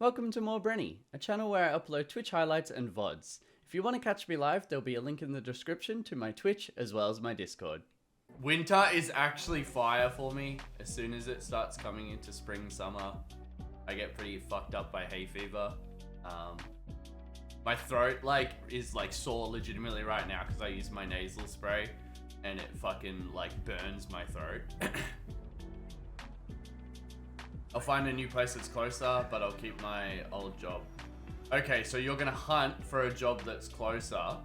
Welcome to MoreBreny, a channel where I upload Twitch highlights and VODs. If you want to catch me live, there'll be a link in the description to my Twitch as well as my Discord. Winter is actually fire for me. As soon as it starts coming into spring, summer, I get pretty fucked up by hay fever. My throat is sore legitimately right now because I use my nasal spray and it fucking burns my throat. I'll find a new place that's closer, but I'll keep my old job. Okay, so you're gonna hunt for a job that's closer,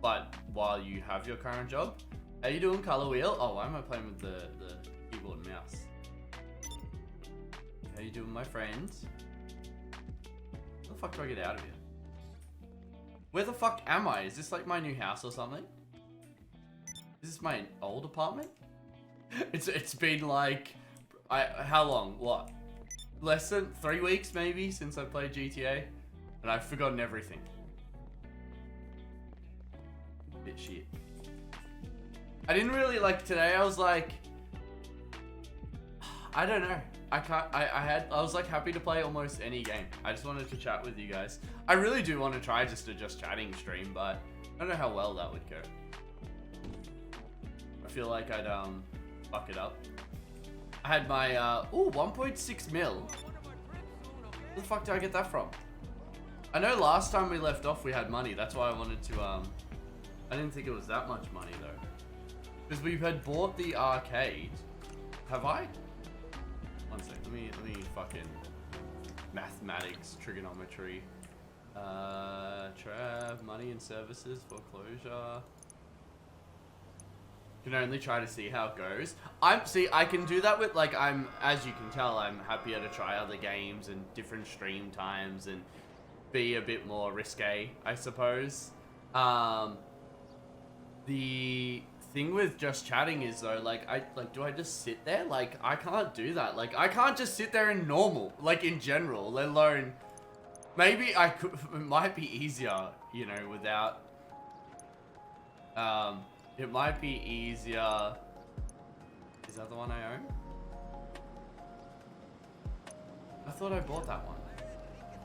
but while you have your current job. How you doing, Color Wheel? Oh, why am I playing with the keyboard and mouse? How you doing, my friends? How the fuck do I get out of here? Where the fuck am I? Is this like my new house or something? Is this my old apartment? It's been like... how long? What? Less than 3 weeks maybe since I played GTA, and I've forgotten everything. Bit shit. I didn't really today. I was like, I don't know. I was like happy to play almost any game. I just wanted to chat with you guys. I really do want to try just chatting stream, but I don't know how well that would go. I feel like I'd fuck it up. I had my 1.6 mil. Where the fuck did I get that from? I know last time we left off we had money. That's why I wanted to I didn't think it was that much money though. Because we had bought the arcade. Have I? One sec. Let me fucking mathematics, trigonometry. Trav, money and services, foreclosure. Can only try to see how it goes. I can do that with as you can tell, I'm happier to try other games and different stream times and be a bit more risque, I suppose. The thing with just chatting is though, do I just sit there? I can't do that. I can't just sit there in normal, in general, let alone, maybe I could, it might be easier, you know, without, it might be easier. Is that the one I own? I thought I bought that one.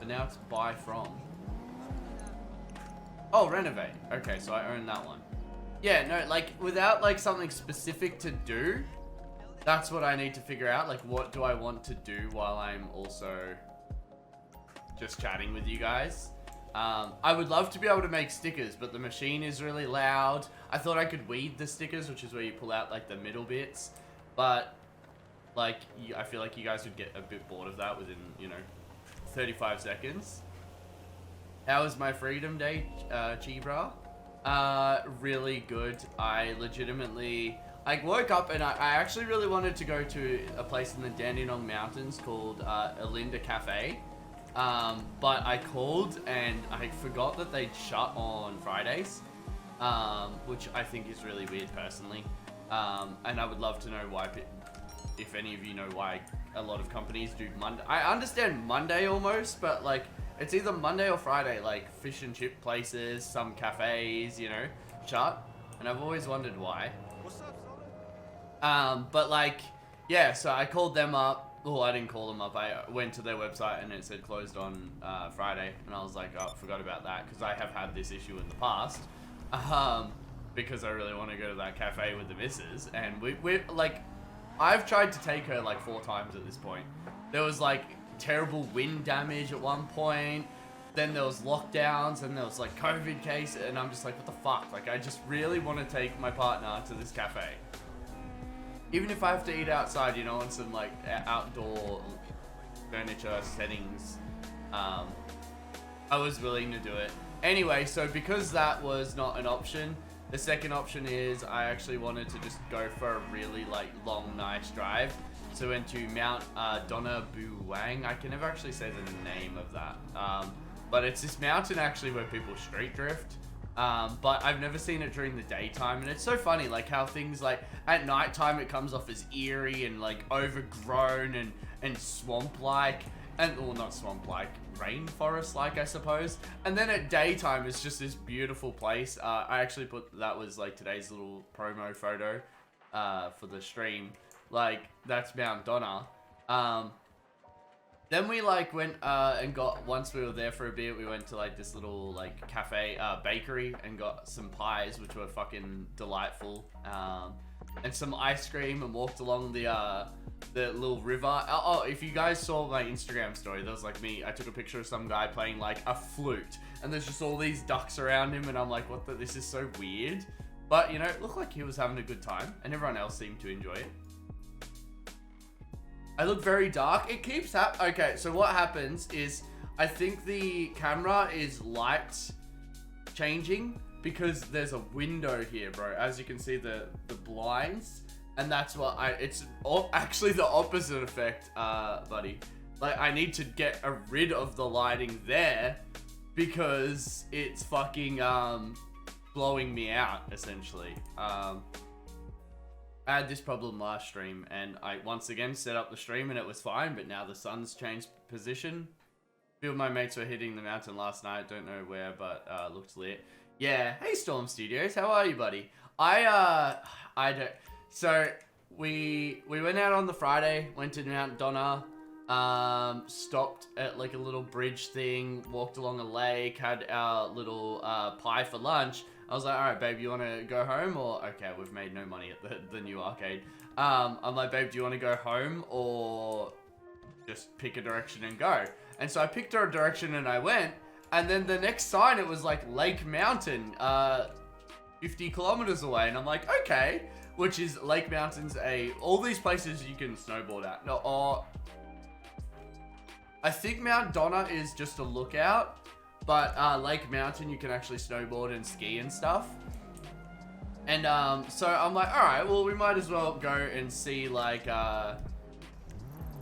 But now it's buy from. Oh, renovate. Okay, so I own that one. Yeah, no, without something specific to do, that's what I need to figure out. What do I want to do while I'm also just chatting with you guys? I would love to be able to make stickers, but the machine is really loud. I thought I could weed the stickers, which is where you pull out the middle bits, but I feel like you guys would get a bit bored of that within, 35 seconds. How was my Freedom Day, Chibra? Really good. I legitimately, woke up and I actually really wanted to go to a place in the Dandenong Mountains called Alinda Cafe. But I called and I forgot that they'd shut on Fridays, which I think is really weird personally. And I would love to know why, if any of you know why a lot of companies do Monday. I understand Monday almost, but it's either Monday or Friday, fish and chip places, some cafes, shut. And I've always wondered why. But yeah, so I called them up. Oh, I didn't call them up. I went to their website and it said closed on Friday. And I was like, oh, forgot about that. Because I have had this issue in the past. Because I really want to go to that cafe with the missus. And we're I've tried to take her 4 times at this point. There was terrible wind damage at one point. Then there was lockdowns and there was COVID case. And I'm just like, what the fuck? I just really want to take my partner to this cafe. Even if I have to eat outside, on some outdoor furniture settings, I was willing to do it. Anyway, so because that was not an option, the second option is I actually wanted to just go for a really long, nice drive. So we went to Mount Donna Buwang. I can never actually say the name of that. But it's this mountain actually where people street drift. But I've never seen it during the daytime, and it's so funny how things at nighttime it comes off as eerie and overgrown and swamp-like, and well, not swamp-like, rainforest-like, I suppose. And then at daytime it's just this beautiful place. I actually put, that was today's little promo photo for the stream. That's Mount Donna. Then we like went and got, once we were there for a bit, we went to like this little like cafe, bakery, and got some pies, which were fucking delightful. And some ice cream, and walked along the little river. Oh, if you guys saw my Instagram story, there was like me, I took a picture of some guy playing like a flute, and there's just all these ducks around him, and I'm like, what the, this is so weird. But, you know, it looked like he was having a good time, and everyone else seemed to enjoy it. I look very dark. It keeps okay, so what happens is, I think the camera is light changing because there's a window here, bro. As you can see, the blinds, and that's what it's actually the opposite effect, buddy. Like, I need to get rid of the lighting there because it's fucking, blowing me out, essentially. I had this problem last stream, and I once again set up the stream and it was fine, but now the sun's changed position. A few of my mates were hitting the mountain last night, don't know where, but looked lit. Yeah, hey Storm Studios, how are you, buddy? I don't, so we went out on the Friday, went to Mount Donna, stopped at like a little bridge thing, walked along a lake, had our little pie for lunch. I was like, all right, babe, you want to go home? Or, okay, we've made no money at the new arcade. I'm like, babe, do you want to go home or just pick a direction and go? And so I picked a direction and I went. And then the next sign, it was like Lake Mountain, 50 kilometers away. And I'm like, okay, which is Lake Mountain's all these places you can snowboard at. No, or I think Mount Donna is just a lookout. But Lake Mountain, you can actually snowboard and ski and stuff. And so I'm like, all right, well, we might as well go and see like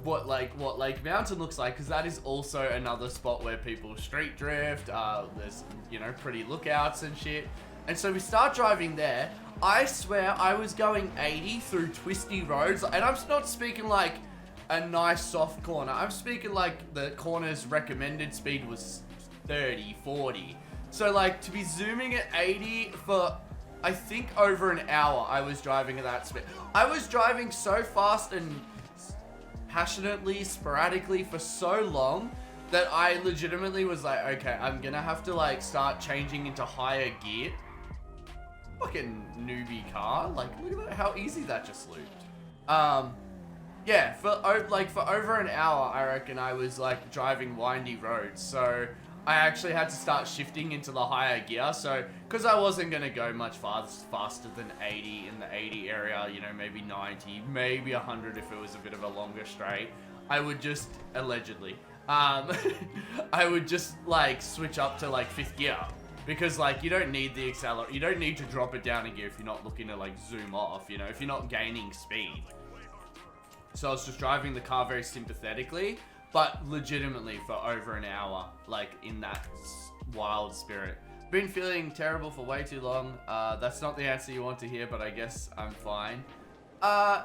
what Lake Mountain looks like, because that is also another spot where people street drift. There's, you know, pretty lookouts and shit. And so we start driving there. I swear I was going 80 through twisty roads, and I'm not speaking like a nice soft corner. I'm speaking like the corner's recommended speed was 30, 40. So like to be zooming at 80 for I think over an hour, I was driving at that speed. I was driving so fast and passionately, sporadically for so long that I legitimately was like, okay, I'm gonna have to like start changing into higher gear. Fucking newbie car. Like, look at that, how easy that just looped. Yeah, for over an hour, I reckon I was like driving windy roads. So I actually had to start shifting into the higher gear. So, because I wasn't going to go much faster than 80 in the 80 area, you know, maybe 90, maybe 100 if it was a bit of a longer straight. I would just, allegedly, I would just like switch up to like 5th gear. Because like, you don't need the accelerator, you don't need to drop it down a gear if you're not looking to like zoom off, you know, if you're not gaining speed. So I was just driving the car very sympathetically, but legitimately for over an hour, like in that wild spirit. Been feeling terrible for way too long. That's not the answer you want to hear, but I guess I'm fine.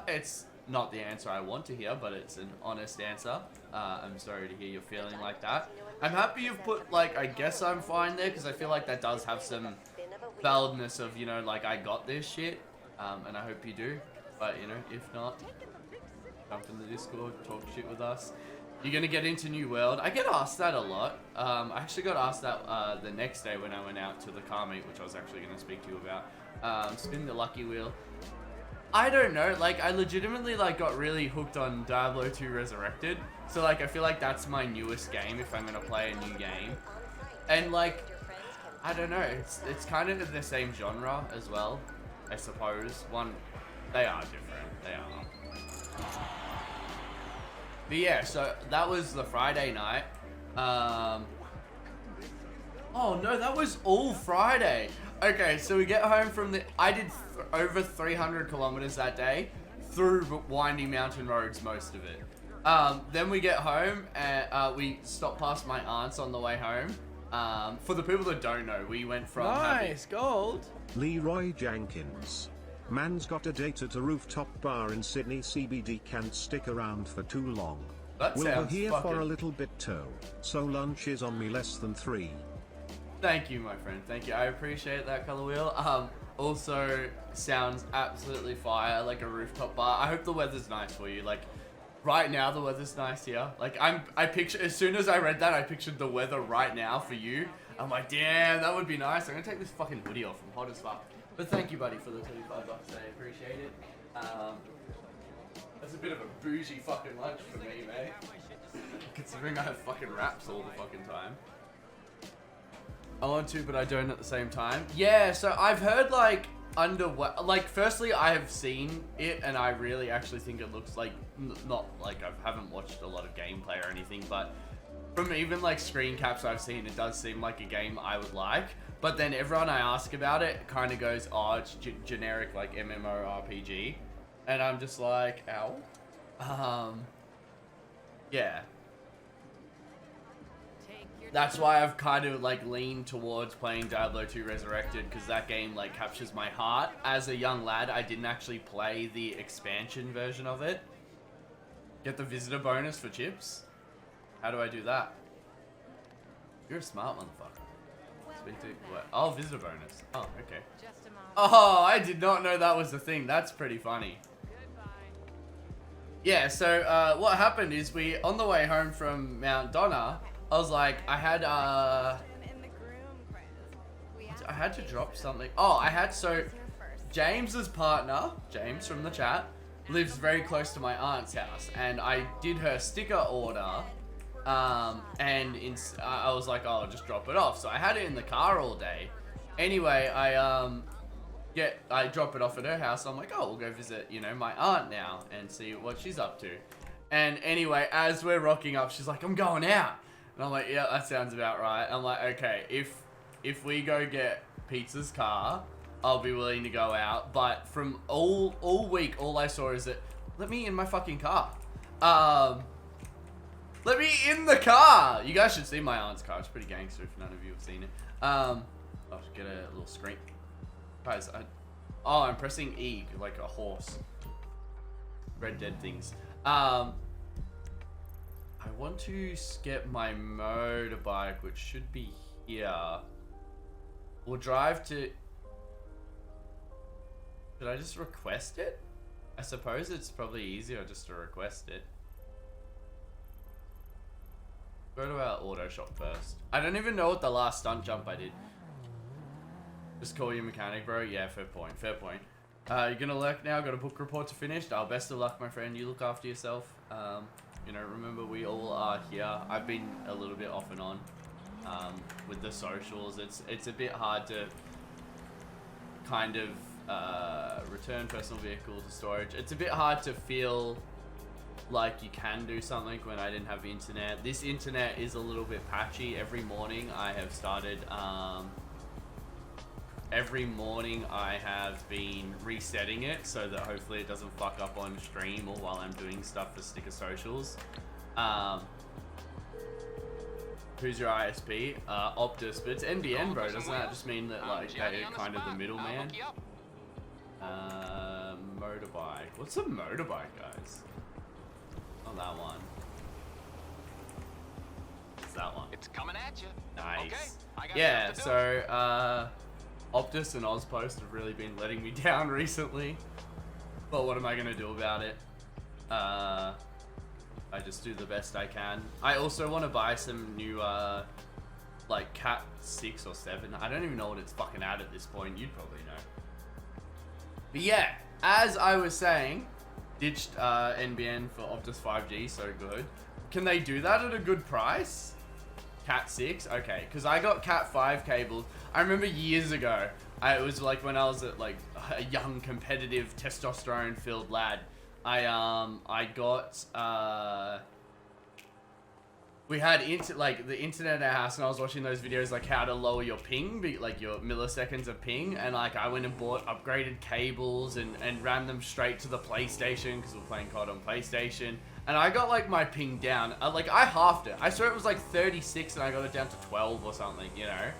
It's not the answer I want to hear, but it's an honest answer. I'm sorry to hear you're feeling like that. I'm happy you've put like, I guess I'm fine there, because I feel like that does have some validness of, you know, like I got this shit. And I hope you do. But, you know, if not, jump in the Discord, talk shit with us. You're gonna get into New World. I get asked that a lot. I actually got asked that the next day when I went out to the car meet, which I was actually gonna speak to you about. Spin the lucky wheel. I don't know, like I legitimately like got really hooked on Diablo 2 Resurrected. So like I feel like that's my newest game if I'm gonna play a new game. And like, I don't know, it's kind of in the same genre as well, I suppose. They are different, they are. But yeah, so that was the Friday night. Oh no, that was all Friday. Okay, so we get home from I did over 300 kilometers that day through windy mountain roads, most of it. Then we get home and we stopped past my aunt's on the way home. For the people that don't know, we went from nice gold. Leroy Jenkins. Man's got a date at a rooftop bar in Sydney CBD, can't stick around for too long. That We'll be here fucking... for a little bit too, so lunch is on me less than 3. Thank you, my friend. Thank you. I appreciate that, Color Wheel. Also sounds absolutely fire, like a rooftop bar. I hope the weather's nice for you. Like, Right now, the weather's nice here. Like, I picture, as soon as I read that, I pictured the weather right now for you. I'm like, damn, that would be nice. I'm gonna take this fucking hoodie off. I'm hot as fuck. But thank you, buddy, for the $25. I appreciate it. That's a bit of a bougie fucking lunch for me, mate. Considering I have fucking wraps all the fucking time. I want to, but I don't at the same time. Yeah, so I've heard, like, firstly, I have seen it, and I really actually think it looks like, not, like, I haven't watched a lot of gameplay or anything, but from even, like, screen caps I've seen, it does seem like a game I would like. But then everyone I ask about it kind of goes, oh, it's generic, like, MMORPG. And I'm just like, ow. Yeah. That's why I've kind of, like, leaned towards playing Diablo 2 Resurrected, because that game, like, captures my heart. As a young lad, I didn't actually play the expansion version of it. Get the visitor bonus for chips. How do I do that? You're a smart motherfucker. Speak to what? Oh, visitor bonus. Oh, okay. Oh, I did not know that was the thing. That's pretty funny. Yeah, so what happened is on the way home from Mount Donna, I was like, I had to drop something. Oh, so James's partner, James from the chat, lives very close to my aunt's house, and I did her sticker order, and I was like, oh, I'll just drop it off. So I had it in the car all day. Anyway, I drop it off at her house. I'm like, oh, we'll go visit, my aunt now and see what she's up to. And anyway, as we're rocking up, she's like, I'm going out. And I'm like, yeah, that sounds about right. I'm like, okay, if we go get Pizza's car, I'll be willing to go out. But from all week, all I saw is that, let me in my fucking car. Let me in the car. You guys should see my aunt's car. It's pretty gangster if none of you have seen it. I'll just get a little screen. Guys, I'm pressing E, like a horse. Red Dead things. I want to get my motorbike, which should be here. We'll drive to... Should I just request it? I suppose it's probably easier just to request it. Go to our auto shop first. I don't even know what the last stunt jump I did. Just call you mechanic, bro. Yeah, fair point. Fair point. You're gonna lurk now. Got a book report to finish. Best of luck, my friend. You look after yourself. Remember we all are here. I've been a little bit off and on with the socials. It's a bit hard to kind of return personal vehicle to storage. It's a bit hard to feel like you can do something when I didn't have internet. This internet is a little bit patchy. Every morning I have started... Every morning I have been resetting it so that hopefully it doesn't fuck up on stream or while I'm doing stuff for Sticker Socials. Who's your ISP? Optus, but it's NBN, bro. Doesn't that just mean that like they're kind of the middleman? Motorbike. What's a motorbike, guys? Not that one. It's that one. It's coming at you. Nice. Okay, I got yeah, stuff to so Optus and Ozpost have really been letting me down recently. But what am I gonna do about it? I just do the best I can. I also want to buy some new, like Cat 6 or 7. I don't even know what it's fucking at this point. You'd probably know. But yeah, as I was saying, ditched NBN for Optus 5G, so good. Can they do that at a good price? Cat 6? Okay, because I got Cat 5 cables. I remember years ago, it was like when I was at like a young, competitive, testosterone-filled lad. I got, we had the internet at our house, and I was watching those videos like how to lower your ping, like your milliseconds of ping, and like I went and bought upgraded cables and ran them straight to the PlayStation because we're playing COD on PlayStation, and I got like my ping down. I halved it. I saw it was like 36 and I got it down to 12 or something, you know.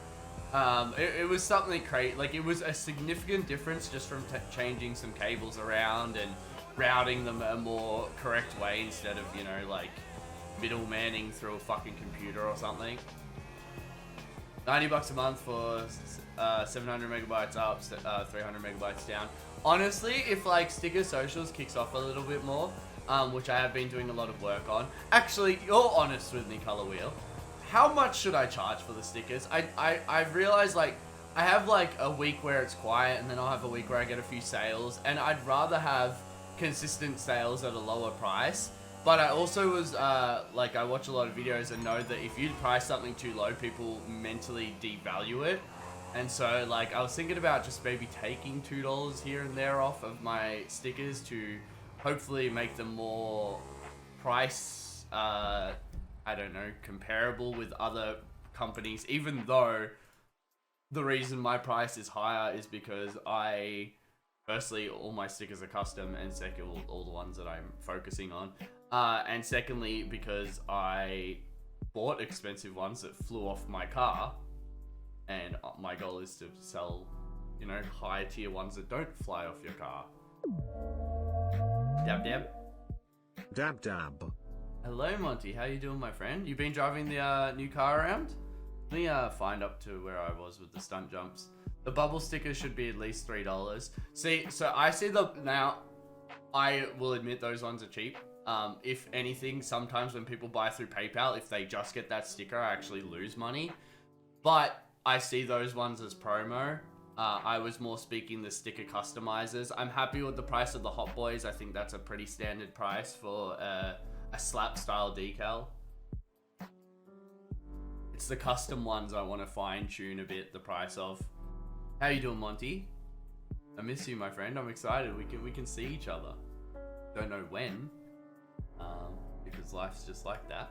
It was something crazy. Like it was a significant difference just from changing some cables around and routing them a more correct way instead of, you know, like middlemaning through a fucking computer or something. $90 a month for 700 megabytes up, 300 megabytes down. Honestly, if like Sticker Socials kicks off a little bit more, which I have been doing a lot of work on. Actually, you're honest with me, Color Wheel. How much should I charge for the stickers? I've realized, like, I have like a week where it's quiet, and then I'll have a week where I get a few sales, and I'd rather have consistent sales at a lower price. But I also was, like, I watch a lot of videos and know that if you price something too low, people mentally devalue it. And so, like, I was thinking about just maybe taking $2 here and there off of my stickers to hopefully make them more price, I don't know, comparable with other companies, even though the reason my price is higher is because firstly, all my stickers are custom, and second, all the ones that I'm focusing on. And secondly, because I bought expensive ones that flew off my car, and my goal is to sell, you know, higher tier ones that don't fly off your car. Dab dab. Dab dab. Hello, Monty. How you doing, my friend? You been driving the new car around? Let me find up to where I was with the stunt jumps. The bubble stickers should be at least $3. See, so I see now, I will admit those ones are cheap. If anything, sometimes when people buy through PayPal, if they just get that sticker, I actually lose money. But I see those ones as promo. I was more speaking the sticker customizers. I'm happy with the price of the Hot Boys. I think that's a pretty standard price for a slap style decal. It's the custom ones I want to fine tune a bit the price of. How you doing, Monty? I miss you, my friend. I'm excited. We can see each other. Don't know when, because life's just like that.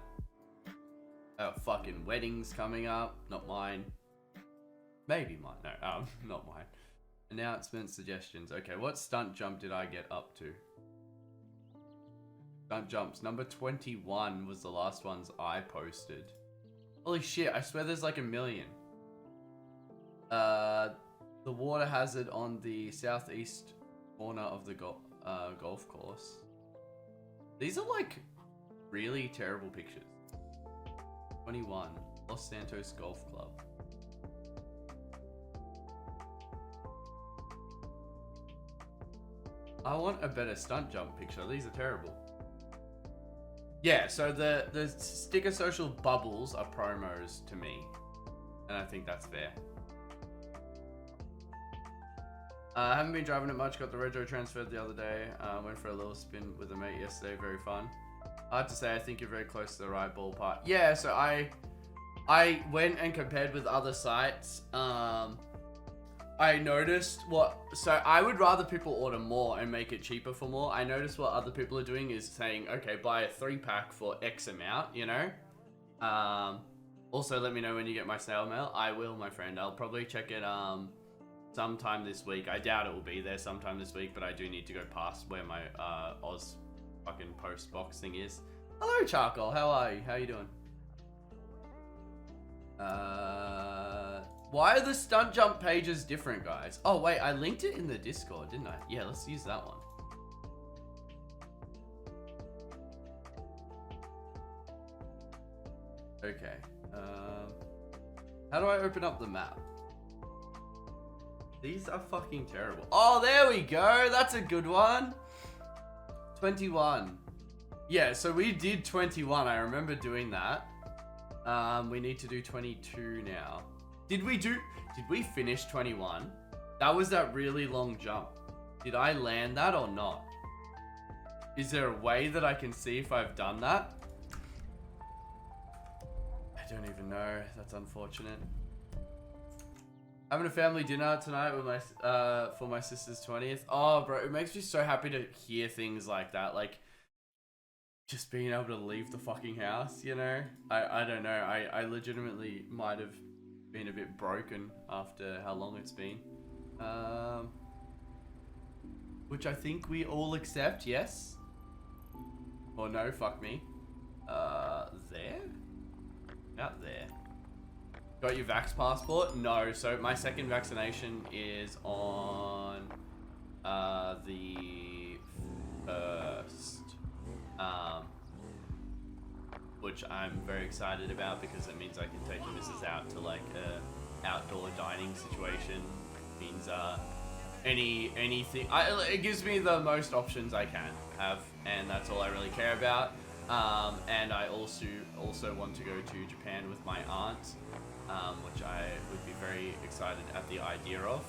Fucking weddings coming up. Not mine. Maybe mine. No, not mine. Announcement suggestions. Okay, what stunt jump did I get up to? Stunt jumps. Number 21 was the last ones I posted. Holy shit, I swear there's like a million. The water hazard on the southeast corner of the golf course. These are like really terrible pictures. 21, Los Santos Golf Club. I want a better stunt jump picture. These are terrible. Yeah, so the sticker social bubbles are promos to me, and I think that's fair. I haven't been driving it much. Got the retro transferred the other day. Went for a little spin with a mate yesterday. Very fun. Hard to say. I think you're very close to the right ballpark. Yeah, so I went and compared with other sites. I noticed so I would rather people order more and make it cheaper for more. I noticed what other people are doing is saying, okay, buy a 3-pack for X amount, you know? Also, let me know when you get my snail mail. I will, my friend. I'll probably check it sometime this week. I doubt it will be there sometime this week, but I do need to go past where my Oz fucking post box thing is. Hello, Charcoal. How are you? How you doing? Why are the stunt jump pages different, guys? Oh, wait, I linked it in the Discord, didn't I? Yeah, let's use that one. Okay. How do I open up the map? These are fucking terrible. Oh, there we go. That's a good one. 21. Yeah, so we did 21. I remember doing that. We need to do 22 now. Did we finish 21? That was that really long jump. Did I land that or not? Is there a way that I can see if I've done that? I don't even know. That's unfortunate. Having a family dinner tonight with for my sister's 20th. Oh, bro, it makes me so happy to hear things like that. Like, just being able to leave the fucking house, you know? I don't know. I legitimately might have been a bit broken after how long it's been. Which I think we all accept, yes? Or no, fuck me. There? Out there. Got your vax passport? No, so my second vaccination is on the 1st. Which I'm very excited about because it means I can take the missus out to like a outdoor dining situation. It means anything. It gives me the most options I can have, and that's all I really care about. And I also want to go to Japan with my aunt, which I would be very excited at the idea of.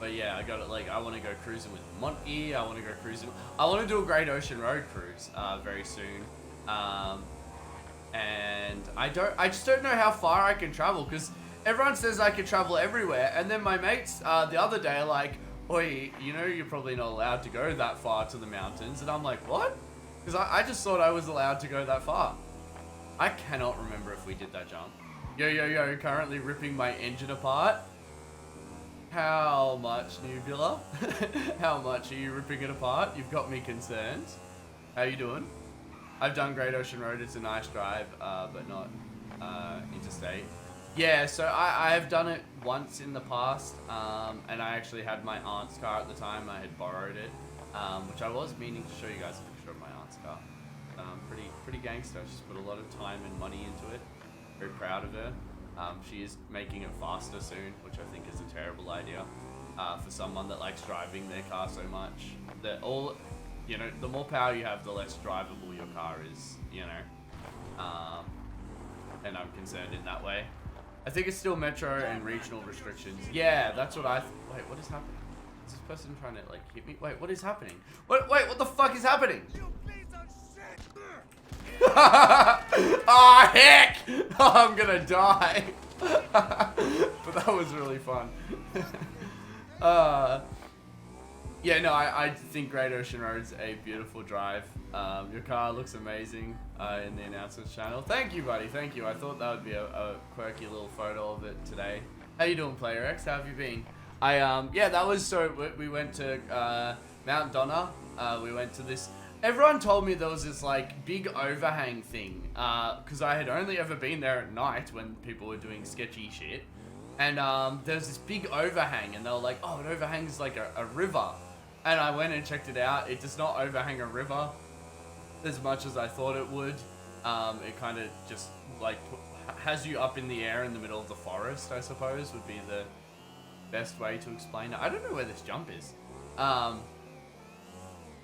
But yeah, I got it. Like, I want to go cruising with Monty. I want to go cruising. I want to do a Great Ocean Road cruise very soon. And I just don't know how far I can travel, because everyone says I can travel everywhere, and then my mates the other day are like, "Oi, you know you're probably not allowed to go that far to the mountains," and I'm like, "What?" Because I just thought I was allowed to go that far. I cannot remember if we did that jump. Yo, currently ripping my engine apart. How much, Nubula? How much are you ripping it apart? You've got me concerned. How you doing? I've done Great Ocean Road. It's a nice drive, but not interstate. Yeah, so I have done it once in the past, and I actually had my aunt's car at the time. I had borrowed it, which I was meaning to show you guys a picture of my aunt's car. Pretty gangster. She's put a lot of time and money into it. Very proud of her. She is making it faster soon, which I think is a terrible idea for someone that likes driving their car so much. That all, you know, the more power you have, the less drivable your car is, you know. And I'm concerned in that way. I think it's still metro and regional restrictions. Yeah, that's what wait, what is happening? Is this person trying to, like, hit me? Wait, what is happening? Wait, what the fuck is happening? Oh, heck! Oh, I'm gonna die. But that was really fun. Yeah, no, I think Great Ocean Road's a beautiful drive. Your car looks amazing in the announcements channel. Thank you, buddy. Thank you. I thought that would be a quirky little photo of it today. How you doing, Player X? How have you been? Yeah, that was we went to Mount Donna. We went to this. Everyone told me there was this like big overhang thing, because I had only ever been there at night when people were doing sketchy shit. And there's this big overhang, and they were like, "Oh, it overhangs like a river." And I went and checked it out. It does not overhang a river as much as I thought it would. It kind of just like has you up in the air in the middle of the forest, I suppose, would be the best way to explain it. I don't know where this jump is.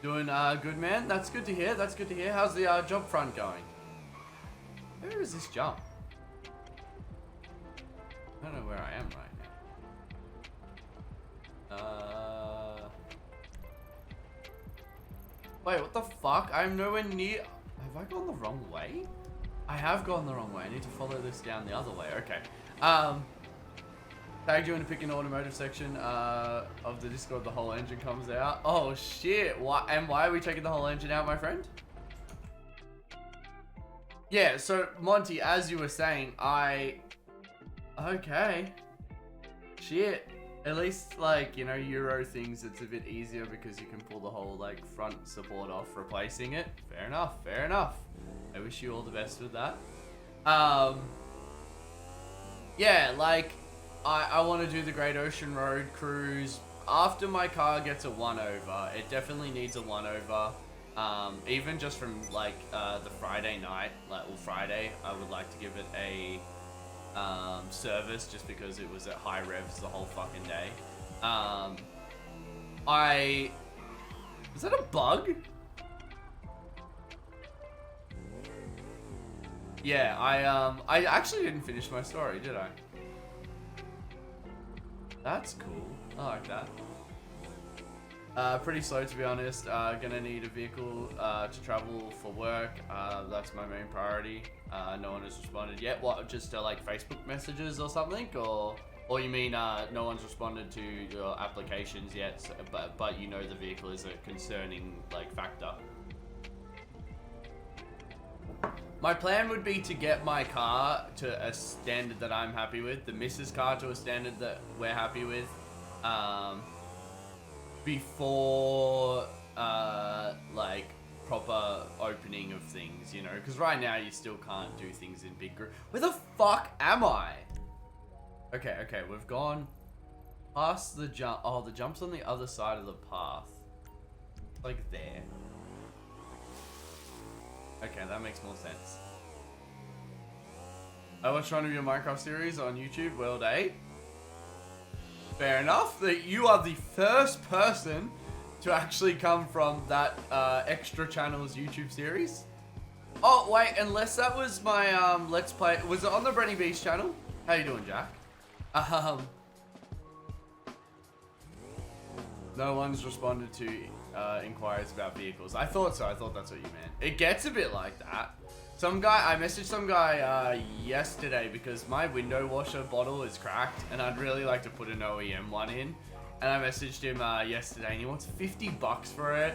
Doing good, man. That's good to hear. That's good to hear. How's the jump front going? Where is this jump? I don't know where I am right now. Wait, what the fuck? I'm nowhere near. Have I gone the wrong way? I have gone the wrong way. I need to follow this down the other way. Okay. Tagged you in to pick an automotive section of the Discord. The whole engine comes out. Oh shit! Why are we taking the whole engine out, my friend? Yeah. So Monty, as you were saying, okay. Shit. At least, like, you know, Euro things, it's a bit easier because you can pull the whole, like, front support off, replacing it. Fair enough, fair enough. I wish you all the best with that. Yeah, like, I want to do the Great Ocean Road cruise after my car gets a 1-over. It definitely needs a 1-over. Even just from, like, the Friday night, like, well, Friday, I would like to give it a service just because it was at high revs the whole fucking day. Is that a bug? Yeah, I actually didn't finish my story, did I? That's cool. I like that. Pretty slow, to be honest. Gonna need a vehicle to travel for work. That's my main priority. No one has responded yet. What, just like Facebook messages or something? Or you mean no one's responded to your applications yet, so, but you know the vehicle is a concerning like factor? My plan would be to get my car to a standard that I'm happy with, the Mrs. car to a standard that we're happy with, before like proper opening of things, you know, because right now you still can't do things in big group. Where the fuck am I? Okay, we've gone past the jump. Oh, the jump's on the other side of the path, like there. Okay, that makes more sense. I watched one of your Minecraft series on YouTube, World 8. Fair enough. That you are the first person to actually come from that extra channels YouTube series. Oh wait, unless that was my let's play. Was it on the BrenyBeast channel? How you doing, Jack? No one's responded to inquiries about vehicles. I thought so. I thought that's what you meant. It gets a bit like that. I messaged some guy yesterday because my window washer bottle is cracked and I'd really like to put an OEM one in. And I messaged him yesterday and he wants $50 for it.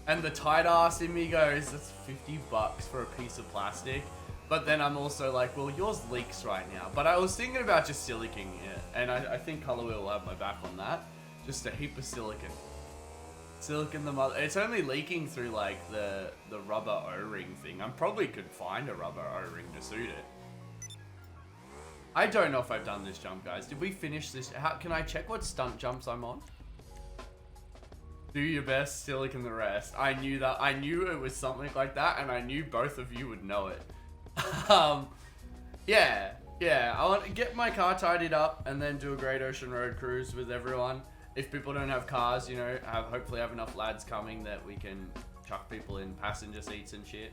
And the tight ass in me goes, that's $50 for a piece of plastic. But then I'm also like, well, yours leaks right now. But I was thinking about just siliconing it. And I think Colorwheel will have my back on that. Just a heap of silicon. Silicon the mother. It's only leaking through like the rubber O-ring thing. I probably could find a rubber O-ring to suit it. I don't know if I've done this jump, guys. Did we finish this? How can I check what stunt jumps I'm on? Do your best, silicon the rest. I knew that. I knew it was something like that, and I knew both of you would know it. Yeah. I want to get my car tidied up and then do a Great Ocean Road cruise with everyone. If people don't have cars, you know, hopefully have enough lads coming that we can chuck people in passenger seats and shit.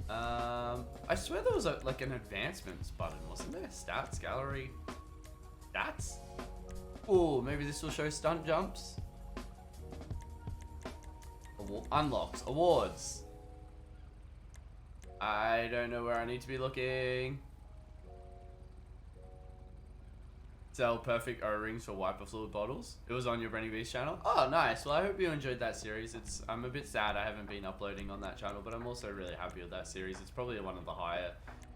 I swear there was like an advancements button, wasn't there? Stats, gallery, stats? Oh, maybe this will show stunt jumps. Unlocks, awards. I don't know where I need to be looking. Sell perfect O-rings for wiper fluid bottles. It was on your BrenyBeast channel. Oh, nice. Well, I hope you enjoyed that series. I'm a bit sad I haven't been uploading on that channel, but I'm also really happy with that series. It's probably one of the higher,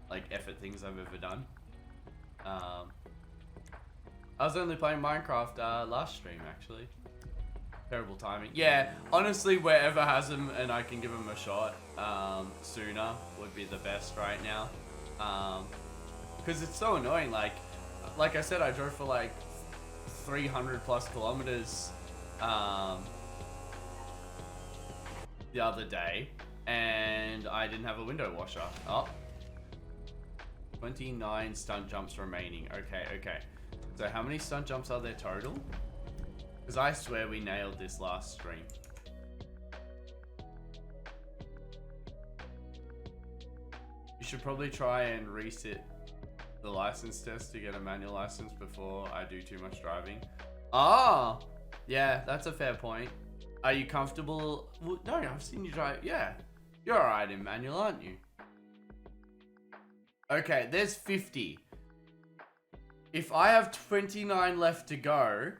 like, effort things I've ever done. I was only playing Minecraft last stream, actually. Terrible timing. Yeah, honestly, wherever has them and I can give them a shot sooner would be the best right now. Because it's so annoying, like I said, I drove for like 300 plus kilometers the other day and I didn't have a window washer. Oh, 29 stunt jumps remaining. Okay. So how many stunt jumps are there total? Because I swear we nailed this last stream. You should probably try and reset the license test to get a manual license before I do too much driving. Oh, yeah, that's a fair point. Are you comfortable? Well, no, I've seen you drive. Yeah, you're alright in manual, aren't you? Okay, there's 50. If I have 29 left to go,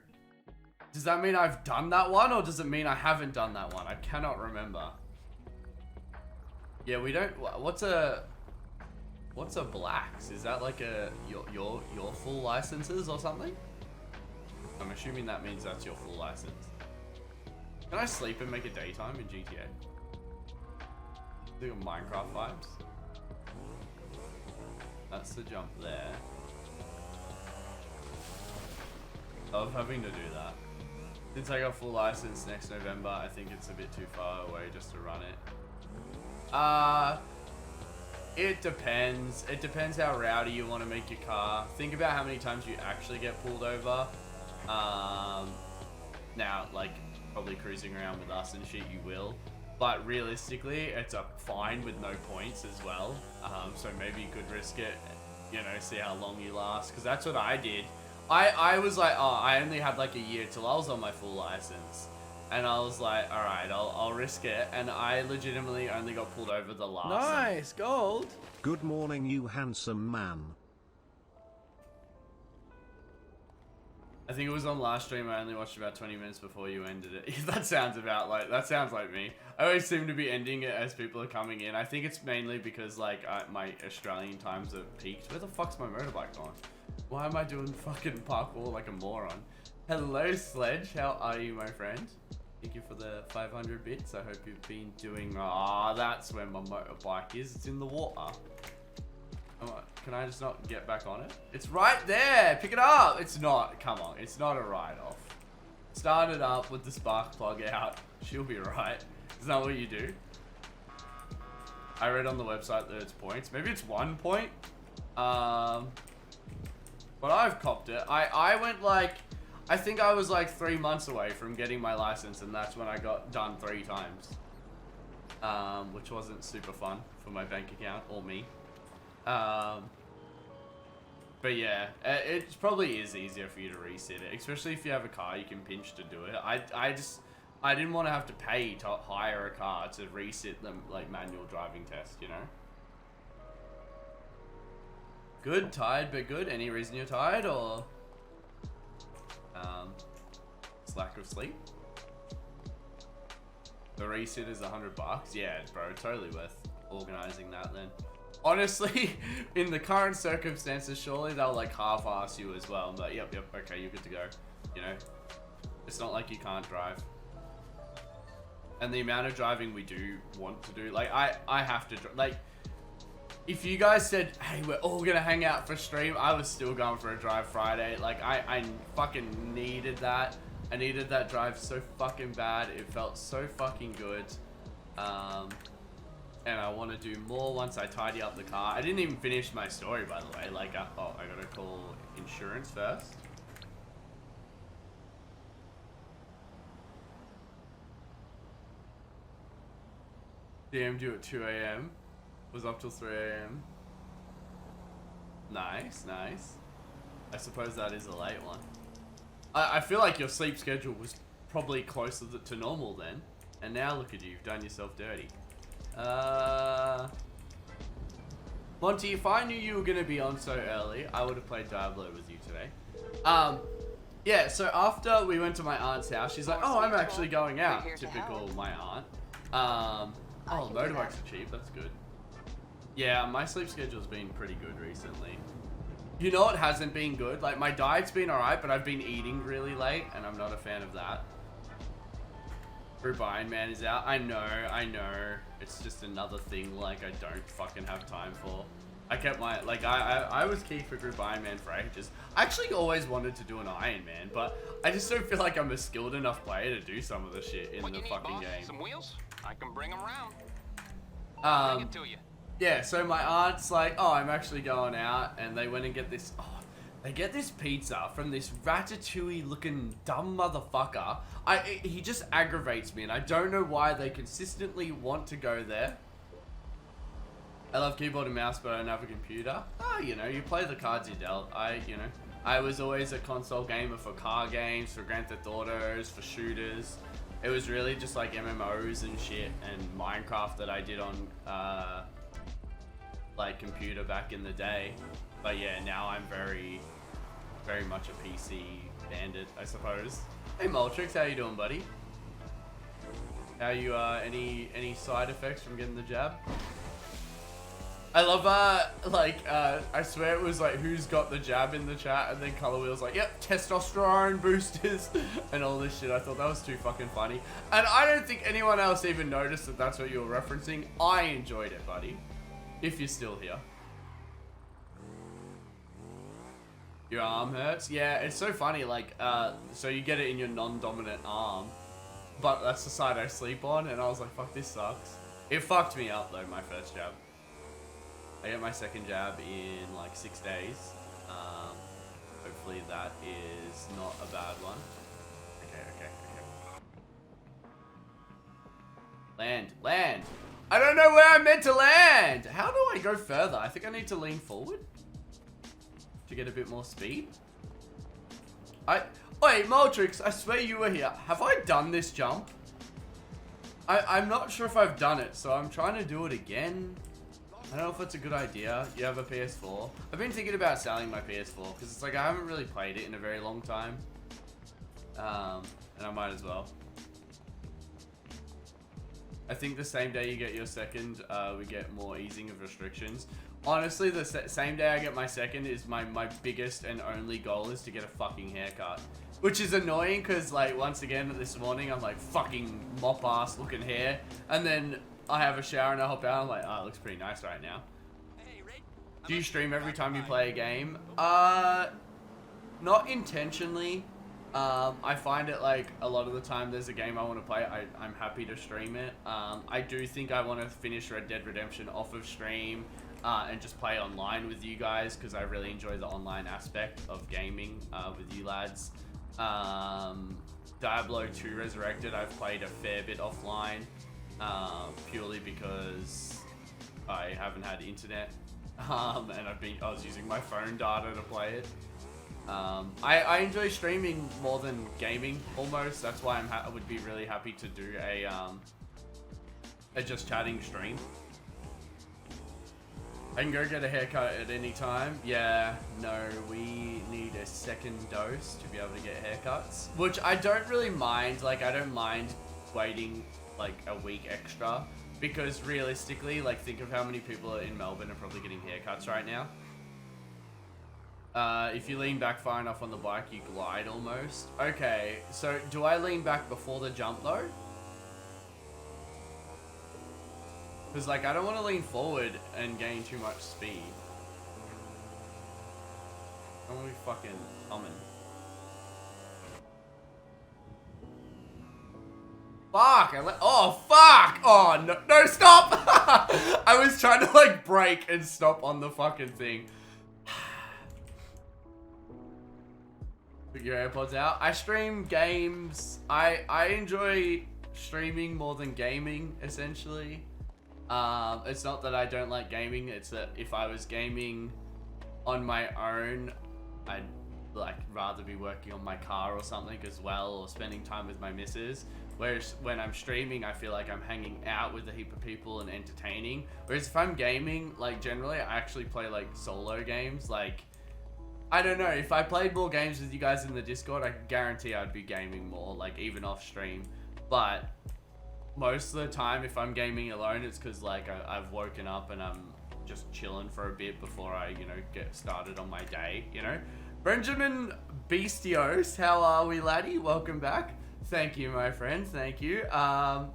does that mean I've done that one or does it mean I haven't done that one? I cannot remember. Yeah, we don't. What's a blacks? Is that like your full licenses or something? I'm assuming that means that's your full license. Can I sleep and make a daytime in GTA? Doing Minecraft vibes. That's the jump there. Of having to do that. Since I got full license next November, I think it's a bit too far away just to run it. It depends. It depends how rowdy you want to make your car. Think about how many times you actually get pulled over. Now, like, probably cruising around with us and shit, you will. But realistically, it's a fine with no points as well. So maybe you could risk it, you know, see how long you last. Because that's what I did. I was like, oh, I only had like a year till I was on my full license. And I was like, all right, I'll risk it. And I legitimately only got pulled over the last. Nice, gold. Good morning, you handsome man. I think it was on last stream. I only watched about 20 minutes before you ended it. That sounds like me. I always seem to be ending it as people are coming in. I think it's mainly because like my Australian times have peaked. Where the fuck's my motorbike gone? Why am I doing fucking parkour like a moron? Hello, Sledge. How are you, my friend? Thank you for the 500 bits. I hope you've been doing... Ah, that's where my motorbike is. It's in the water. Can I just not get back on it? It's right there. Pick it up. It's not. Come on. It's not a write-off. Start it up with the spark plug out. She'll be right. Is that what you do? I read on the website that it's points. Maybe it's 1 point. But I've copped it. I went like... I think I was like 3 months away from getting my license, and that's when I got done 3 times. Which wasn't super fun for my bank account or me. But yeah, it probably is easier for you to reset it, especially if you have a car you can pinch to do it. I didn't want to have to pay to hire a car to reset the like manual driving test, you know. Good, tired but good. Any reason you're tired, or it's lack of sleep? The reset is $100. Yeah, bro, totally worth organizing that then. Honestly, in the current circumstances, surely they'll like half-ass you as well. But yep, okay, you're good to go. You know, it's not like you can't drive. And the amount of driving we do want to do, like I have to, like, if you guys said, hey, we're all gonna hang out for stream, I was still going for a drive Friday. Like, I fucking needed that. I needed that drive so fucking bad. It felt so fucking good. And I want to do more once I tidy up the car. I didn't even finish my story, by the way. Like, oh, I gotta call insurance first. DM'd you at 2 AM. Was up till 3 AM. Nice, nice. I suppose that is a late one. I feel like your sleep schedule was probably closer to normal then. And now look at you, you've done yourself dirty. Monty, if I knew you were going to be on so early, I would have played Diablo with you today. Yeah, so after we went to my aunt's house, she's like, oh, I'm actually going out. Typical my aunt. Oh, motorbikes are cheap, that's good. Yeah, my sleep schedule's been pretty good recently. You know what hasn't been good? Like, my diet's been alright, but I've been eating really late, and I'm not a fan of that. Group Iron Man is out. I know. It's just another thing, like, I don't fucking have time for. I kept my, like, I was key for Group Iron Man for ages. I actually always wanted to do an Iron Man, but I just don't feel like I'm a skilled enough player to do some of the shit in the fucking game. Some wheels? I can bring them around. Bring it to you. Yeah, so my aunt's like, oh, I'm actually going out, and they went and get this, they get this pizza from this ratatouille looking dumb motherfucker. He just aggravates me, and I don't know why they consistently want to go there. I love keyboard and mouse, but I don't have a computer. Oh, you know, you play the cards you dealt. I was always a console gamer for car games, for Grand Theft Autos, for shooters. It was really just like MMOs and shit, and Minecraft that I did on, like computer back in the day. But yeah, now I'm very much a PC bandit, I suppose. Hey Multrix, how you doing, buddy? How you any side effects from getting the jab? I love I swear it was like who's got the jab in the chat, and then Color Wheel's like, yep, testosterone boosters and all this shit. I thought that was too fucking funny. And I don't think anyone else even noticed that that's what you were referencing. I enjoyed it, buddy. If you're still here. Your arm hurts? Yeah, it's so funny, like, so you get it in your non-dominant arm, but that's the side I sleep on, and I was like, fuck, this sucks. It fucked me up, though, my first jab. I get my second jab in, like, 6 days. Hopefully that is not a bad one. Okay. Land! I don't know where I'm meant to land! How do I go further? I think I need to lean forward to get a bit more speed. Wait, Multrix, I swear you were here. Have I done this jump? I'm not sure if I've done it, so I'm trying to do it again. I don't know if it's a good idea. You have a PS4. I've been thinking about selling my PS4, because it's like I haven't really played it in a very long time. And I might as well. I think the same day you get your second, we get more easing of restrictions. Honestly, the same day I get my second is my biggest and only goal is to get a fucking haircut. Which is annoying because, like, once again, this morning, I'm like, fucking mop-ass looking hair. And then I have a shower and I hop out, I'm like, oh, it looks pretty nice right now. Do you stream every time you play a game? Not intentionally. I find it like a lot of the time there's a game I want to play, I'm happy to stream it. I do think I want to finish Red Dead Redemption off of stream and just play online with you guys because I really enjoy the online aspect of gaming with you lads. Diablo 2 Resurrected, I've played a fair bit offline, purely because I haven't had internet, and I was using my phone data to play it. I enjoy streaming more than gaming, almost. That's why I would be really happy to do a just chatting stream. I can go get a haircut at any time. Yeah, no, we need a second dose to be able to get haircuts, which I don't really mind. Like, I don't mind waiting like a week extra, because realistically, like, think of how many people in Melbourne are probably getting haircuts right now. If you lean back far enough on the bike, you glide almost. Okay, so do I lean back before the jump though? Because, like, I don't want to lean forward and gain too much speed. I want to be fucking humming. Fuck! Oh, fuck! Oh, no, no, stop! I was trying to, like, brake and stop on the fucking thing. Put your AirPods out. I stream games. I enjoy streaming more than gaming, essentially. It's not that I don't like gaming, it's that if I was gaming on my own, I'd like rather be working on my car or something as well, or spending time with my missus. Whereas when I'm streaming, I feel like I'm hanging out with a heap of people and entertaining. Whereas if I'm gaming, like, generally I actually play like solo games. Like, I don't know, if I played more games with you guys in the Discord, I guarantee I'd be gaming more, like, even off stream. But most of the time, if I'm gaming alone, it's because, like, I've woken up and I'm just chilling for a bit before I, you know, get started on my day, you know? Benjamin Beastios, how are we, laddie? Welcome back. Thank you, my friend. Thank you. I'm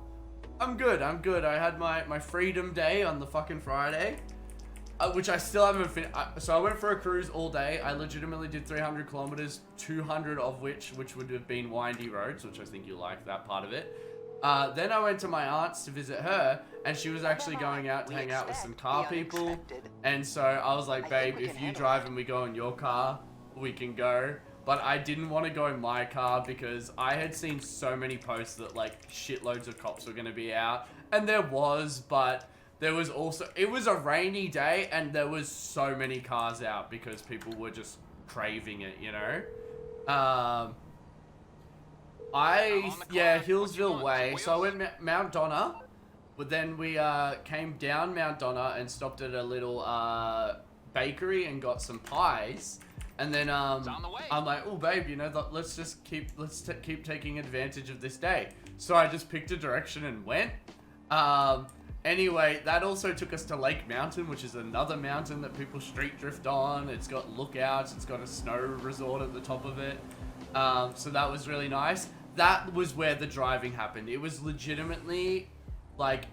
good. I had my freedom day on the fucking Friday, which I still haven't finished. So I went for a cruise all day. I legitimately did 300 kilometers, 200 of which would have been windy roads, which I think you like that part of it. Then I went to my aunt's to visit her, and she was actually going out to hang out with some car people. And so I was like, babe, if you drive and we go in your car, we can go. But I didn't want to go in my car because I had seen so many posts that, like, shitloads of cops were going to be out. And there was, but there was also, it was a rainy day and there was so many cars out because people were just craving it, you know? Hillsville Way. So I went Mount Donna, but then we came down Mount Donna and stopped at a little bakery and got some pies. And then I'm like, oh babe, you know, let's keep taking advantage of this day. So I just picked a direction and went. Anyway, that also took us to Lake Mountain, which is another mountain that people street drift on. It's got lookouts. It's got a snow resort at the top of it. So that was really nice. That was where the driving happened. It was legitimately like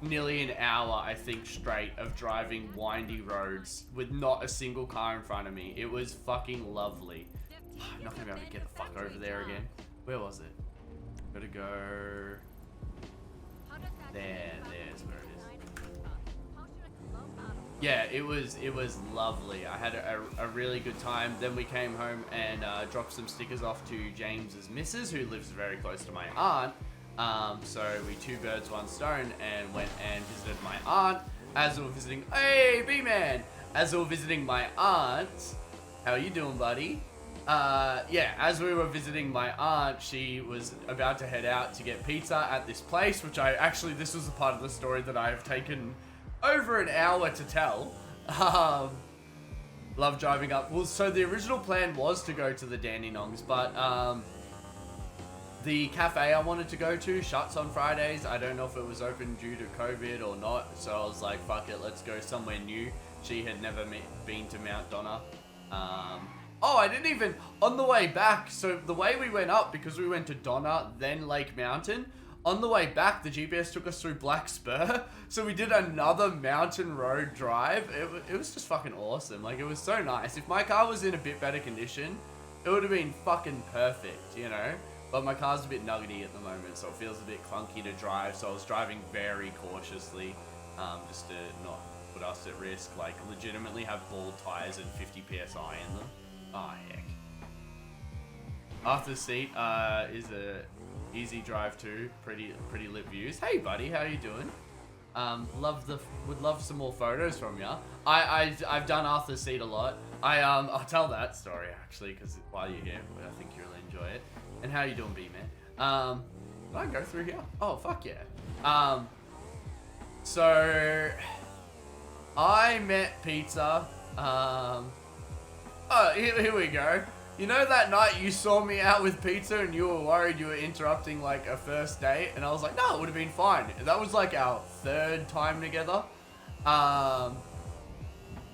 nearly an hour, I think, straight of driving windy roads with not a single car in front of me. It was fucking lovely. I'm not gonna be able to get the fuck over there again. Where was it? Gotta go. There's where it is. Yeah, it was lovely. I had a really good time. Then we came home and dropped some stickers off to James's missus, who lives very close to my aunt. So we two birds, one stone, and went and visited my aunt as we were visiting. Hey, B-Man! As we were visiting my aunt. How you doing, buddy? Yeah, as we were visiting my aunt, she was about to head out to get pizza at this place, which this was a part of the story that I have taken over an hour to tell. Love driving up. Well, so the original plan was to go to the Dandenongs, but the cafe I wanted to go to shuts on Fridays. I don't know if it was open due to COVID or not, so I was like, fuck it, let's go somewhere new. She had never been to Mount Donna. Oh, I didn't even, on the way back, so the way we went up, because we went to Donna, then Lake Mountain, on the way back, the GPS took us through Black Spur, so we did another mountain road drive. It was just fucking awesome. Like, it was so nice. If my car was in a bit better condition, it would have been fucking perfect, you know? But my car's a bit nuggety at the moment, so it feels a bit clunky to drive, so I was driving very cautiously, just to not put us at risk. Like, legitimately have bald tires and 50 PSI in them. Oh, heck. Arthur's Seat is a easy drive to, pretty lit views. Hey buddy, how you doing? Would love some more photos from you. I've done Arthur's Seat a lot. I'll tell that story actually, because while you're here, I think you'll enjoy it. And how you doing, B-Man? Did I go through here? Oh fuck yeah. So I met Pizza. Oh, here we go. You know that night you saw me out with Pizza and you were worried you were interrupting like a first date? And I was like, no, it would have been fine. That was like our 3rd time together.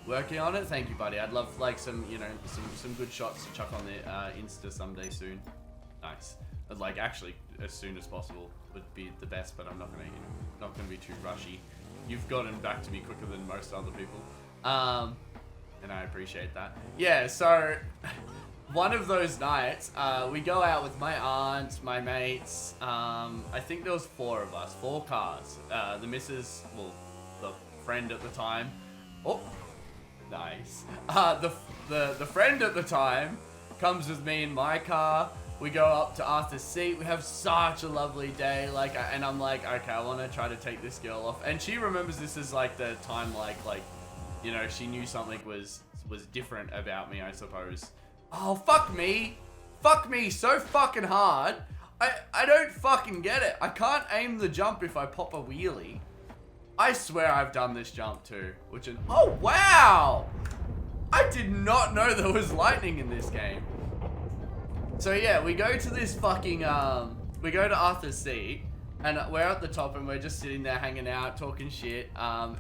Working on it. Thank you, buddy. I'd love like some, you know, some good shots to chuck on the Insta someday soon. Nice. But like actually as soon as possible would be the best, but I'm not gonna, you know, not gonna be too rushy. You've gotten back to me quicker than most other people. And I appreciate that. Yeah, so one of those nights, we go out with my aunt, my mates. I think there was 4 of us, 4 cars. The missus, well, the friend at the time. Oh, nice. The friend at the time comes with me in my car. We go up to Arthur's Seat. We have such a lovely day. Like, and I'm like, okay, I want to try to take this girl off. And she remembers this as like the time, like, you know, she knew something was different about me, I suppose. Oh, fuck me. Fuck me so fucking hard. I don't fucking get it. I can't aim the jump if I pop a wheelie. I swear I've done this jump too. Which is... Oh, wow! I did not know there was lightning in this game. So yeah, we go to this fucking... we go to Arthur's Seat. And we're at the top and we're just sitting there hanging out, talking shit.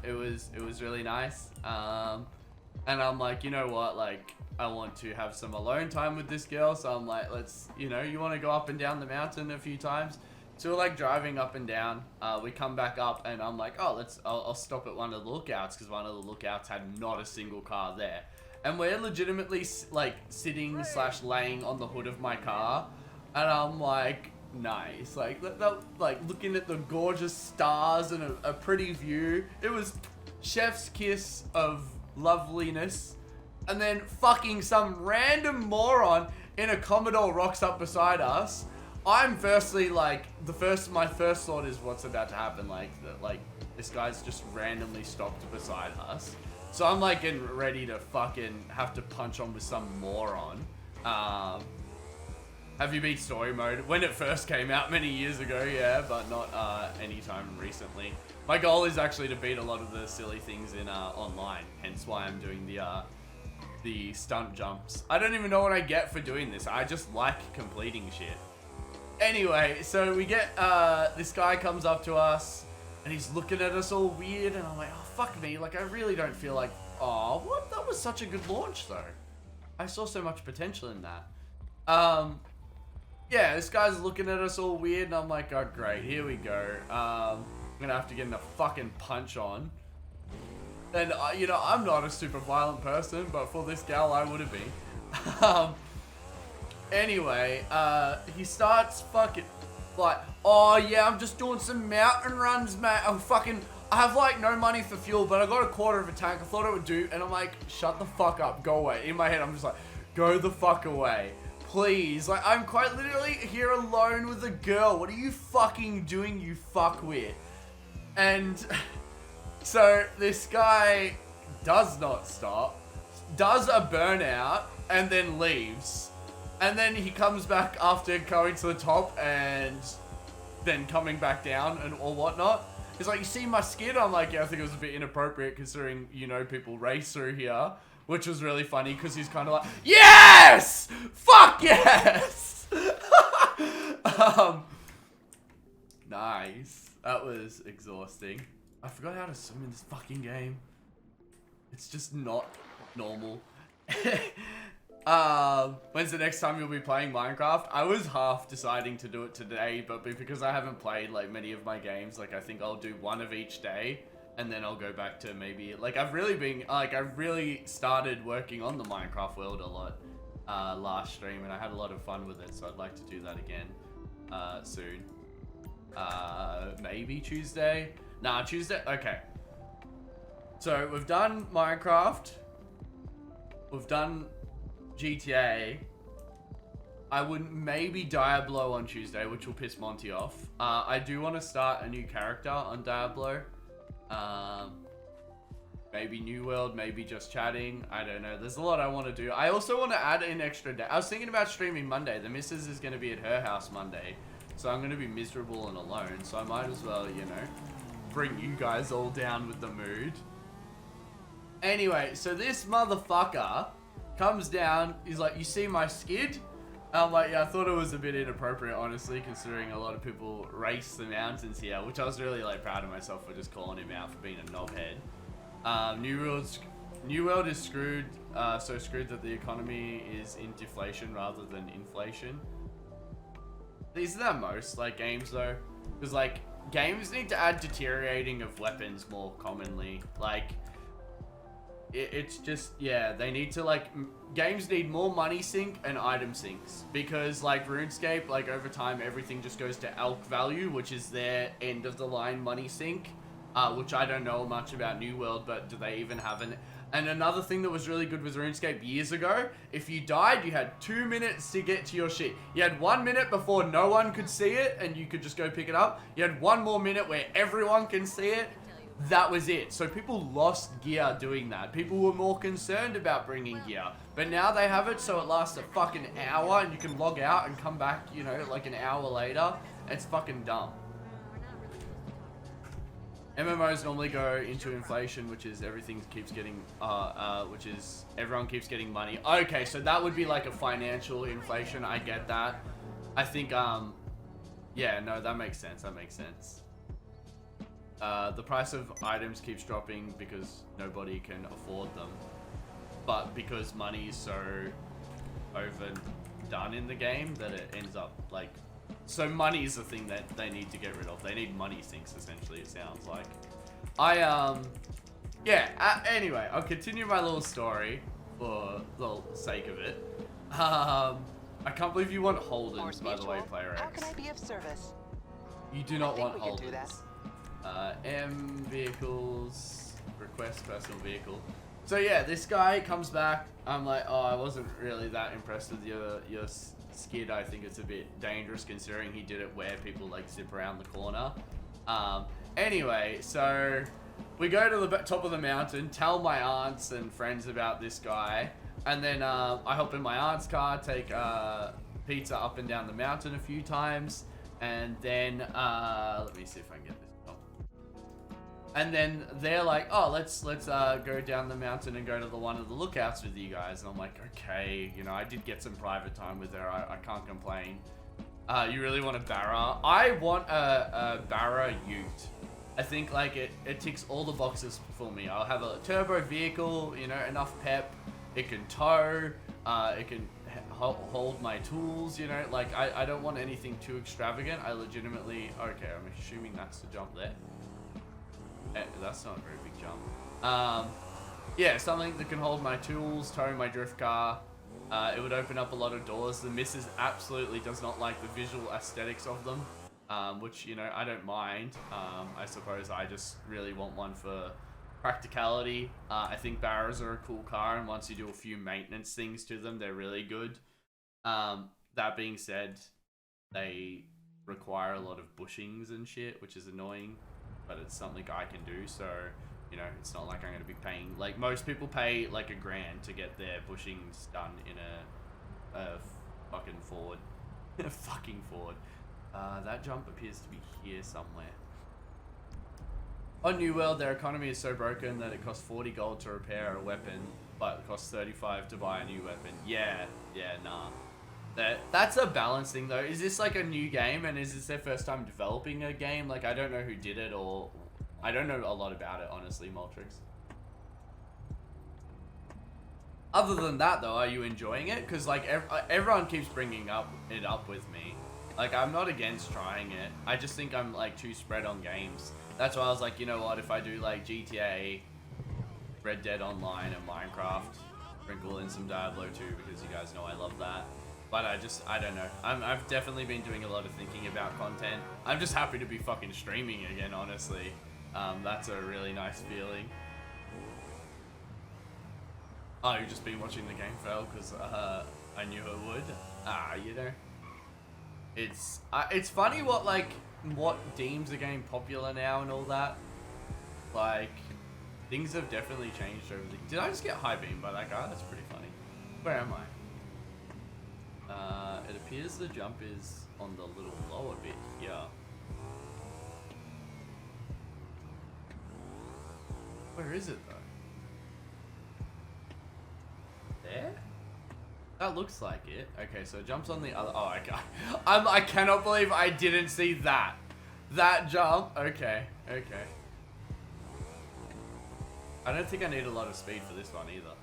It was really nice. And I'm like, you know what, like, I want to have some alone time with this girl. So I'm like, let's, you know, you want to go up and down the mountain a few times? So we're like driving up and down. We come back up and I'm like, oh, I'll stop at one of the lookouts, because one of the lookouts had not a single car there. And we're legitimately like sitting / laying on the hood of my car. And I'm like, nice. Like looking at the gorgeous stars and a pretty view. It was chef's kiss of loveliness. And then fucking some random moron in a Commodore rocks up beside us. I'm firstly like, my first thought is what's about to happen. Like this guy's just randomly stopped beside us. So I'm like getting ready to fucking have to punch on with some moron. Have you beat story mode? When it first came out many years ago, yeah, but not anytime recently. My goal is actually to beat a lot of the silly things in online, hence why I'm doing the stunt jumps. I don't even know what I get for doing this. I just like completing shit. Anyway, so we get, this guy comes up to us, and he's looking at us all weird, and I'm like, oh, fuck me. Like, I really don't feel like, oh, what? That was such a good launch, though. I saw so much potential in that. Yeah, this guy's looking at us all weird, and I'm like, oh, great, here we go. I'm gonna have to get in a fucking punch on. And, you know, I'm not a super violent person, but for this gal, I would have been. Anyway, he starts fucking, like, oh, yeah, I'm just doing some mountain runs, mate. I have, like, no money for fuel, but I got a quarter of a tank. I thought it would do. And I'm like, shut the fuck up. Go away. In my head, I'm just like, go the fuck away. Please. Like, I'm quite literally here alone with a girl. What are you fucking doing, you fuckwit? And so this guy does not stop, does a burnout, and then leaves. And then he comes back after going to the top and then coming back down and or whatnot. He's like, you see my skid? I'm like, yeah, I think it was a bit inappropriate considering, you know, people race through here. Which was really funny because he's kind of like, yes! Fuck yes! Nice. That was exhausting. I forgot how to swim in this fucking game. It's just not normal. When's the next time you'll be playing Minecraft? I was half deciding to do it today, but because I haven't played like many of my games, like I think I'll do one of each day, and then I'll go back to maybe, like I've really started working on the Minecraft world a lot last stream, and I had a lot of fun with it, so I'd like to do that again soon. Maybe Tuesday? Nah, Tuesday, okay. So we've done Minecraft, we've done GTA. I would maybe Diablo on Tuesday, which will piss Monty off. I do want to start a new character on Diablo. Maybe New World, maybe just chatting. I don't know. There's a lot I want to do. I also want to add an extra day. I was thinking about streaming Monday. The missus is going to be at her house Monday. So I'm going to be miserable and alone. So I might as well, you know, bring you guys all down with the mood. Anyway, so this motherfucker comes down. He's like, you see my skid? I'm like, yeah, I thought it was a bit inappropriate, honestly, considering a lot of people race the mountains here, which I was really like proud of myself for just calling him out for being a knobhead. New World is screwed, so screwed that the economy is in deflation rather than inflation. Isn't that most like games though? Because like games need to add deteriorating of weapons more commonly. Like it's just, yeah, they need to like, games need more money sink and item sinks, because like RuneScape, like over time everything just goes to elk value, which is their end of the line money sink, which I don't know much about New World, but do they even have an... And another thing that was really good with RuneScape years ago, if you died, you had 2 minutes to get to your shit. You had 1 minute before no one could see it and you could just go pick it up. You had 1 more minute where everyone can see it. That was it. So people lost gear doing that. People were more concerned about bringing gear. But now they have it so it lasts a fucking hour and you can log out and come back, you know, like an hour later. It's fucking dumb. MMOs normally go into inflation, which is everything keeps getting, which is everyone keeps getting money. Okay, so that would be like a financial inflation. I get that. I think, yeah, no, that makes sense. That makes sense. The price of items keeps dropping because nobody can afford them. But because money is so overdone in the game that it ends up like... So money is the thing that they need to get rid of. They need money sinks, essentially, it sounds like. Yeah, anyway, I'll continue my little story for the sake of it. I can't believe you want Holdens, by the way, Player X. How can I be of service? You do not want Holdens. M vehicles, request personal vehicle. So yeah, this guy comes back. I'm like, oh, I wasn't really that impressed with your skid. I think it's a bit dangerous considering he did it where people like zip around the corner. Anyway, so we go to the top of the mountain, tell my aunts and friends about this guy, and then I hop in my aunt's car, take pizza up and down the mountain a few times, and then let me see if I can get this. And then they're like, oh, let's go down the mountain and go to one of the lookouts with you guys. And I'm like, okay, you know, I did get some private time with her. I can't complain. You really want a Barra? I want a Barra Ute. I think like it ticks all the boxes for me. I'll have a turbo vehicle, you know, enough pep. It can tow. It can hold my tools, you know. Like I don't want anything too extravagant. I legitimately, okay, I'm assuming that's the jump there. That's not a very big jump. Yeah, something that can hold my tools, tow my drift car. It would open up a lot of doors. The missus absolutely does not like the visual aesthetics of them, which, you know, I don't mind. I suppose I just really want one for practicality. I think Barras are a cool car, and once you do a few maintenance things to them, they're really good. That being said, they require a lot of bushings and shit, which is annoying. But it's something I can do, so, you know, it's not like I'm going to be paying, like, most people pay, like, $1,000 to get their bushings done in a fucking Ford. A fucking Ford. That jump appears to be here somewhere. On New World, their economy is so broken that it costs 40 gold to repair a weapon, but it costs 35 to buy a new weapon. Yeah, nah. That's a balance thing though. Is this like a new game, and is this their first time developing a game? Like, I don't know who did it, or I don't know a lot about it, honestly, Maltrix. Other than that though, are you enjoying it? Because like everyone keeps bringing it up with me. Like, I'm not against trying it. I just think I'm like too spread on games. That's why I was like, you know what, if I do like GTA, Red Dead Online, and Minecraft, sprinkle in some Diablo 2, because you guys know I love that. But I don't know. I've definitely been doing a lot of thinking about content. I'm just happy to be fucking streaming again, honestly. That's a really nice feeling. Oh, you've just been watching the game fail because I knew it would. You know, it's funny what deems a game popular now and all that. Like, things have definitely changed over the. Did I just get high beamed by that guy? That's pretty funny. Where am I? It appears the jump is on the little lower bit here. Where is it though? There? That looks like it. Okay, so it jumps on the other. Oh, okay. I cannot believe I didn't see that. That jump. Okay, okay. I don't think I need a lot of speed for this one either.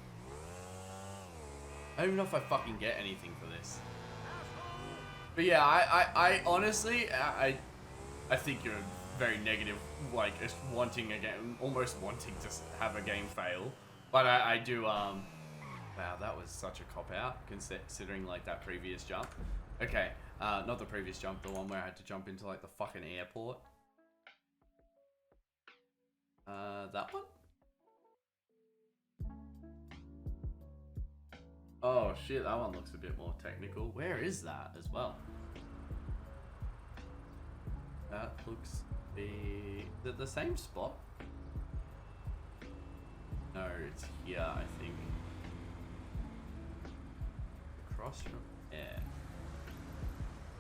I don't even know if I fucking get anything for this. But yeah, I honestly, I think you're very negative, like just wanting a game, almost wanting to have a game fail. But I do, wow, that was such a cop-out, considering like that previous jump. Okay, not the previous jump, the one where I had to jump into like the fucking airport. That one? Oh shit, that one looks a bit more technical. Where is that as well? That looks is it the same spot? No, it's here, I think. Across from air.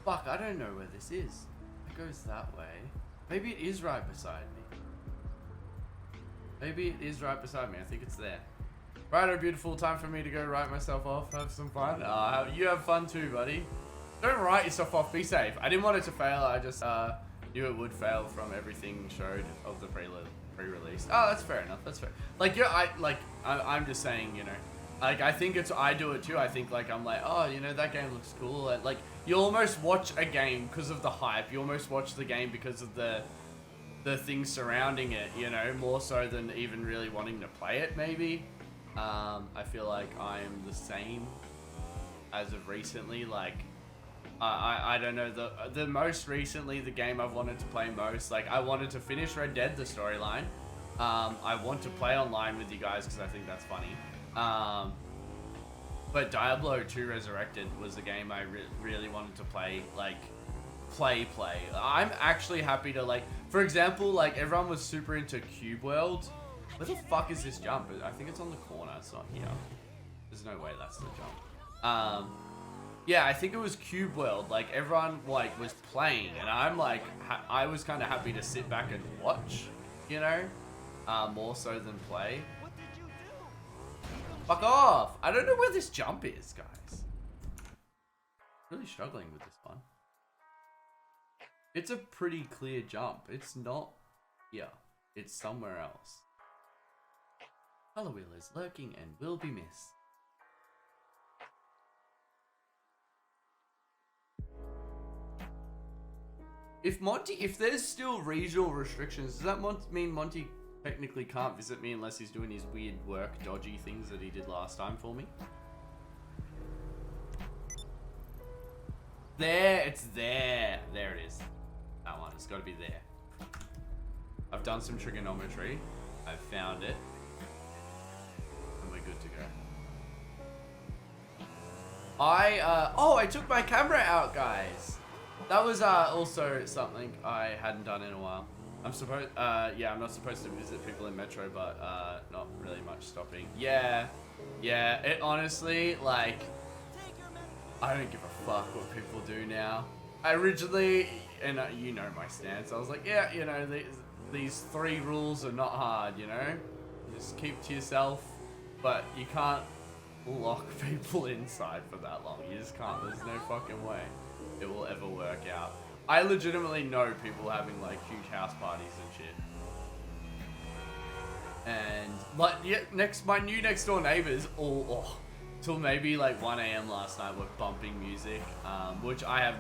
Fuck, I don't know where this is. It goes that way. Maybe it is right beside me. Maybe it is right beside me. I think it's there. Righto, beautiful. Time for me to go write myself off. Have some fun. You have fun too, buddy. Don't write yourself off. Be safe. I didn't want it to fail. I just knew it would fail from everything showed of the pre-release. Oh, that's fair enough. That's fair. Like I'm just saying, you know, like I think I do it too. I think like I'm like, oh, you know, that game looks cool. And, like you almost watch a game because of the hype. You almost watch the game because of the things surrounding it. You know, more so than even really wanting to play it. Maybe. I feel like I'm the same as of recently. Like, I don't know, the most recently, the game I've wanted to play most, like, I wanted to finish Red Dead, the storyline. I want to play online with you guys because I think that's funny. But Diablo 2 Resurrected was a game I really wanted to play, like, play. I'm actually happy to, like, for example, like, everyone was super into Cube World. Where the fuck is this jump? I think it's on the corner. It's not here. There's no way that's the jump. Yeah, I think it was Cube World. Like everyone like was playing, and I'm like, I was kind of happy to sit back and watch. You know, more so than play. Fuck off! I don't know where this jump is, guys. Really struggling with this one. It's a pretty clear jump. It's not here. It's somewhere else. Color wheel is lurking and will be missed. If there's still regional restrictions, does that mean Monty technically can't visit me unless he's doing his weird work, dodgy things that he did last time for me? There, it's there. There it is. That one, it's gotta be there. I've done some trigonometry. I've found it. And we're good to go. I took my camera out, guys. That was also something I hadn't done in a while. I'm not supposed to visit people in Metro, but not really much stopping. Yeah, it honestly, like, I don't give a fuck what people do now. I originally, and you know my stance, I was like, yeah, you know, these 3 rules are not hard, you know? Just keep to yourself, but you can't lock people inside for that long. You just can't. There's no fucking way it will ever work out. I legitimately know people having like huge house parties and shit. And like, yeah, my new next door neighbors till maybe like 1 AM last night were bumping music, which I have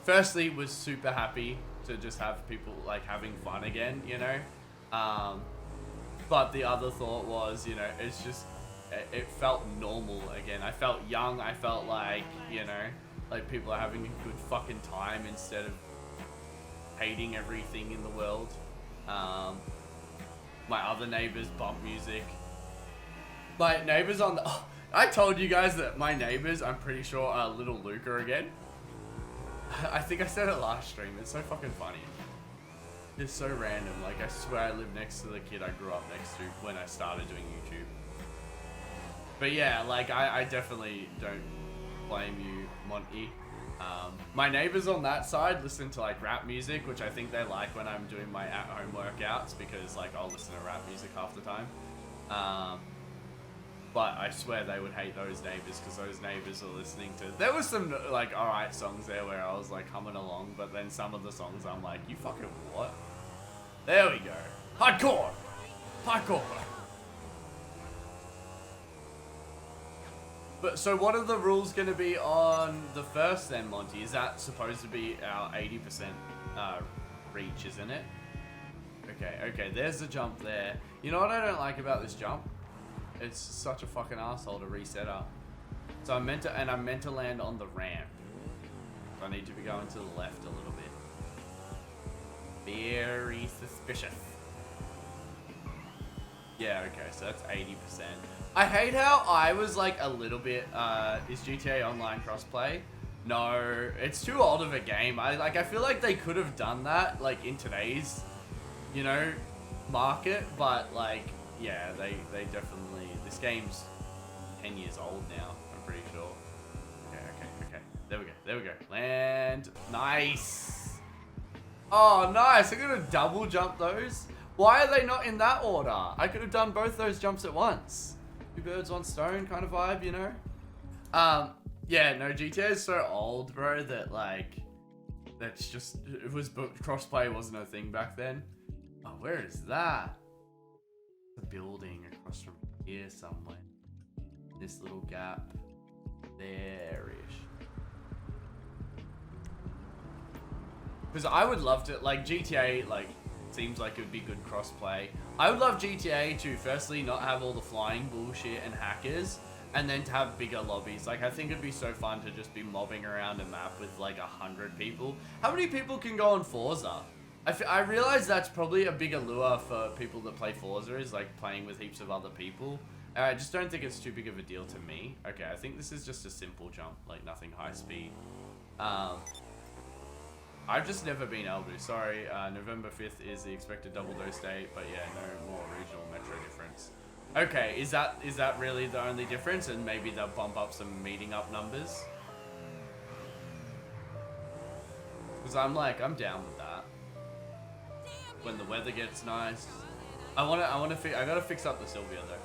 firstly was super happy to just have people like having fun again, you know? But the other thought was, you know, it's just, it felt normal again. I felt young. I felt like, you know, like people are having a good fucking time instead of hating everything in the world. My other neighbors bump music. My neighbors on the... Oh, I told you guys that my neighbors, I'm pretty sure, are Little Luca again. I think I said it last stream. It's so fucking funny. It's so random. Like, I swear I live next to the kid I grew up next to when I started doing YouTube. But yeah, like, I definitely don't blame you, Monty. My neighbors on that side listen to like rap music, which I think they like when I'm doing my at-home workouts, because like I'll listen to rap music half the time. But I swear they would hate those neighbors, because those neighbors are listening to... There was some like alright songs there where I was like humming along, but then some of the songs I'm like, you fucking what? There we go. Hardcore! Hardcore! But so what are the rules going to be on the first then, Monty? Is that supposed to be our 80% reach, isn't it? Okay, there's the jump there. You know what I don't like about this jump? It's such a fucking asshole to reset up. So I'm meant to land on the ramp. So I need to be going to the left a little bit. Very suspicious. Yeah, okay, so that's 80%. I hate how I was like a little bit, is GTA Online crossplay? No, it's too old of a game. I feel like they could have done that like in today's, you know, market, but like, yeah, they definitely, this game's 10 years old now, I'm pretty sure. Okay. There we go. Land. Nice. Oh, nice. I'm gonna double jump those. Why are they not in that order? I could have done both those jumps at once. Two birds, one stone kind of vibe, you know? Yeah, no, GTA is so old, bro, that like, that's just, it was, crossplay wasn't a thing back then. Oh, where is that? The building across from here somewhere. This little gap. There-ish. Because I would love to, like, GTA, like, seems like it would be good crossplay. I would love GTA to firstly not have all the flying bullshit and hackers, and then to have bigger lobbies. Like, I think it'd be so fun to just be mobbing around a map with like 100 people. How many people can go on Forza? I realize that's probably a bigger lure for people that play Forza, is like playing with heaps of other people. I just don't think it's too big of a deal to me. Okay, I think this is just a simple jump, like nothing high speed. I've just never been able to. Sorry, November 5th is the expected double dose date, but yeah, no more regional metro difference. Okay, is that really the only difference? And maybe they'll bump up some meeting up numbers? Because I'm down with that. When the weather gets nice. I gotta fix up the Sylvia though.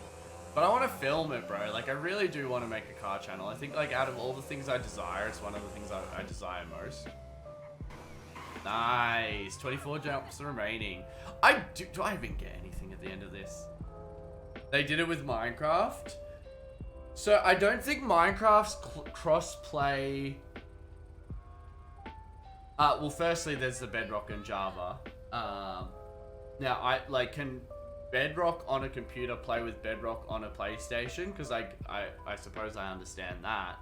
But I want to film it, bro. Like, I really do want to make a car channel. I think, like, out of all the things I desire, it's one of the things I desire most. Nice. 24 jumps remaining. Do I even get anything at the end of this? They did it with Minecraft. So I don't think Minecraft's cross-play... well, firstly, there's the Bedrock and Java. Now, can Bedrock on a computer play with Bedrock on a PlayStation? Because I suppose I understand that.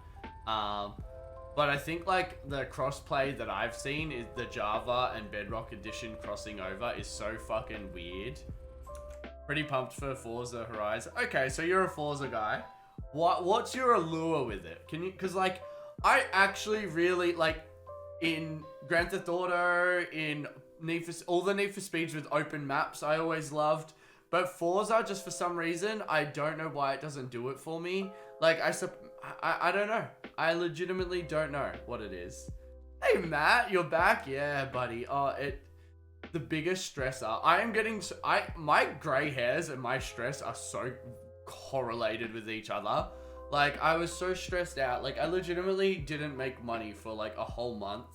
But I think like the crossplay that I've seen is the Java and Bedrock edition crossing over is so fucking weird. Pretty pumped for Forza Horizon. Okay, so you're a Forza guy. What's your allure with it? Can you, cause like I actually really like in Grand Theft Auto, in all the Need for Speeds with open maps, I always loved. But Forza, just for some reason, I don't know why it doesn't do it for me. Like I don't know. I legitimately don't know what it is. Hey Matt, you're back? Yeah, buddy. Oh, the biggest stressor. My gray hairs and my stress are so correlated with each other. Like, I was so stressed out. Like, I legitimately didn't make money for like a whole month.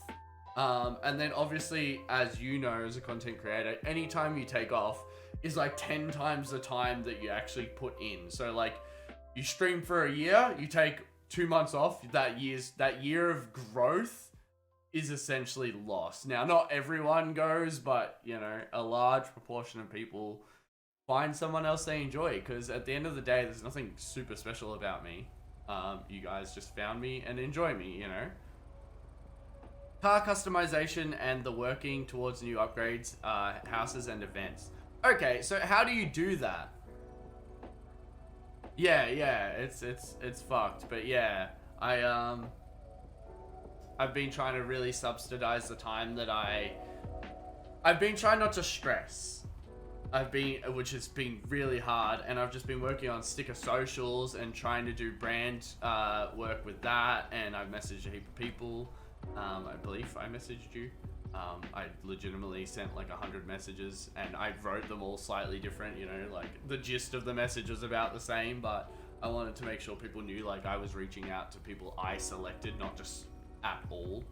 And then obviously, as you know, as a content creator, anytime you take off is like 10 times the time that you actually put in. So like, you stream for a year, you take 2 months off, that year of growth is essentially lost. Now, not everyone goes, but, you know, a large proportion of people find someone else they enjoy, because at the end of the day, there's nothing super special about me. You guys just found me and enjoy me, you know? Car customization and the working towards new upgrades, houses and events. Okay, so how do you do that? Yeah, it's fucked. But yeah, I've been trying to really subsidize the time that I've been trying not to stress. Which has been really hard, and I've just been working on sticker socials and trying to do brand work with that, and I've messaged a heap of people. I believe I messaged you. I legitimately sent like 100 messages, and I wrote them all slightly different, you know, like the gist of the message was about the same, but I wanted to make sure people knew like I was reaching out to people I selected, not just at all.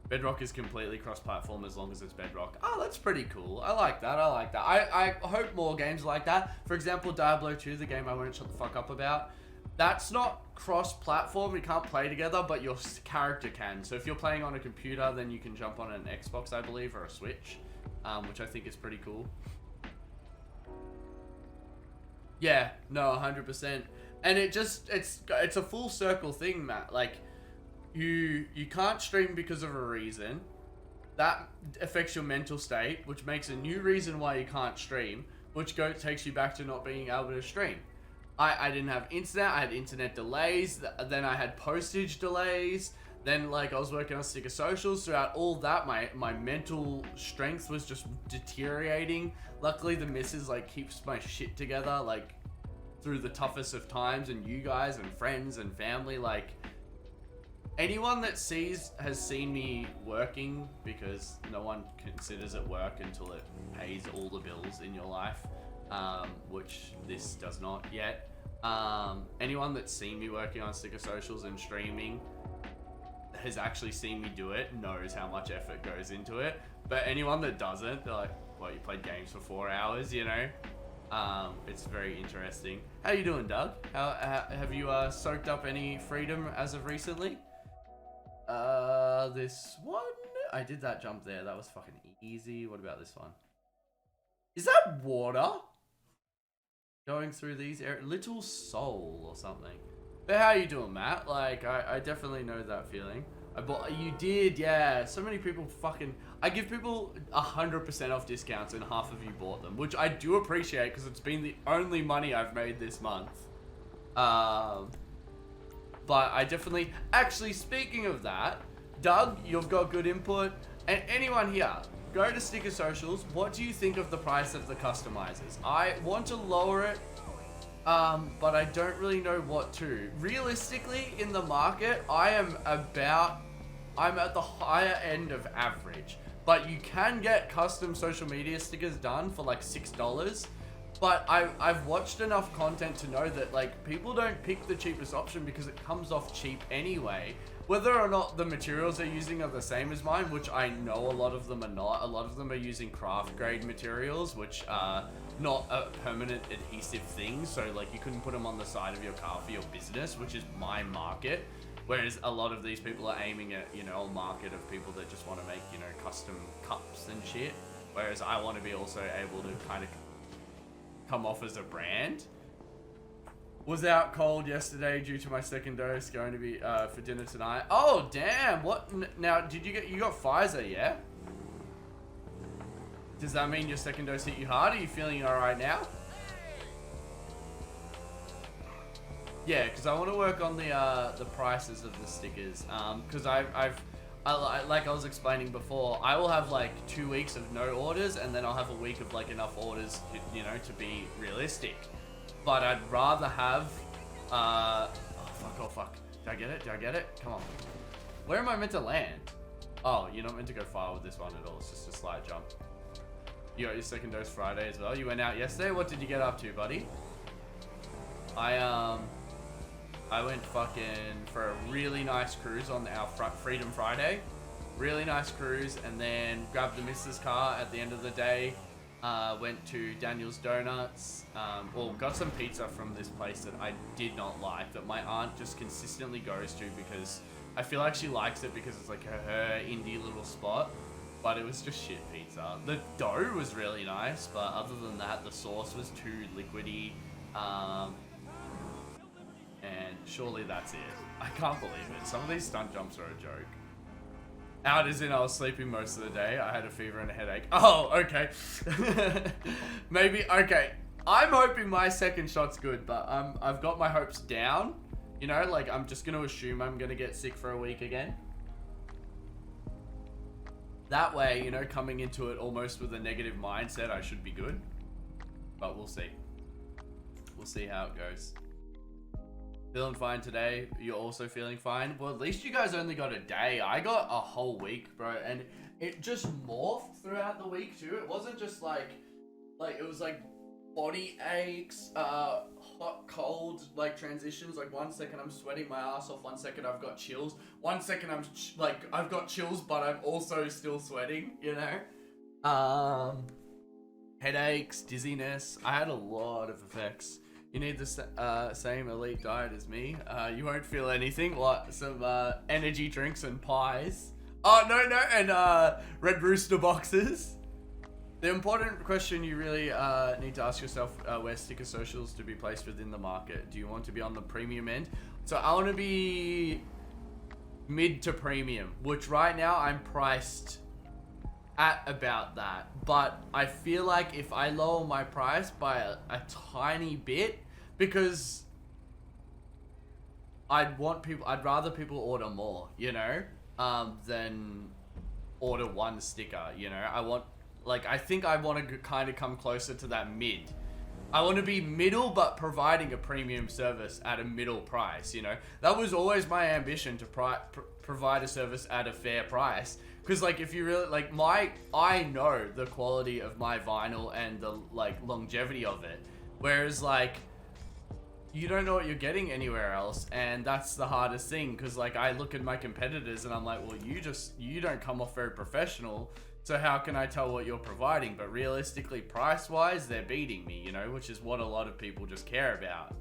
Bedrock is completely cross-platform as long as it's Bedrock. Oh, that's pretty cool. I like that. I hope more games like that. For example, Diablo 2, the game I won't shut the fuck up about. That's not cross-platform. You can't play together, but your character can. So if you're playing on a computer, then you can jump on an Xbox, I believe, or a Switch, which I think is pretty cool. Yeah, no, 100%. And it's a full circle thing, Matt. Like, you can't stream because of a reason. That affects your mental state, which makes a new reason why you can't stream, which takes you back to not being able to stream. I didn't have internet, I had internet delays, then I had postage delays, then like I was working on sticker socials. Throughout all that, my mental strength was just deteriorating. Luckily the missus like keeps my shit together like through the toughest of times, and you guys and friends and family, like anyone that has seen me working, because no one considers it work until it pays all the bills in your life, which this does not yet. Anyone that's seen me working on sticker socials and streaming has actually seen me do it, knows how much effort goes into it. But anyone that doesn't, they're like, well, you played games for 4 hours, you know? It's very interesting. How you doing, Doug? Have you soaked up any freedom as of recently? This one? I did that jump there. That was fucking easy. What about this one? Is that water? Going through these areas? Little Soul or something. But how you doing, Matt? Like, I definitely know that feeling. You did, yeah. So many people fucking... I give people 100% off discounts and half of you bought them, which I do appreciate because it's been the only money I've made this month. But I definitely... Actually, speaking of that, Doug, you've got good input. And anyone here, go to Sticker Socials. What do you think of the price of the customizers? I want to lower it, but I don't really know what to. Realistically, in the market, I'm at the higher end of average. But you can get custom social media stickers done for like $6. But I've watched enough content to know that like people don't pick the cheapest option because it comes off cheap anyway. Whether or not the materials they're using are the same as mine, which I know a lot of them are not. A lot of them are using craft grade materials, which are not a permanent adhesive thing. So like you couldn't put them on the side of your car for your business, which is my market. Whereas a lot of these people are aiming at, you know, a market of people that just want to make, you know, custom cups and shit. Whereas I want to be also able to kind of come off as a brand. Was out cold yesterday due to my second dose. Going to be for dinner tonight. Oh damn! What now? Did you got Pfizer? Yeah. Does that mean your second dose hit you hard? Are you feeling all right now? Yeah, because I want to work on the prices of the stickers. Because like I was explaining before, I will have like 2 weeks of no orders, and then I'll have a week of like enough orders, you know, to be realistic. But I'd rather have, oh fuck. Did I get it? Come on. Where am I meant to land? Oh, you're not meant to go far with this one at all. It's just a slide jump. You got your second dose Friday as well. You went out yesterday. What did you get up to, buddy? I went fucking for a really nice cruise on our Freedom Friday. Really nice cruise, and then grabbed the missus car at the end of the day. Went to Daniel's Donuts, got some pizza from this place that I did not like, that my aunt just consistently goes to because I feel like she likes it because it's like her indie little spot, but it was just shit pizza. The dough was really nice, but other than that, the sauce was too liquidy, and surely that's it. I can't believe it. Some of these stunt jumps are a joke. Out as in I was sleeping most of the day. I had a fever and a headache. Oh, okay. Maybe, okay. I'm hoping my second shot's good, but I've got my hopes down. You know, like I'm just gonna assume I'm gonna get sick for a week again. That way, you know, coming into it almost with a negative mindset, I should be good. But we'll see. We'll see how it goes. Feeling fine today. You're also feeling fine. Well, at least you guys only got a day. I got a whole week, bro, and it just morphed throughout the week too. It wasn't just like it was like body aches, hot, cold, like transitions. Like 1 second I'm sweating my ass off. 1 second I've got chills. 1 second I've got chills, but I'm also still sweating. You know. Headaches, dizziness. I had a lot of effects. You need the same elite diet as me. You won't feel anything. Like some energy drinks and pies. Oh, no, and Red Rooster boxes. The important question you really need to ask yourself, where sticker socials to be placed within the market. Do you want to be on the premium end? So I want to be mid to premium, which right now I'm priced at about that. But I feel like if I lower my price by a tiny bit, because I'd rather people order more, you know, than order one sticker, you know. I think I want to kind of come closer to that mid. I want to be middle, but providing a premium service at a middle price, you know. That was always my ambition, to provide a service at a fair price. Because, like, if you really, like, I know the quality of my vinyl and the, like, longevity of it. Whereas, like, you don't know what you're getting anywhere else. And that's the hardest thing. Because, like, I look at my competitors and I'm like, well, you don't come off very professional. So how can I tell what you're providing? But realistically, price-wise, they're beating me, you know, which is what a lot of people just care about.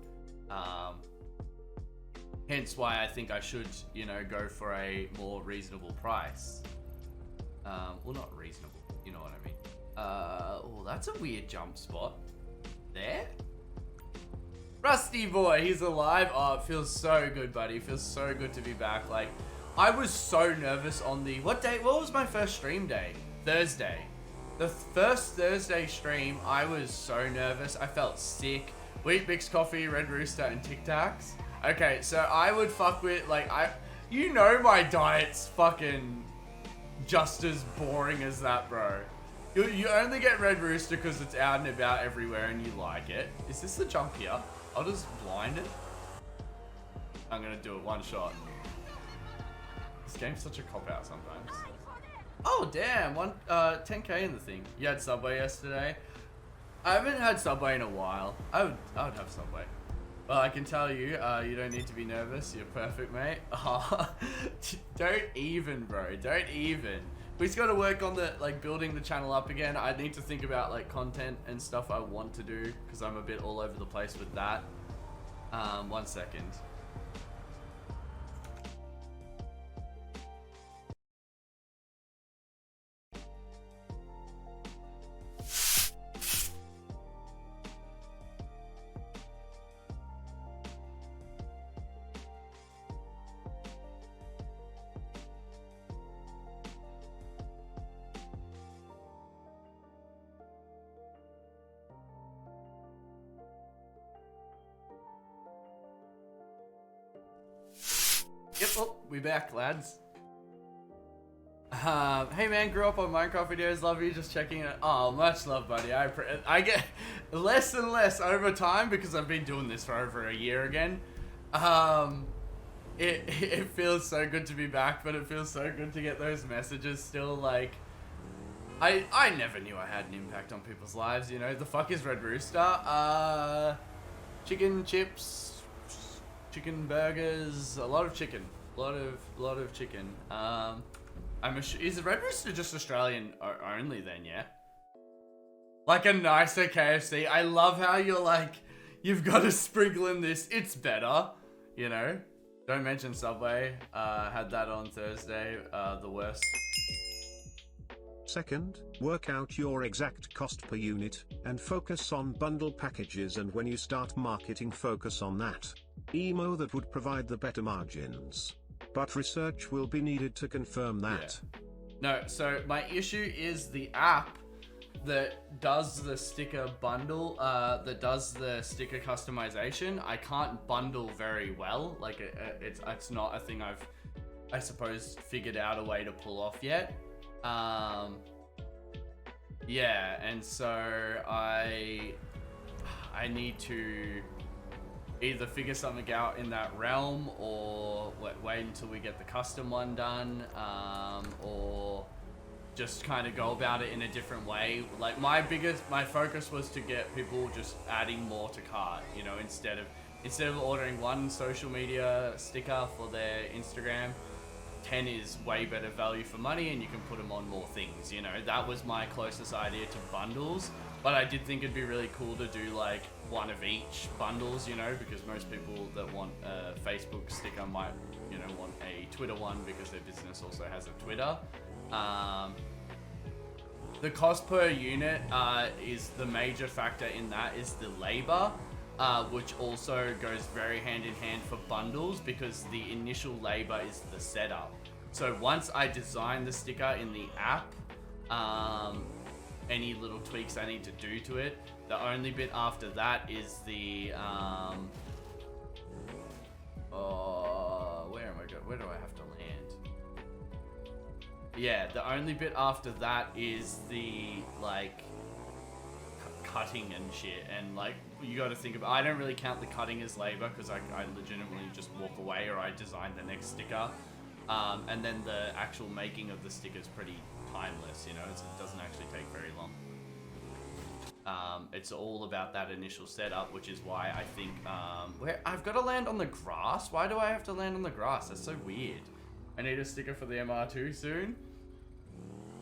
Hence why I think I should, you know, go for a more reasonable price. Well, not reasonable, you know what I mean. Oh, that's a weird jump spot. There? Rusty boy, he's alive. Oh, it feels so good, buddy. It feels so good to be back. Like, I was so nervous on the... What was my first stream day? Thursday. The first Thursday stream, I was so nervous. I felt sick. Wheat Bix coffee, Red Rooster, and Tic Tacs. Okay, so I would fuck with, like, you know my diet's fucking just as boring as that, bro. You only get Red Rooster because it's out and about everywhere and you like it. Is this the jump here? I'll just blind it. I'm gonna do it one shot. This game's such a cop-out sometimes. Oh, damn. 10k in the thing. You had Subway yesterday? I haven't had Subway in a while. I would have Subway. Well, I can tell you, you don't need to be nervous. You're perfect, mate. Don't even, bro. Don't even. We just got to work on the, like, building the channel up again. I need to think about, like, content and stuff I want to do, because I'm a bit all over the place with that. 1 second. Yep, oh, we back, lads. Hey man, grew up on Minecraft videos, love you, just checking it. Oh, much love, buddy. I get less and less over time because I've been doing this for over a year again. It feels so good to be back, but it feels so good to get those messages still. Like, I never knew I had an impact on people's lives, you know. The fuck is Red Rooster? Chicken chips, chicken burgers, a lot of chicken, a lot of chicken. Is the Red Rooster just Australian only then? Yeah. Like a nicer KFC. I love how you're like, you've got to sprinkle in this. It's better, you know. Don't mention Subway. Had that on Thursday. The worst. Second, work out your exact cost per unit, and focus on bundle packages, and when you start marketing, focus on that. Emo that would provide the better margins. But research will be needed to confirm that. Yeah. No, so my issue is the app that does the sticker bundle, that does the sticker customization, I can't bundle very well. Like it's not a thing I've, I suppose, figured out a way to pull off yet. Yeah, and so I need to either figure something out in that realm, or wait until we get the custom one done, or just kind of go about it in a different way. Like my focus was to get people just adding more to cart, you know, instead of ordering one social media sticker for their Instagram, 10 is way better value for money and you can put them on more things, you know. That was my closest idea to bundles, but I did think it'd be really cool to do like one of each bundles, you know, because most people that want a Facebook sticker might, you know, want a Twitter one because their business also has a Twitter. The cost per unit is the major factor in that, is the labor, which also goes very hand in hand for bundles, because the initial labor is the setup. So once I design the sticker in the app, any little tweaks I need to do to it, the only bit after that is the where do I have to land? Yeah, the only bit after that is the like cutting and shit, and like you got to think about, I don't really count the cutting as labor because I legitimately just walk away or I design the next sticker, and then the actual making of the sticker is pretty timeless, you know. It doesn't actually take very long. It's all about that initial setup, which is why I think where I've got to land on the grass. Why do I have to land on the grass? That's so weird. I need a sticker for the MR2 soon.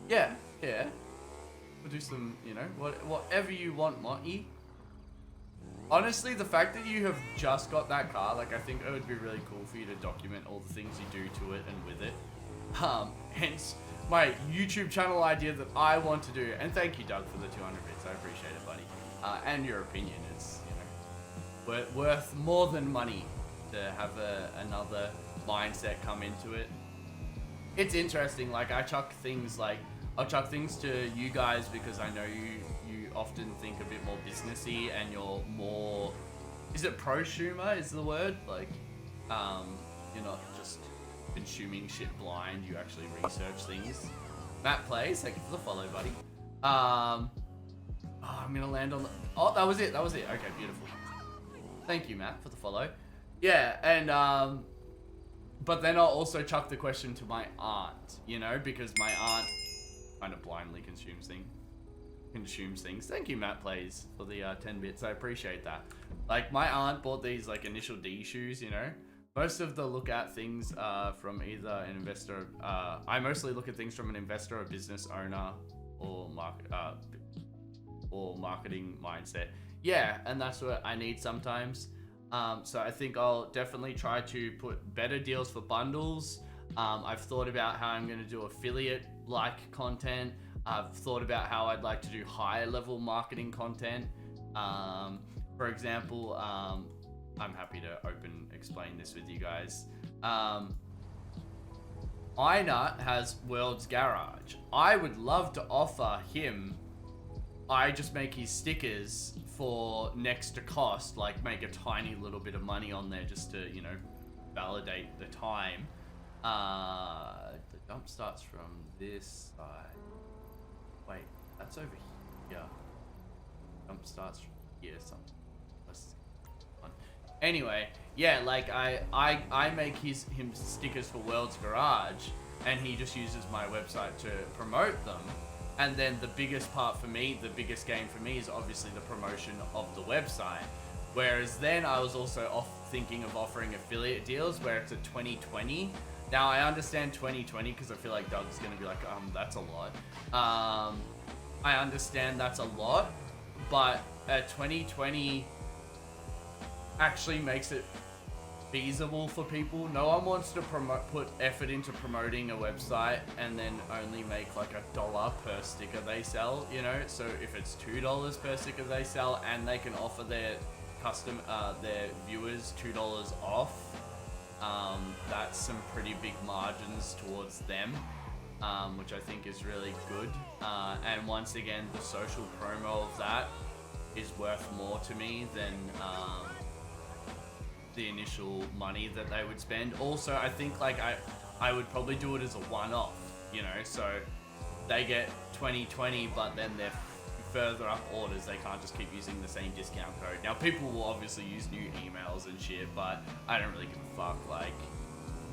Yeah. We'll do some, you know, whatever you want, Monty. Honestly, the fact that you have just got that car, like, I think it would be really cool for you to document all the things you do to it and with it. Hence my YouTube channel idea that I want to do. And thank you, Doug, for the 200 bits. I appreciate it, buddy. And your opinion is, you know, worth more than money to have another mindset come into it. It's interesting. Like, I'll chuck things to you guys because I know you often think a bit more businessy and you're more, is it prosumer is the word? Like, you're not just consuming shit blind, you actually research things. Matt Plays, thank you for the follow, buddy. I'm gonna land on the, oh, that was it. Okay, beautiful. Thank you, Matt, for the follow. Yeah, and but then I'll also chuck the question to my aunt, you know, because my aunt kind of blindly consumes things. Thank you, Matt Plays, for the 10 bits. I appreciate that. Like, my aunt bought these like initial D shoes, you know. Most of the look at things from either an investor. I mostly look at things from an investor, a business owner, or marketing mindset. Yeah, and that's what I need sometimes. So I think I'll definitely try to put better deals for bundles. I've thought about how I'm going to do affiliate-like content. I've thought about how I'd like to do higher-level marketing content. For example, I'm happy to explain this with you guys. Inut has World's Garage. I would love to offer him, I just make his stickers for next to cost, like make a tiny little bit of money on there just to, you know, validate the time. The dump starts from this side. Wait, that's over here. Dump starts from here, something. Anyway, yeah, like I make him stickers for World's Garage, and he just uses my website to promote them. And then the biggest part for me, the biggest gain for me, is obviously the promotion of the website. Whereas then I was also thinking of offering affiliate deals where it's a 20/20. Now I understand 20/20 because I feel like Doug's gonna be like, that's a lot. I understand that's a lot, but a 20/20 actually makes it feasible for people. No one wants to put effort into promoting a website and then only make like $1 per sticker they sell, you know. So if it's $2 per sticker they sell and they can offer their their viewers $2 off, that's some pretty big margins towards them. which I think is really good. And once again, the social promo of that is worth more to me than the initial money that they would spend. Also, I think like I would probably do it as a one-off, you know, so they get 20/20, but then they're further up orders, they can't just keep using the same discount code. Now, people will obviously use new emails and shit, but I don't really give a fuck. Like,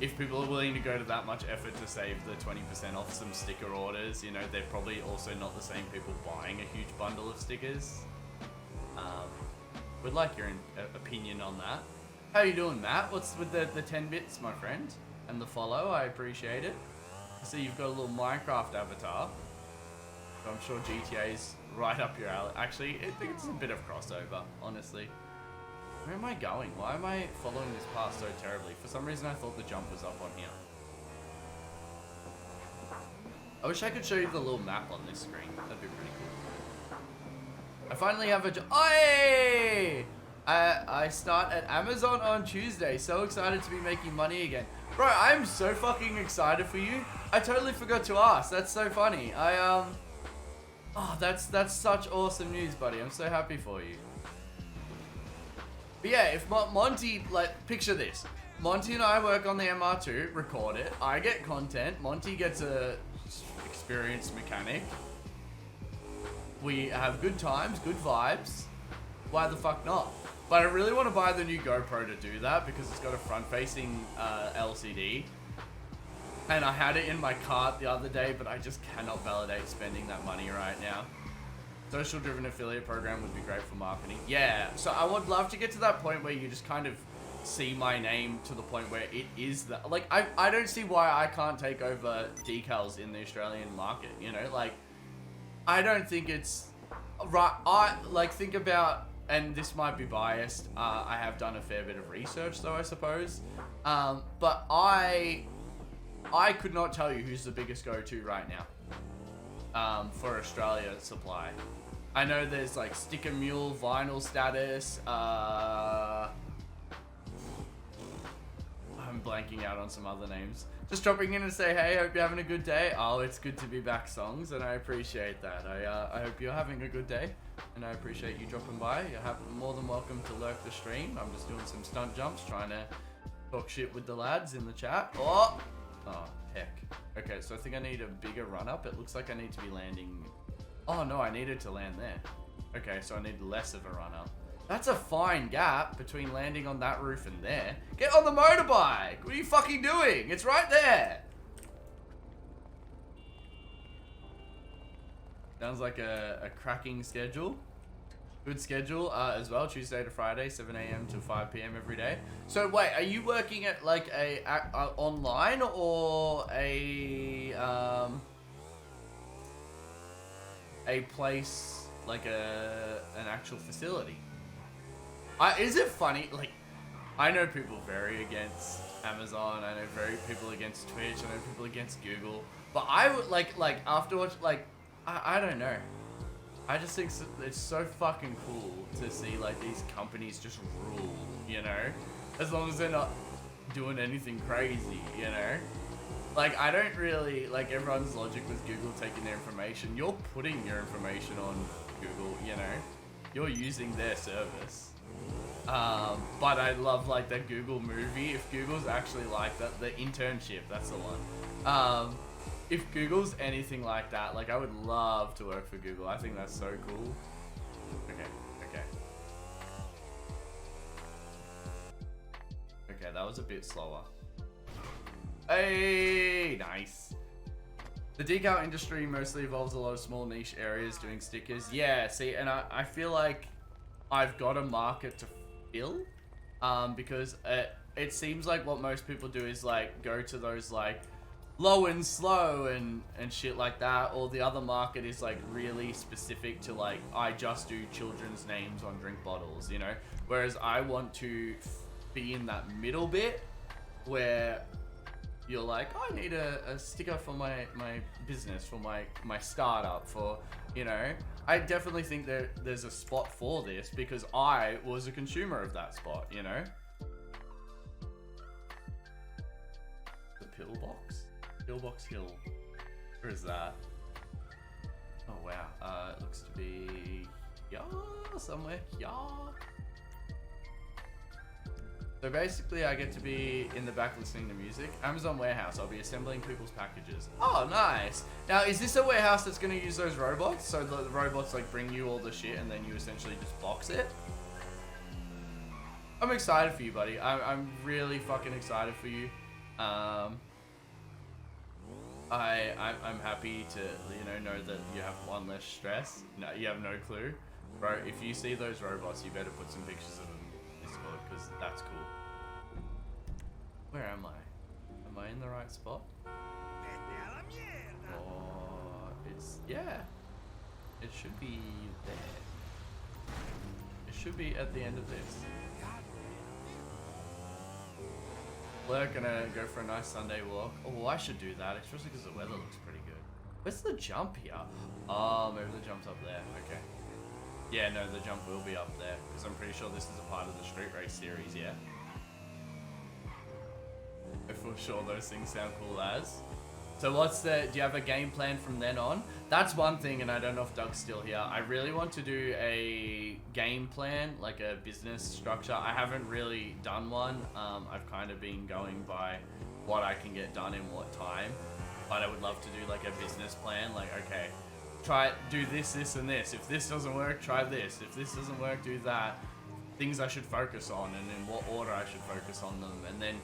if people are willing to go to that much effort to save the 20% off some sticker orders, you know, they're probably also not the same people buying a huge bundle of stickers. Would like your opinion on that. How you doing, Matt? What's with the 10 bits, my friend? And the follow, I appreciate it. I see you've got a little Minecraft avatar. So I'm sure GTA's right up your alley. Actually, I think it's a bit of crossover, honestly. Where am I going? Why am I following this path so terribly? For some reason, I thought the jump was up on here. I wish I could show you the little map on this screen. That'd be pretty cool. I finally have a Oi! I start at Amazon on Tuesday. So excited to be making money again. Bro, I'm so fucking excited for you. I totally forgot to ask. That's so funny. Oh, that's such awesome news, buddy. I'm so happy for you. But yeah, if Monty, like, picture this. Monty and I work on the MR2, record it. I get content. Monty gets a experienced mechanic. We have good times, good vibes. Why the fuck not? But I really want to buy the new GoPro to do that because it's got a front-facing LCD. And I had it in my cart the other day, but I just cannot validate spending that money right now. Social-driven affiliate program would be great for marketing. Yeah, so I would love to get to that point where you just kind of see my name to the point where it is that. Like, I don't see why I can't take over decals in the Australian market, you know? Like, I don't think it's right. Think about, and this might be biased, I have done a fair bit of research though, I suppose. But I could not tell you who's the biggest go-to right now for Australia supply. I know there's like Sticker Mule, Vinyl Status. I'm blanking out on some other names. Just dropping in and say, hey, hope you're having a good day. Oh, it's good to be back, Songs, and I appreciate that. I hope you're having a good day, and I appreciate you dropping by. You're more than welcome to lurk the stream. I'm just doing some stunt jumps, trying to talk shit with the lads in the chat. Oh, heck. Okay, so I think I need a bigger run-up. It looks like I need to be landing... Oh, no, I needed to land there. Okay, so I need less of a run-up. That's a fine gap between landing on that roof and there. Get on the motorbike! What are you fucking doing? It's right there! Sounds like a cracking schedule. Good schedule as well, Tuesday to Friday, 7 AM to 5 PM every day. So wait, are you working at like a online or a place, like an actual facility? Is it funny, like, I know people very against Amazon, I know people against Twitch, I know people against Google, but I would like afterwards, like, I don't know. I just think it's so fucking cool to see like these companies just rule, you know? As long as they're not doing anything crazy, you know? Like, I don't really, like, everyone's logic with Google taking their information. You're putting your information on Google, you know? You're using their service. But I love like that Google movie. If Google's actually like that, the internship, that's the one. If Google's anything like that, like I would love to work for Google. I think that's so cool. Okay. Okay, that was a bit slower. Hey, nice. The decal industry mostly involves a lot of small niche areas doing stickers. Yeah, see, and I feel like I've got a market to fill, because it seems like what most people do is like go to those like low and slow and shit like that, or the other market is like really specific to like, I just do children's names on drink bottles, you know? Whereas I want to be in that middle bit where you're like, oh, I need a sticker for my business, for my startup, for, you know? I definitely think there's a spot for this because I was a consumer of that spot, you know? The pillbox? Pillbox Hill. Where is that? Oh wow. It looks to be here somewhere. Here. So basically, I get to be in the back listening to music. Amazon warehouse. I'll be assembling people's packages. Oh, nice. Now, is this a warehouse that's going to use those robots? So the robots like bring you all the shit, and then you essentially just box it. I'm excited for you, buddy. I'm really fucking excited for you. I'm happy to know that you have one less stress. No, you have no clue, bro. If you see those robots, you better put some pictures of them in Discord because that's cool. Where am I? Am I in the right spot? Oh, yeah. It should be there. It should be at the end of this. We're gonna go for a nice Sunday walk. Oh, I should do that, especially because the weather looks pretty good. Where's the jump here? Oh, maybe the jump's up there. Okay. Yeah, no, the jump will be up there because I'm pretty sure this is a part of the street race series, yeah? For sure, those things sound cool as. So do you have a game plan from then on? That's one thing, and I don't know if Doug's still here. I really want to do a game plan, like a business structure. I haven't really done one. I've kind of been going by what I can get done in what time. But I would love to do like a business plan, like, okay, do this, this, and this. If this doesn't work, try this. If this doesn't work, do that. Things I should focus on, and in what order I should focus on them. And then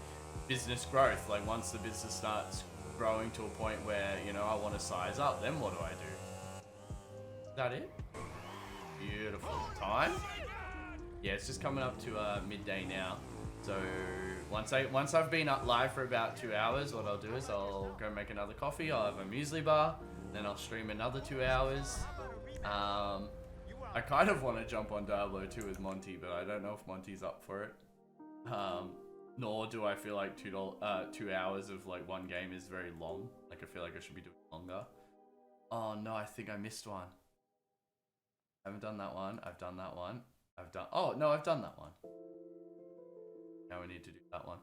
business growth, like once the business starts growing to a point where, I want to size up, then what do I do? Is that it? Beautiful. Time? Yeah, it's just coming up to midday now. So once I've been up live for about 2 hours, what I'll do is I'll go make another coffee, I'll have a muesli bar, then I'll stream another 2 hours. I kind of want to jump on Diablo 2 with Monty, but I don't know if Monty's up for it. Nor do I feel like 2 hours of like one game is very long. Like I feel like I should be doing longer. Oh no, I think I missed one. I haven't done that one. I've done that one. Oh no, I've done that one. Now we need to do that one.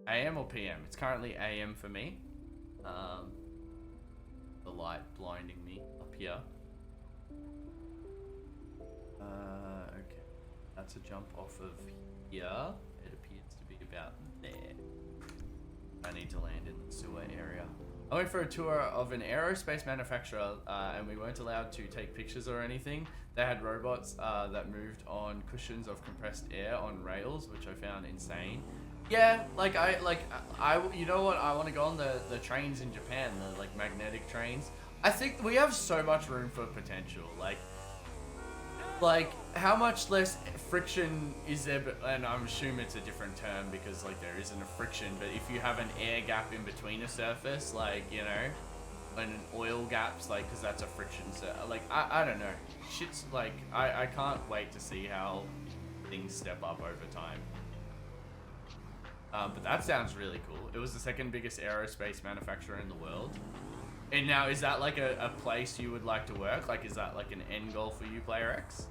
AM or PM? It's currently AM for me. The light blinding me up here. Okay. That's a jump off of here. It appears to be about there. I need to land in the sewer area. I went for a tour of an aerospace manufacturer and we weren't allowed to take pictures or anything. They had robots that moved on cushions of compressed air on rails, which I found insane. Yeah, you know what? I want to go on the trains in Japan, the like magnetic trains. I think we have so much room for potential. Like how much less friction is there? And I'm assuming it's a different term because like there isn't a friction. But if you have an air gap in between a surface, like and an oil gaps, like because that's a friction. Like I don't know. Shit's like I can't wait to see how things step up over time. But that sounds really cool. It was the second biggest aerospace manufacturer in the world. And now, is that like a place you would like to work? Like, is that like an end goal for you, Player X?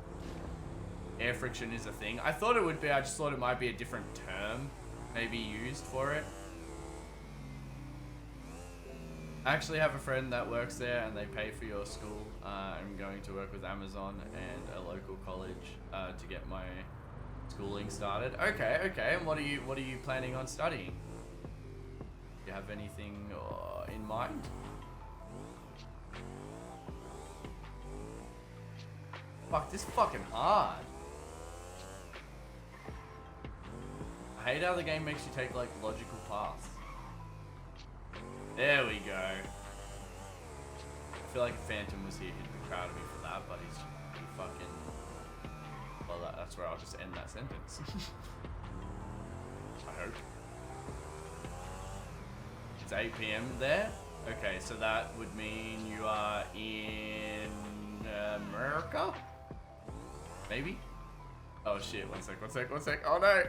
Air friction is a thing. I thought it would be, I just thought it might be a different term maybe used for it. I actually have a friend that works there and they pay for your school. I'm going to work with Amazon and a local college to get my schooling started. Okay. And what are you planning on studying? Do you have anything in mind? Fuck, this is fucking hard. I hate how the game makes you take like logical paths. There we go. I feel like Phantom was here, he'd be proud of me for that, but he's fucking... Well, that's where I'll just end that sentence. I hope. It's 8 PM there? Okay, so that would mean you are in America? Maybe? Oh shit, one sec. Oh no!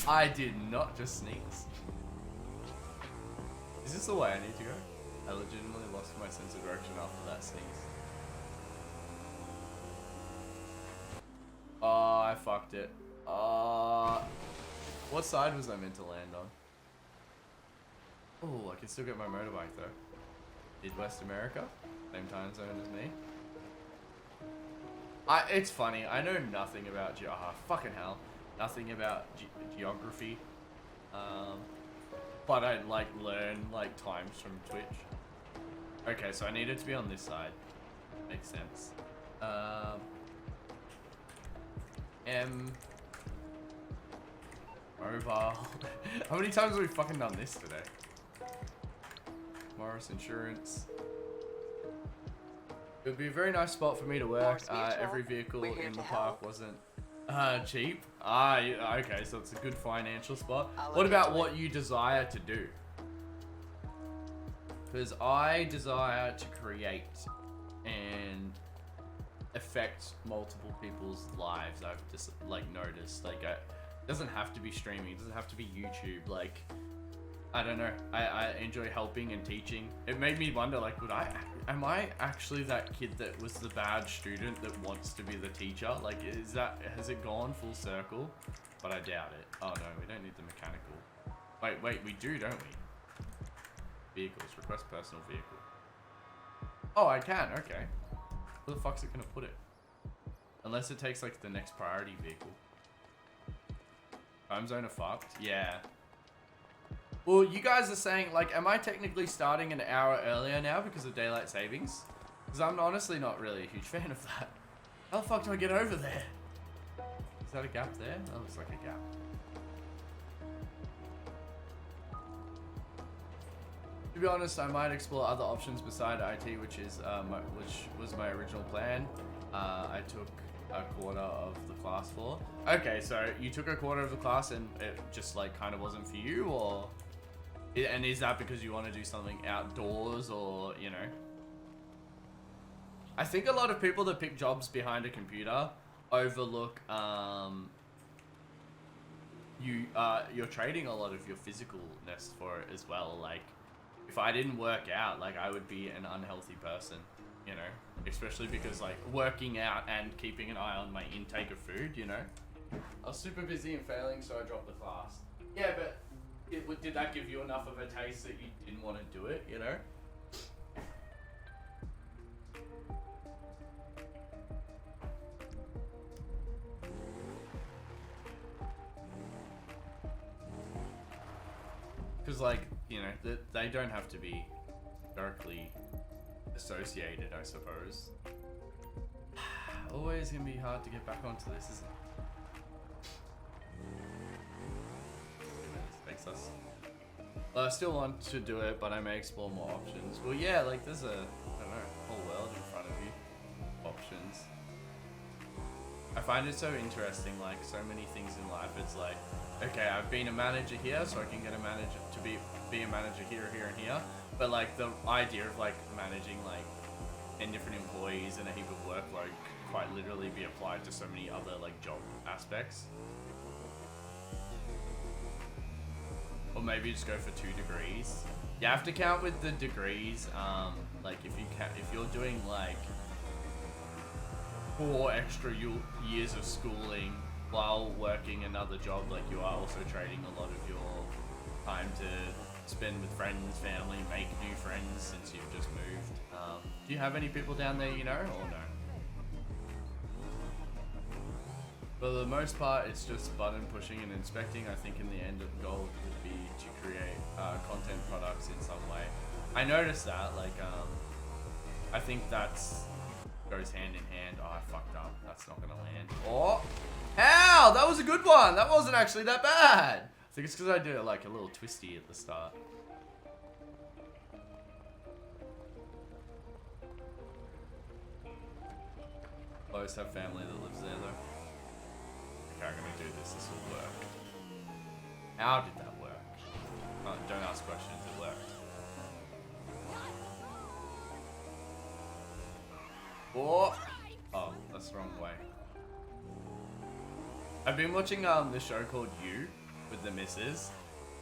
I did not just sneeze. Is this the way I need to go? I legitimately lost my sense of direction after that sneeze. Oh, I fucked it. What side was I meant to land on? Oh, I can still get my motorbike though. Midwest America, same time zone as me. It's funny. I know nothing about fucking hell, nothing about geography. But I like learn like times from Twitch. Okay, so I needed to be on this side. Makes sense. Mobile. How many times have we fucking done this today? Morris Insurance. It would be a very nice spot for me to work. Every vehicle in the park wasn't cheap. Okay, so it's a good financial spot. What about what you desire to do? Because I desire to create and affect multiple people's lives. I've just like noticed, like, it doesn't have to be streaming, it doesn't have to be YouTube. Like, I don't know. I enjoy helping and teaching. It made me wonder, like, am I actually that kid that was the bad student that wants to be the teacher? Like, has it gone full circle? But I doubt it. Oh no, we don't need the mechanical. Wait, we do, don't we? Vehicles, request personal vehicle. Oh, I can, okay. Where the fuck's it gonna put it? Unless it takes like the next priority vehicle. Time zone are fucked? Yeah. Well, you guys are saying, like, am I technically starting an hour earlier now because of daylight savings? Because I'm honestly not really a huge fan of that. How the fuck do I get over there? Is that a gap there? That looks like a gap. To be honest, I might explore other options beside IT, which was my original plan. I took a quarter of the class for. Okay, so you took a quarter of the class and it just like kind of wasn't for you, or? And is that because you want to do something outdoors, or, you know? I think a lot of people that pick jobs behind a computer overlook you're trading a lot of your physicalness for it as well. Like, if I didn't work out, like, I would be an unhealthy person, you know? Especially because, like, working out and keeping an eye on my intake of food, you know? I was super busy and failing, so I dropped the class. Yeah, but did that give you enough of a taste that you didn't want to do it, you know? Because, like, you know, they don't have to be directly associated, I suppose. Always gonna be hard to get back onto this, isn't it? Makes us. Well, I still want to do it, but I may explore more options. Well, yeah, like, there's a, I don't know, whole world in front of you. Options. I find it so interesting, like, so many things in life. It's like, okay, I've been a manager here, so I can get a manager to be a manager here, here, and here. But, like, the idea of, like, managing, like, 10 different employees and a heap of workload could quite literally be applied to so many other, like, job aspects. Or maybe just go for 2 degrees. You have to count with the degrees. Like, if you're doing, like, 4 extra years of schooling while working another job, like, you are also trading a lot of your time to spend with friends, family, make new friends since you've just moved. Do you have any people down there you know, or no? For the most part, it's just button pushing and inspecting. I think in the end, the goal would be to create content products in some way. I noticed that, like, I think that's goes hand in hand. Oh, I fucked up. That's not gonna land. Oh, how? That was a good one. That wasn't actually that bad. I think it's because I did it like a little twisty at the start. Most have family that lives there though. Okay, I'm gonna do this. This will work. How did that work? Oh, don't ask questions. It worked. Oh, that's the wrong way. I've been watching this show called You with the missus,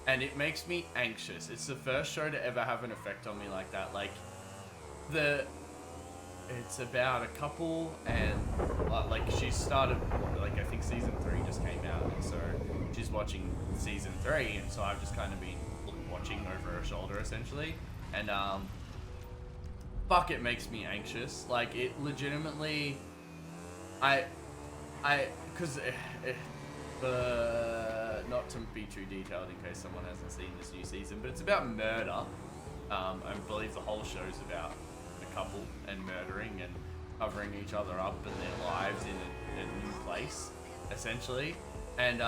and it makes me anxious. It's the first show to ever have an effect on me like that. Like, it's about a couple, and like, she started, like, I think season 3 just came out, and so she's watching season 3, and so I've just kind of been looking watching over her shoulder essentially, and fuck, it makes me anxious. Like, it legitimately, because not to be too detailed in case someone hasn't seen this new season, but it's about murder. I believe the whole show's about a couple and murdering and covering each other up and their lives in a new place, essentially. And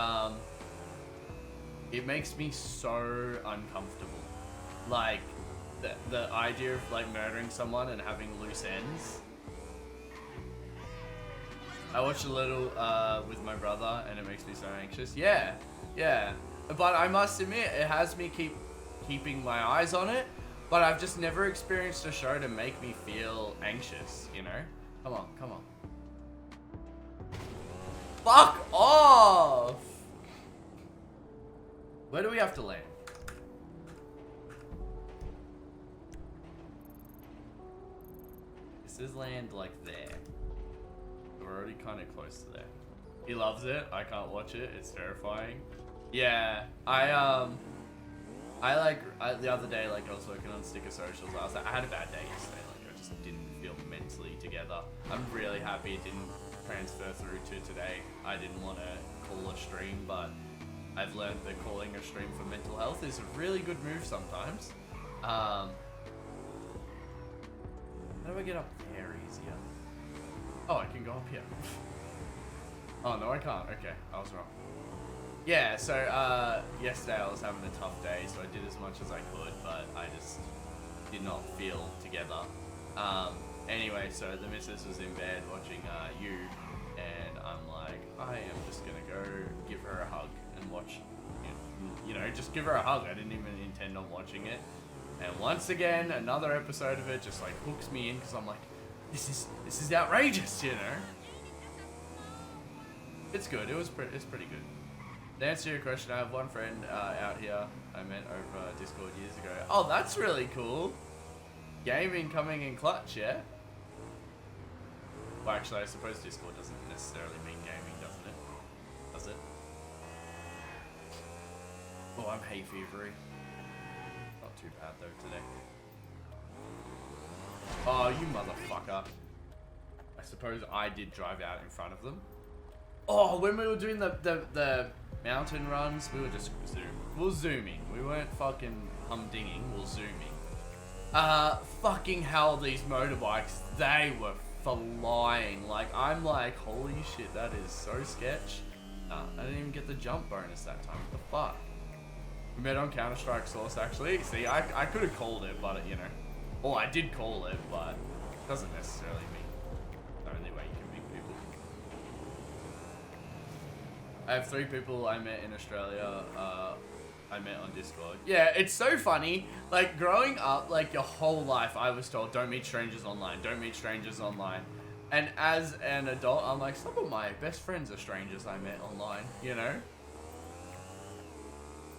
it makes me so uncomfortable. Like, the idea of like murdering someone and having loose ends. I watched a little with my brother and it makes me so anxious. Yeah. But I must admit, it has me keeping my eyes on it. But I've just never experienced a show to make me feel anxious, you know? Come on. Fuck off! Where do we have to land? This is land like there. We're already kind of close to there. He loves it. I can't watch it. It's terrifying. Yeah, the other day, like, I was working on Sticker Socials. I had a bad day yesterday. Like, I just didn't feel mentally together. I'm really happy it didn't transfer through to today. I didn't want to call a stream, but I've learned that calling a stream for mental health is a really good move sometimes. How do I get up there easier? Oh, I can go up here. Oh, no, I can't. Okay, I was wrong. Yeah, so yesterday I was having a tough day, so I did as much as I could, but I just did not feel together. Anyway, so the missus was in bed watching you, and I'm like, I am just gonna go give her a hug and watch, you know, just give her a hug. I didn't even intend on watching it. And once again, another episode of it just like hooks me in, because I'm like, this is outrageous, you know? It's good, it's pretty good. To answer your question, I have one friend out here I met over Discord years ago. Oh, that's really cool. Gaming coming in clutch, yeah? Well, actually, I suppose Discord doesn't necessarily mean gaming, doesn't it? Does it? Oh, I'm hay fevery. Not too bad, though, today. Oh, you motherfucker. I suppose I did drive out in front of them. Oh, when we were doing the mountain runs, we were just zooming. We weren't fucking humdinging, we were zooming. Fucking hell, these motorbikes, they were flying. Like, I'm like, holy shit, that is so sketch. Nah, I didn't even get the jump bonus that time. What the fuck? We met on Counter-Strike Source, actually. See, I could have called it, but, you know. Well, I did call it, but it doesn't necessarily mean the only way you can meet people. I have 3 people I met in Australia, I met on Discord. Yeah, it's so funny. Like, growing up, like, your whole life, I was told, don't meet strangers online. Don't meet strangers online. And as an adult, I'm like, some of my best friends are strangers I met online, you know?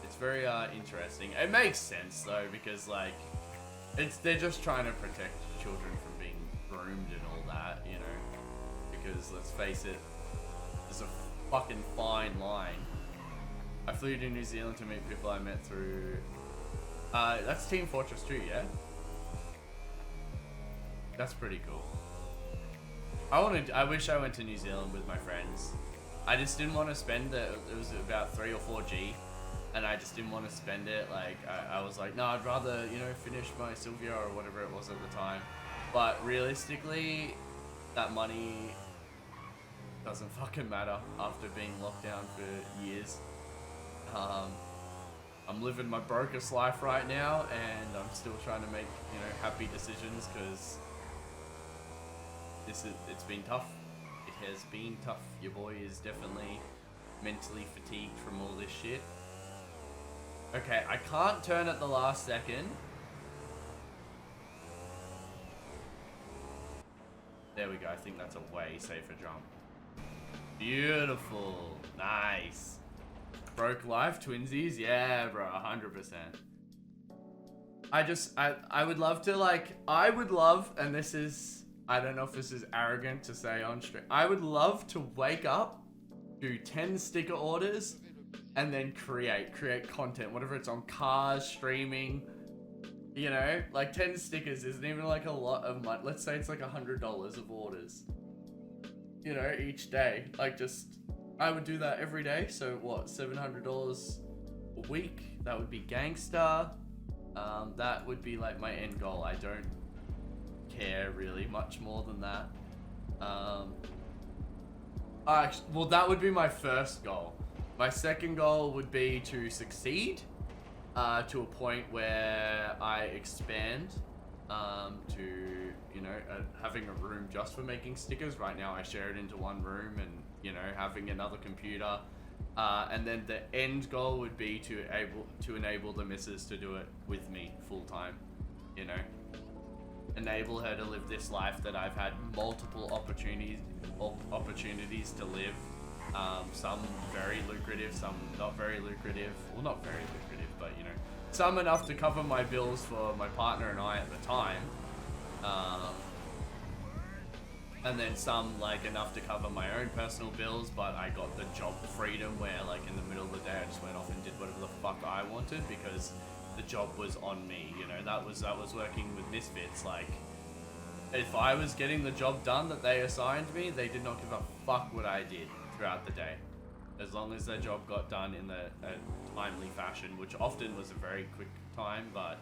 It's very interesting. It makes sense, though, because, like, they're just trying to protect children from being groomed and all that, you know? Because, let's face it, there's a fucking fine line. I flew to New Zealand to meet people I met through... that's Team Fortress 2, yeah? That's pretty cool. I wish I went to New Zealand with my friends. I just didn't want to spend it. It was about 3 or 4G. And I just didn't want to spend it. Like, I was like, no, I'd rather, you know, finish my Sylvia or whatever it was at the time. But realistically, that money doesn't fucking matter after being locked down for years. I'm living my brokest life right now, and I'm still trying to make, you know, happy decisions, because it's been tough. It has been tough. Your boy is definitely mentally fatigued from all this shit. Okay, I can't turn at the last second. There we go. I think that's a way safer jump. Beautiful. Nice. Broke life, twinsies? Yeah, bro, 100%. I would love to, like, and this is, I don't know if this is arrogant to say on stream, I would love to wake up, do 10 sticker orders, and then create content, whatever it's on cars, streaming, you know, like 10 stickers isn't even like a lot of money. Let's say it's like $100 of orders, you know, each day. Like just, I would do that every day. So what, $700 a week? That would be gangster. That would be like my end goal. I don't care really much more than that. Well, that would be my first goal. My second goal would be to succeed to a point where I expand to, you know, having a room just for making stickers. Right now I share it into one room, and, you know, having another computer. And then the end goal would be to enable the missus to do it with me full time, you know. Enable her to live this life that I've had multiple opportunities to live. Some very lucrative, some not very lucrative. Well, not very lucrative, but, you know, some enough to cover my bills for my partner and I at the time. And then some like enough to cover my own personal bills, but I got the job freedom where, like, in the middle of the day I just went off and did whatever the fuck I wanted because the job was on me, you know. That was working with Misfits. Like, if I was getting the job done that they assigned me, they did not give a fuck what I did throughout the day, as long as their job got done in a timely fashion, which often was a very quick time. But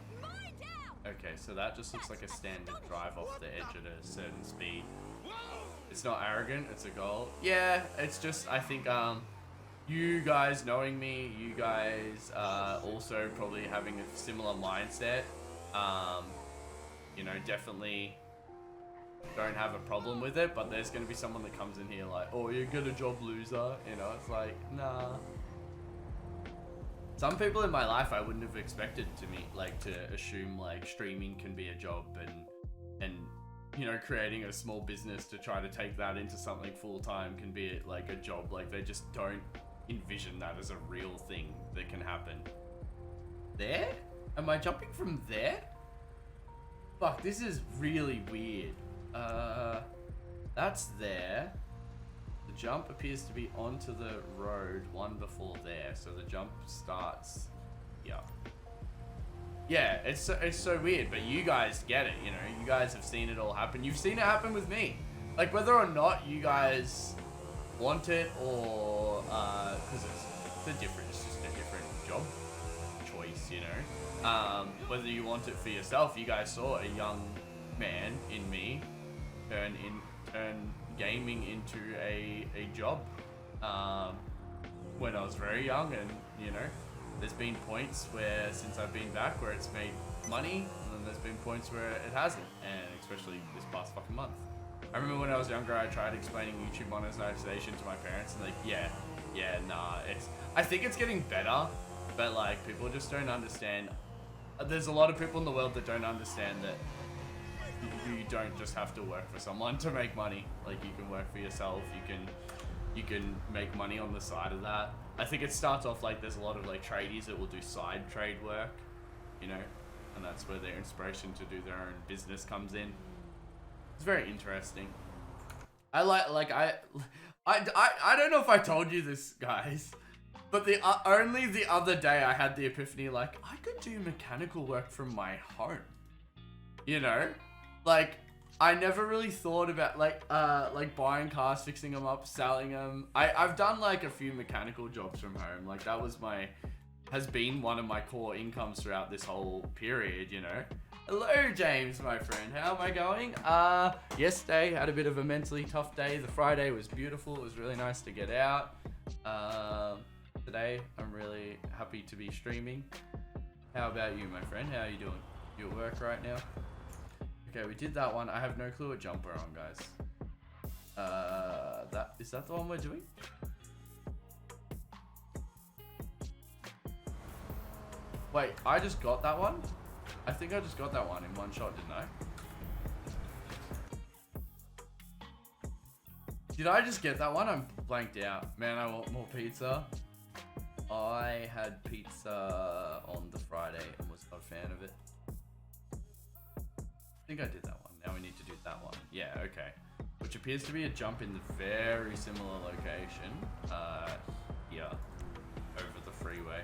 okay, so that just looks like a standard drive off the edge at a certain speed. It's not arrogant, it's a goal. Yeah, it's just, I think you guys knowing me, you guys also probably having a similar mindset, you know, definitely don't have a problem with it. But there's gonna be someone that comes in here like, oh, you get a job, loser, you know. It's like, nah. Some people in my life I wouldn't have expected to assume like streaming can be a job, and you know, creating a small business to try to take that into something full-time can be like a job. Like, they just don't envision that as a real thing that can happen. There? Am I jumping from there? Fuck, this is really weird. That's there. The jump appears to be onto the road, one before there. So the jump starts, yeah. Yeah, it's so weird, but you guys get it, you know. You guys have seen it all happen. You've seen it happen with me. Like, whether or not you guys want it or, because it's just a different job choice, you know. Whether you want it for yourself, you guys saw a young man in me turn gaming into a job when I was very young, and, you know, there's been points where, since I've been back, where it's made money, and then there's been points where it hasn't, and especially this past fucking month. I remember when I was younger, I tried explaining YouTube monetization to my parents, and like, yeah, nah, I think it's getting better, but like, people just don't understand. There's a lot of people in the world that don't understand that you don't just have to work for someone to make money. Like, you can work for yourself, you can make money on the side of that. I think it starts off like there's a lot of like tradies that will do side trade work, you know, and that's where their inspiration to do their own business comes in. It's very interesting. I don't know if I told you this, guys, but only the other day I had the epiphany, like, I could do mechanical work from my home, you know. Like, I never really thought about like buying cars, fixing them up, selling them. I've done like a few mechanical jobs from home. Like, that has been one of my core incomes throughout this whole period, you know. Hello, James, my friend. How am I going? Yesterday had a bit of a mentally tough day. The Friday was beautiful. It was really nice to get out. Today I'm really happy to be streaming. How about you, my friend? How are you doing? You at work right now? Okay, we did that one. I have no clue what jump we're on, guys. Is that the one we're doing? Wait, I just got that one? I think I just got that one in one shot, didn't I? Did I just get that one? I'm blanked out. Man, I want more pizza. I had pizza on the Friday and was not a fan of it. I think I did that one. Now we need to do that one. Yeah, okay. Which appears to be a jump in the very similar location. Yeah. Over freeway.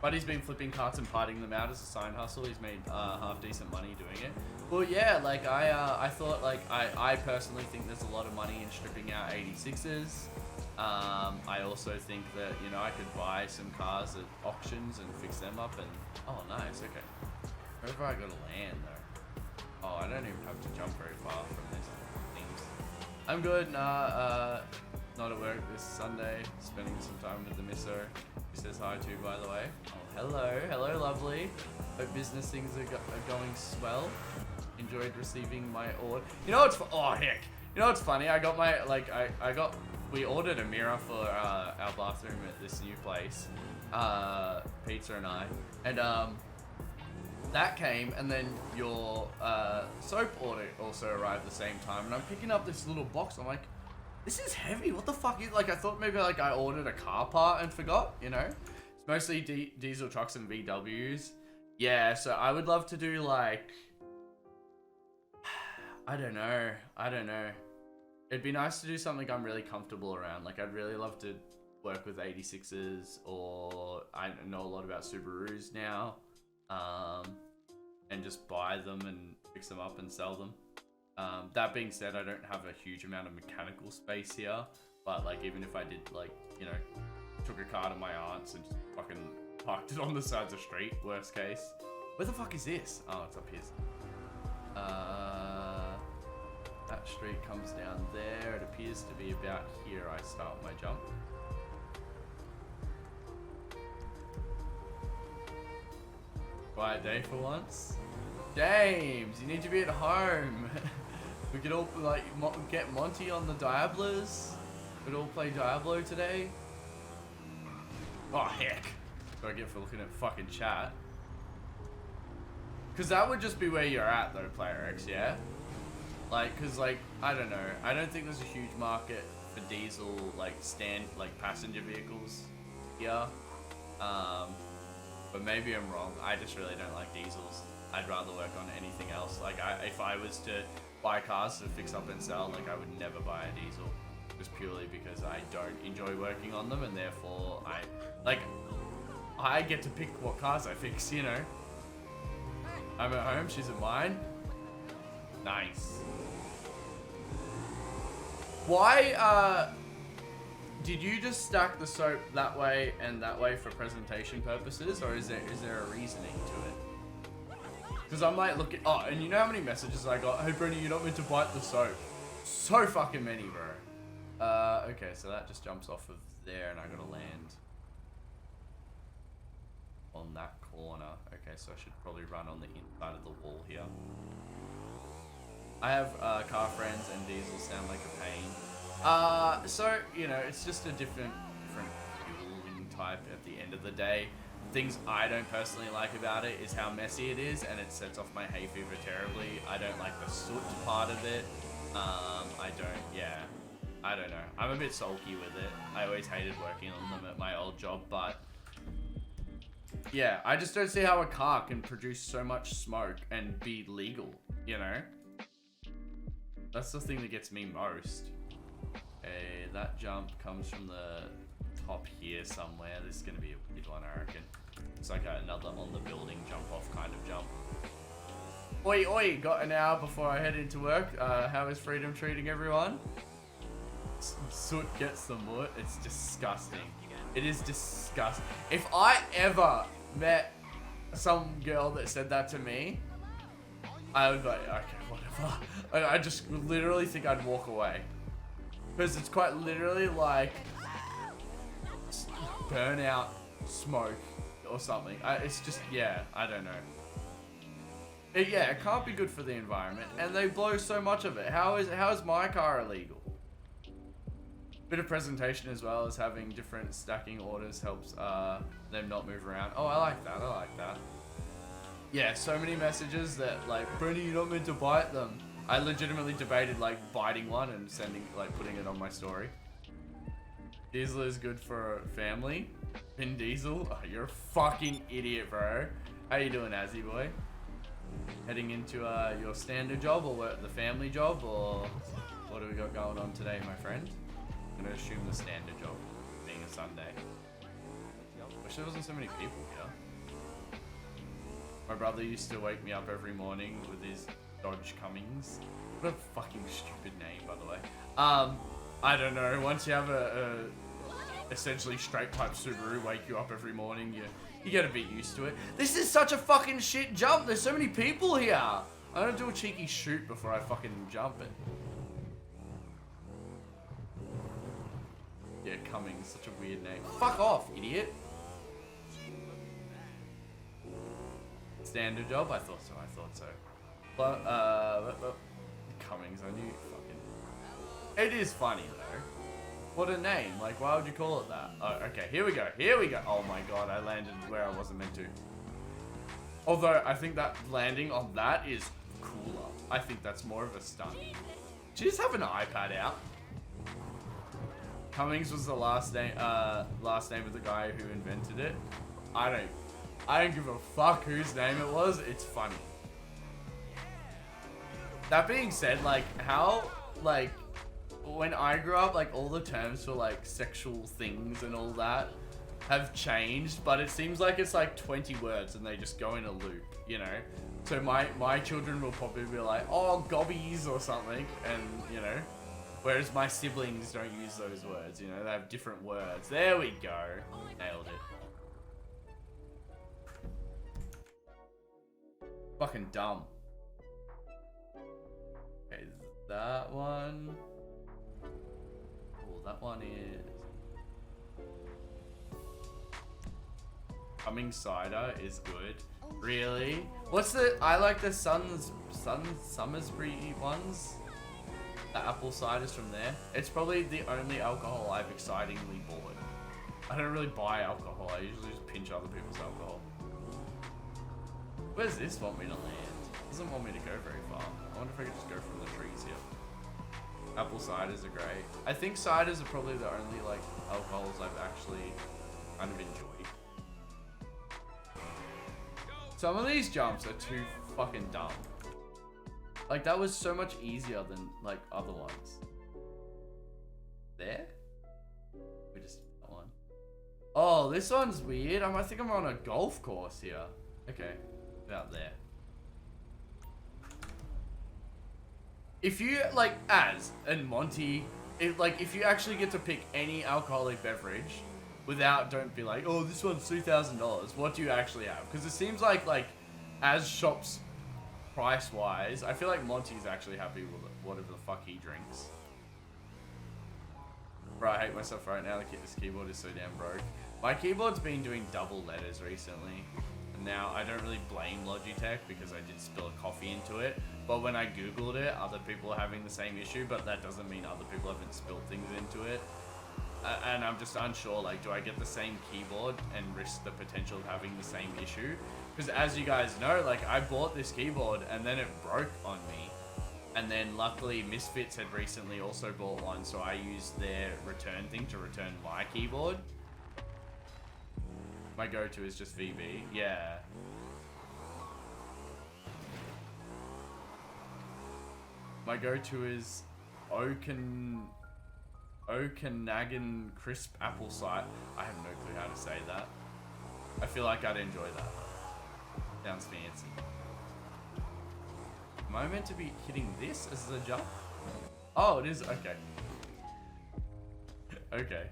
But he's been flipping carts and parting them out as a side hustle. He's made half decent money doing it. Well, yeah, like I thought, like I personally think there's a lot of money in stripping out 86s. I also think that, you know, I could buy some cars at auctions and fix them up and, oh nice, okay. Wherever I gotta land though. Oh, I don't even have to jump very far from these things. I'm good, not at work this Sunday, spending some time with the misso. He says hi too, by the way. Oh, hello lovely. Hope business things are going swell. Enjoyed receiving my order. You know what's, oh heck. You know what's funny? I got my, like, we ordered a mirror for our bathroom at this new place, Pizza and I, and that came, and then your soap order also arrived at the same time, and I'm picking up this little box. I'm like, this is heavy. What the fuck is, like, I thought maybe like I ordered a car part and forgot, you know? It's mostly diesel trucks and VWs. Yeah, so I would love to do like, I don't know. It'd be nice to do something I'm really comfortable around. Like, I'd really love to work with 86s, or I know a lot about Subarus now, and just buy them and fix them up and sell them. That being said, I don't have a huge amount of mechanical space here, but like, even if I did, like, you know, took a car to my aunt's and just fucking parked it on the side of the street, worst case. Where the fuck is this? Oh, it's up here. That street comes down there. It appears to be about here I start my jump. Quiet day for once. James, you need to be at home. We could all like get Monty on the Diablos. We'd all play Diablo today. Oh heck. What do I get for looking at fucking chat? Cause that would just be where you're at though, Player X, yeah? Like, cause like, I don't know. I don't think there's a huge market for diesel, like passenger vehicles here. But maybe I'm wrong. I just really don't like diesels. I'd rather work on anything else. Like, if I was to buy cars to fix up and sell, like, I would never buy a diesel. Just purely because I don't enjoy working on them, and therefore I get to pick what cars I fix, you know? I'm at home, she's at mine. Nice. Why, did you just stack the soap that way and that way for presentation purposes, or is there a reasoning to it? Because I'm like looking, oh, and you know how many messages I got? Hey Breny, you're not meant to bite the soap. So fucking many, bro. Okay, so that just jumps off of there, and I gotta land on that corner. Okay, so I should probably run on the inside of the wall here. I have car friends, and diesels sound like a pain. So, you know, it's just a different fueling type at the end of the day. Things I don't personally like about it is how messy it is, and it sets off my hay fever terribly. I don't like the soot part of it. I don't know. I'm a bit sulky with it. I always hated working on them at my old job, but yeah, I just don't see how a car can produce so much smoke and be legal, you know? That's the thing that gets me most. Okay, that jump comes from the top here somewhere. This is gonna be a weird one, I reckon. It's like another on the building jump off kind of jump. Oi, oi, got an hour before I head into work. How is Freedom treating everyone? Soot gets the moot. It's disgusting. It is disgusting. If I ever met some girl that said that to me, I would be like, okay, whatever. I just literally think I'd walk away. Because it's quite literally like burnout smoke or something. It's just, yeah, I don't know. It can't be good for the environment, and they blow so much of it. How is my car illegal? Bit of presentation as well as having different stacking orders helps them not move around. Oh, I like that. I like that. Yeah, so many messages that like, Breny, you're not meant to bite them. I legitimately debated like biting one and putting it on my story. Diesel is good for family. Vin Diesel, oh, you're a fucking idiot, bro. How you doing, Azzy boy? Heading into your standard job or the family job, or what do we got going on today, my friend? I'm gonna assume the standard job, being a Sunday. Wish there wasn't so many people here. My brother used to wake me up every morning with his Dodge Cummings. What a fucking stupid name, by the way. I don't know. Once you have a essentially straight pipe Subaru wake you up every morning, you get a bit used to it. This is such a fucking shit jump. There's so many people here. I'm gonna do a cheeky shoot before I fucking jump it. Yeah, Cummings, such a weird name. Fuck off, idiot. Standard job? I thought so. But, Cummings, I knew fucking... It is funny, though. What a name. Like, why would you call it that? Oh, okay, here we go. Oh my god, I landed where I wasn't meant to. Although, I think that landing on that is cooler. I think that's more of a stunt. Did you just have an iPad out? Cummings was the last name of the guy who invented it. I don't give a fuck whose name it was. It's funny. That being said, like, how, like, when I grew up, like, all the terms for, like, sexual things and all that have changed, but it seems like it's, like, 20 words and they just go in a loop, you know? So my children will probably be like, oh, gobbies or something, and, you know? Whereas my siblings don't use those words, you know? They have different words. There we go. Nailed it. Fucking dumb. Okay, that one. Oh, that one is... Cumming cider is good. Really? What's the... I like the Summersbury ones. The apple ciders from there. It's probably the only alcohol I've excitingly bought. I don't really buy alcohol. I usually just pinch other people's alcohol. Where's this want me to land? It doesn't want me to go very far. I wonder if I could just go from the trees here. Apple ciders are great. I think ciders are probably the only like alcohols I've actually kind of enjoyed. Some of these jumps are too fucking dumb. Like, that was so much easier than, like, other ones. There? We just did that one. Oh, this one's weird. I think I'm on a golf course here. Okay, about there. If you, like, and Monty, if you actually get to pick any alcoholic beverage don't be like, oh, this one's $2,000. What do you actually have? Because it seems like, as shops... price-wise, I feel like Monty's actually happy with whatever the fuck he drinks. Bro, I hate myself right now. This keyboard is so damn broke. My keyboard's been doing double letters recently. And now, I don't really blame Logitech because I did spill a coffee into it. But when I googled it, other people are having the same issue, but that doesn't mean other people haven't spilled things into it. And I'm just unsure, like, do I get the same keyboard and risk the potential of having the same issue? Because as you guys know, like, I bought this keyboard and then it broke on me. And then luckily Misfits had recently also bought one, so I used their return thing to return my keyboard. My go-to is just VB. Yeah. My go-to is Okanagan crisp apple cider. I have no clue how to say that. I feel like I'd enjoy that. Sounds fancy. Am I meant to be hitting this as a jump? Oh, it is. Okay. Okay.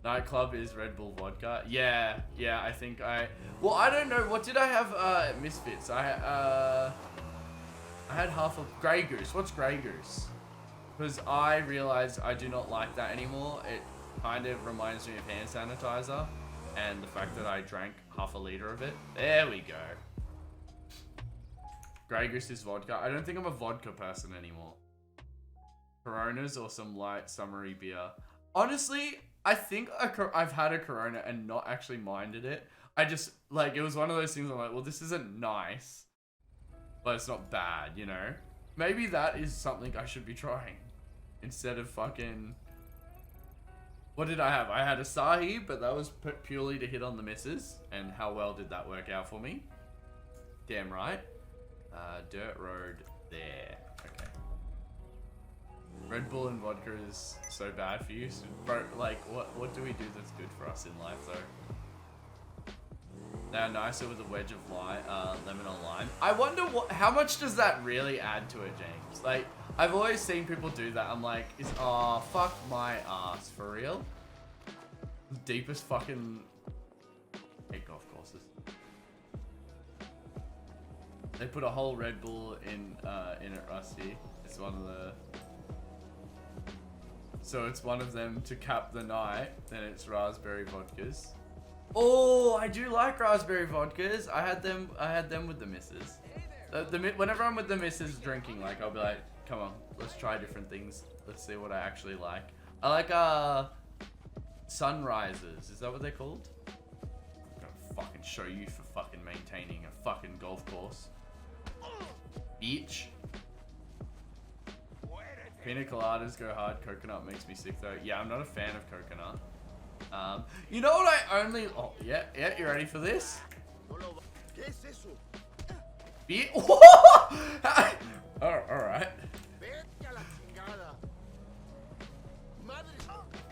Nightclub is Red Bull vodka. Yeah, I think well, I don't know. What did I have at Misfits? I had half of Grey Goose. What's Grey Goose? Because I realized I do not like that anymore. It kind of reminds me of hand sanitizer. And the fact that I drank half a liter of it. There we go. Grey Goose is vodka. I don't think I'm a vodka person anymore. Coronas or some light summery beer. Honestly, I think I've had a Corona and not actually minded it. I just, like, it was one of those things I'm like, well, this isn't nice. But it's not bad, you know? Maybe that is something I should be trying. Instead of fucking... What did I have? I had a Sahib, but that was purely to hit on the misses. And how well did that work out for me? Damn right. Dirt road there. Okay. Red Bull and vodka is so bad for you. So, bro, like, what do we do that's good for us in life, though? Now, nicer with a wedge of lemon or lime. I wonder how much does that really add to it, James? Like, I've always seen people do that. I'm like, oh, fuck my ass, for real? The deepest fucking... hate golf courses. They put a whole Red Bull in it, Rusty. It's one of the... So it's one of them to cap the night, then it's raspberry vodkas. Oh, I do like raspberry vodkas. I had them with the missus. Whenever I'm with the missus drinking, like, I'll be like, come on, let's try different things. Let's see what I actually like. I like sunrises. Is that what they're called? I'm gonna fucking show you for fucking maintaining a fucking golf course. Bitch. Pina coladas go hard. Coconut makes me sick though. Yeah, I'm not a fan of coconut. You know what I only... Oh, yeah, you ready for this? Alright.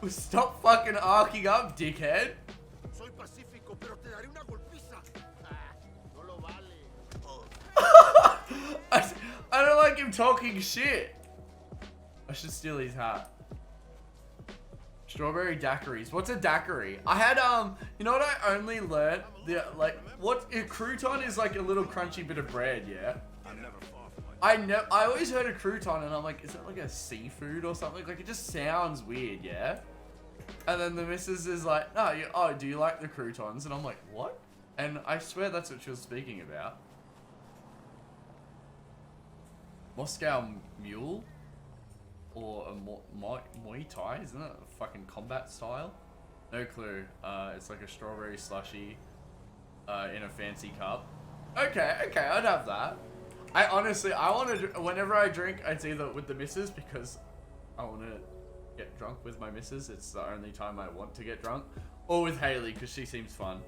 Stop fucking arcing up, dickhead. I don't like him talking shit. I should steal his hat. Strawberry daiquiris. What's a daiquiri? I had you know what I only learned? What a crouton is, like a little crunchy bit of bread, yeah? I always heard a crouton and I'm like, is that like a seafood or something? Like, it just sounds weird, yeah? And then the missus is like, no, do you like the croutons? And I'm like, what? And I swear that's what she was speaking about. Moscow Mule? Or a Muay Thai, isn't it? A fucking combat style? No clue. It's like a strawberry slushy in a fancy cup. Okay, I'd have that. I want to, whenever I drink, it's either with the missus because I want to get drunk with my missus. It's the only time I want to get drunk. Or with Haley because she seems fun.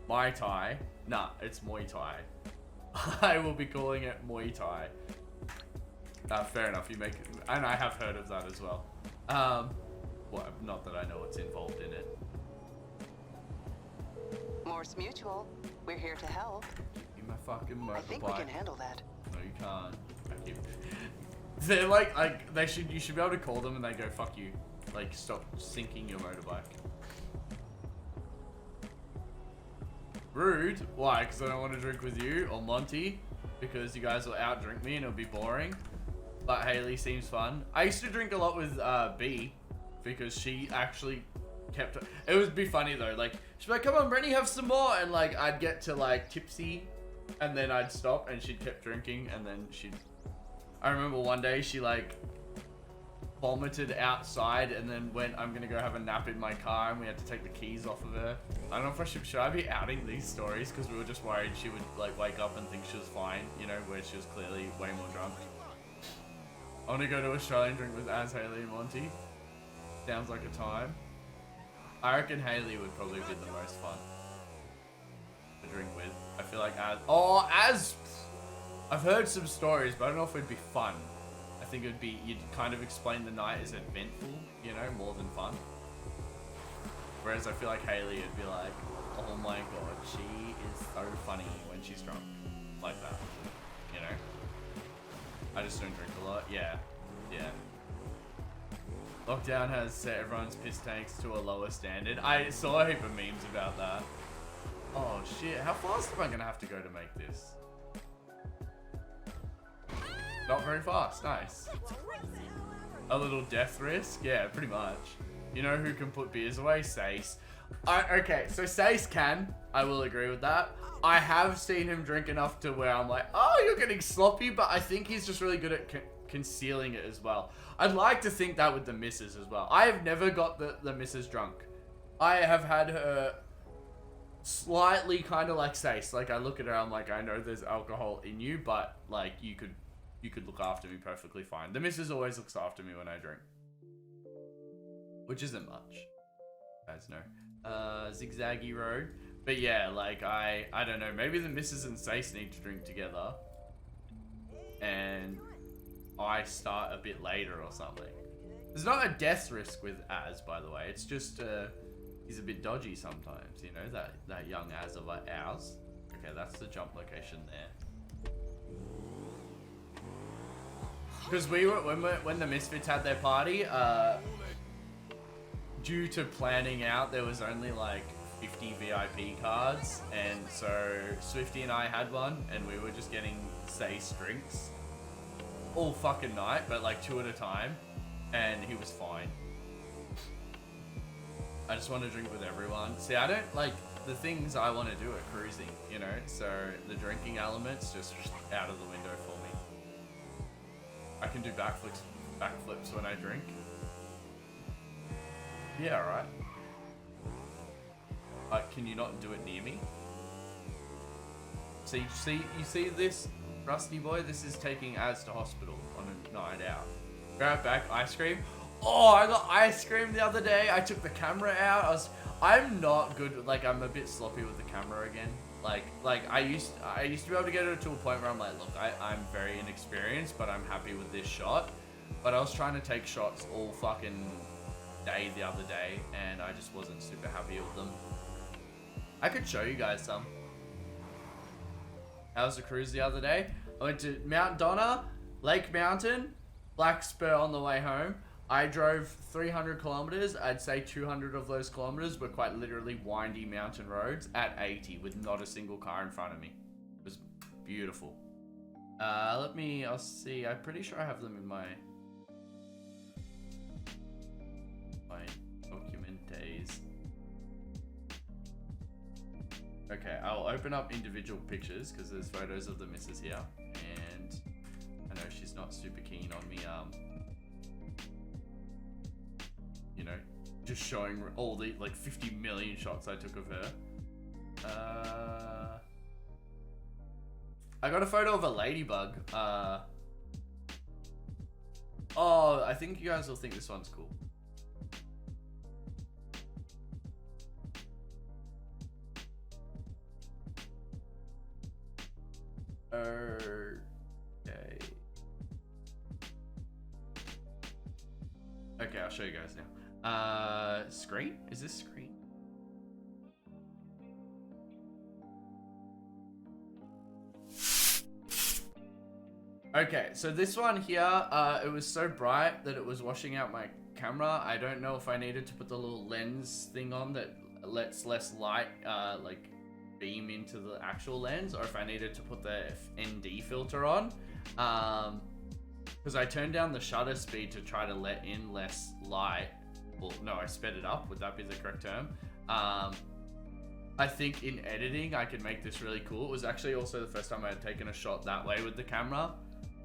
Mai Tai. Nah, it's Muay Thai. I will be calling it Muay Thai. Fair enough, you make it, and I have heard of that as well. Well, not that I know what's involved in it. Morse Mutual, we're here to help. Give me my fucking motorbike. I think we can handle that. No, you can't. They're like you should be able to call them and they go, fuck you. Like, stop sinking your motorbike. Rude. Why? Because I don't want to drink with you or Monty. Because you guys will outdrink me and it'll be boring. But Haley seems fun. I used to drink a lot with B because she actually kept... It would be funny though. Like, she'd be like, come on, Breny, have some more. And like, I'd get to like tipsy and then I'd stop and she'd kept drinking and then she'd... I remember one day she like vomited outside and then went, I'm gonna go have a nap in my car and we had to take the keys off of her. I don't know if I should I be outing these stories because we were just worried she would like wake up and think she was fine, you know, where she was clearly way more drunk. I want to go to Australian drink with Haley and Monty. Sounds like a time. I reckon Haley would probably be the most fun to drink with. I feel like I've heard some stories, but I don't know if it'd be fun. I think it'd be, you'd kind of explain the night as eventful, you know, more than fun. Whereas I feel like Haley would be like, oh my god, she is so funny when she's drunk. Like that, you know? I just don't drink a lot. Yeah. Lockdown has set everyone's piss tanks to a lower standard. I saw a heap of memes about that. Oh shit, how fast am I gonna have to go to make this? Not very fast, nice. A little death risk? Yeah, pretty much. You know who can put beers away? Sace. Okay, so Sace can. I will agree with that. I have seen him drink enough to where I'm like, oh, you're getting sloppy, but I think he's just really good at concealing it as well. I'd like to think that with the missus as well. I have never got the missus drunk. I have had her slightly kind of like Sace. Like, I look at her, I'm like, I know there's alcohol in you, but like, you could look after me perfectly fine. The missus always looks after me when I drink. Which isn't much. Guys know. Zigzaggy road. But yeah, like, I don't know. Maybe the missus and Sace need to drink together. And I start a bit later or something. There's not a death risk with Az, by the way. It's just he's a bit dodgy sometimes. You know, that young Az of ours. Okay, that's the jump location there. Because we were when the Misfits had their party, due to planning out, there was only like 50 VIP cards, and so Swifty and I had one, and we were just getting Sace drinks all fucking night, but like 2 at a time, and he was fine. I just want to drink with everyone. See, I don't like the things I want to do at cruising, you know, so the drinking element's just out of the window for me. I can do backflips when I drink. Yeah, alright. Can you not do it near me? So you see this, Rusty boy? This is taking Az to hospital on a night out. Grab back ice cream. Oh, I got ice cream the other day. I took the camera out. I'm not good. Like, I'm a bit sloppy with the camera again. Like I used to be able to get it to a point where I'm like, look, I'm very inexperienced, but I'm happy with this shot. But I was trying to take shots all fucking day the other day, and I just wasn't super happy with them. I could show you guys some. How was the cruise the other day? I went to Mount Donna, Lake Mountain, Black Spur on the way home. I drove 300 kilometers. I'd say 200 of those kilometers were quite literally windy mountain roads at 80 with not a single car in front of me. It was beautiful. I'll see. I'm pretty sure I have them in my documentes. Okay, I'll open up individual pictures because there's photos of the missus here, and I know she's not super keen on me, you know, just showing all the like 50 million shots I took of her. I got a photo of a ladybug. Oh, I think you guys will think this one's cool. Okay, I'll show you guys now. Screen? Is this screen? Okay, so this one here, it was so bright that it was washing out my camera. I don't know if I needed to put the little lens thing on that lets less light, like, beam into the actual lens, or if I needed to put the ND filter on. Because I turned down the shutter speed to try to let in less light. Well, no, I sped it up. Would that be the correct term? I think in editing, I could make this really cool. It was actually also the first time I had taken a shot that way with the camera.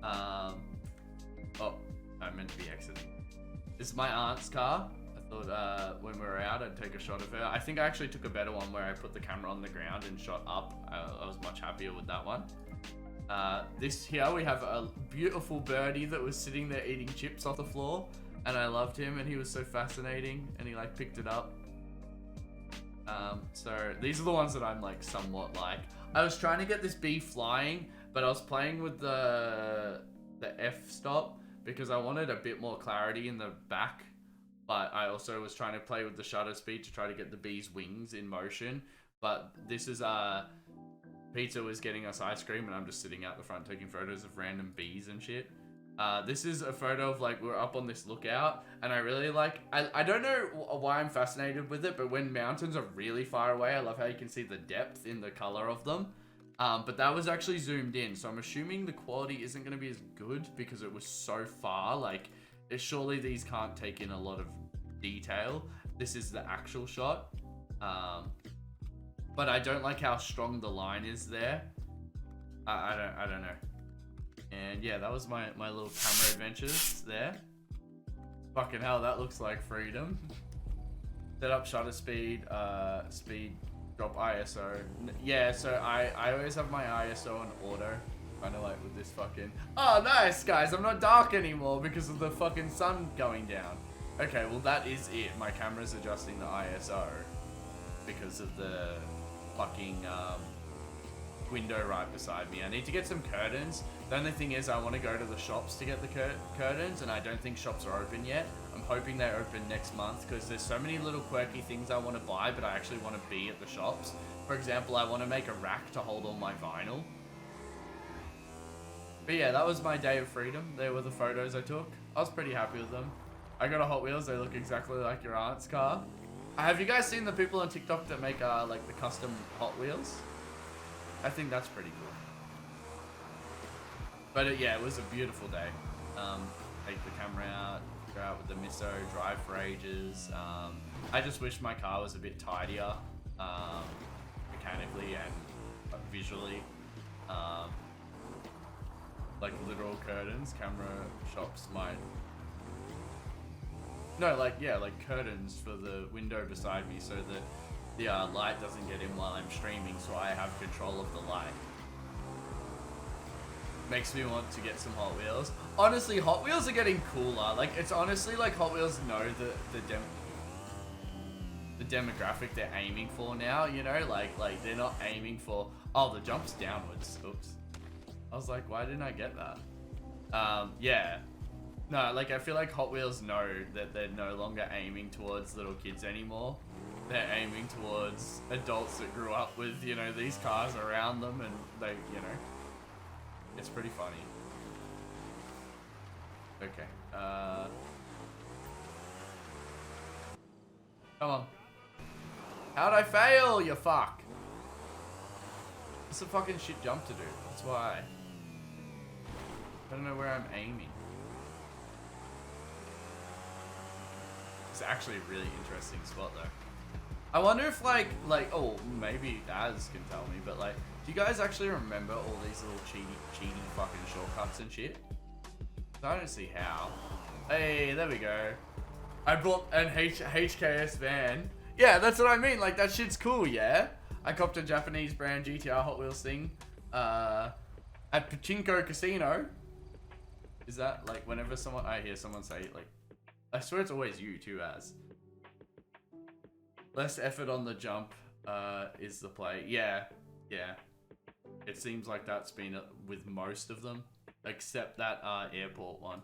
Oh, I meant to be exiting. This is my aunt's car. I thought when we were out, I'd take a shot of her. I think I actually took a better one where I put the camera on the ground and shot up. I was much happier with that one. This here, we have a beautiful birdie that was sitting there eating chips off the floor, and I loved him, and he was so fascinating, and he like picked it up. So these are the ones that I'm like somewhat like. I was trying to get this bee flying, but I was playing with the f-stop because I wanted a bit more clarity in the back, but I also was trying to play with the shutter speed to try to get the bee's wings in motion. But this is Peter was getting us ice cream, and I'm just sitting out the front taking photos of random bees and shit. This is a photo of like, we're up on this lookout, and I really like, I don't know why I'm fascinated with it, but when mountains are really far away, I love how you can see the depth in the color of them. But that was actually zoomed in, so I'm assuming the quality isn't going to be as good because it was so far. Like, surely these can't take in a lot of detail. This is the actual shot. But I don't like how strong the line is there. I don't know. And yeah, that was my little camera adventures there. Fucking hell, that looks like freedom. Set up shutter speed, drop ISO. Yeah, so I always have my ISO on auto. Kind of like with this fucking... Oh, nice, guys. I'm not dark anymore because of the fucking sun going down. Okay, well, that is it. My camera's adjusting the ISO because of the fucking window right beside me. I need to get some curtains. The only thing is I want to go to the shops to get the curtains, and I don't think shops are open yet. I'm hoping they open next month because there's so many little quirky things I want to buy, but I actually want to be at the shops. For example, I want to make a rack to hold all my vinyl. But yeah, that was my day of freedom. There were the photos I took. I was pretty happy with them. I got a Hot Wheels. They look exactly like your aunt's car. Have you guys seen the people on TikTok that make like the custom Hot Wheels? I think that's pretty cool. But yeah, it was a beautiful day. Take the camera out, go out with the misso, drive for ages. I just wish my car was a bit tidier, mechanically and visually. Like literal curtains, camera shops might. No, like, yeah, like curtains for the window beside me so that the light doesn't get in while I'm streaming, so I have control of the light. Makes me want to get some Hot Wheels. Honestly, Hot Wheels are getting cooler. Like, it's honestly like Hot Wheels know the demographic they're aiming for now, you know? Like they're not aiming for, oh, the jump's downwards. Oops. I was like, why didn't I get that? Yeah. No, like, I feel like Hot Wheels know that they're no longer aiming towards little kids anymore. They're aiming towards adults that grew up with, you know, these cars around them, and they, you know, it's pretty funny. Okay, come on. How'd I fail, you fuck? It's a fucking shit jump to do, that's why. I don't know where I'm aiming. It's actually a really interesting spot though. I wonder if like, oh, maybe Az can tell me, but like, do you guys actually remember all these little cheaty fucking shortcuts and shit? I don't see how. Hey, there we go. I bought an HKS van. Yeah, that's what I mean. Like, that shit's cool, yeah? I copped a Japanese brand GTR Hot Wheels thing at Pachinko Casino. Is that, like, whenever I hear someone say, like, I swear it's always you too, Az. Less effort on the jump is the play. Yeah. It seems like that's been with most of them, except that airport one.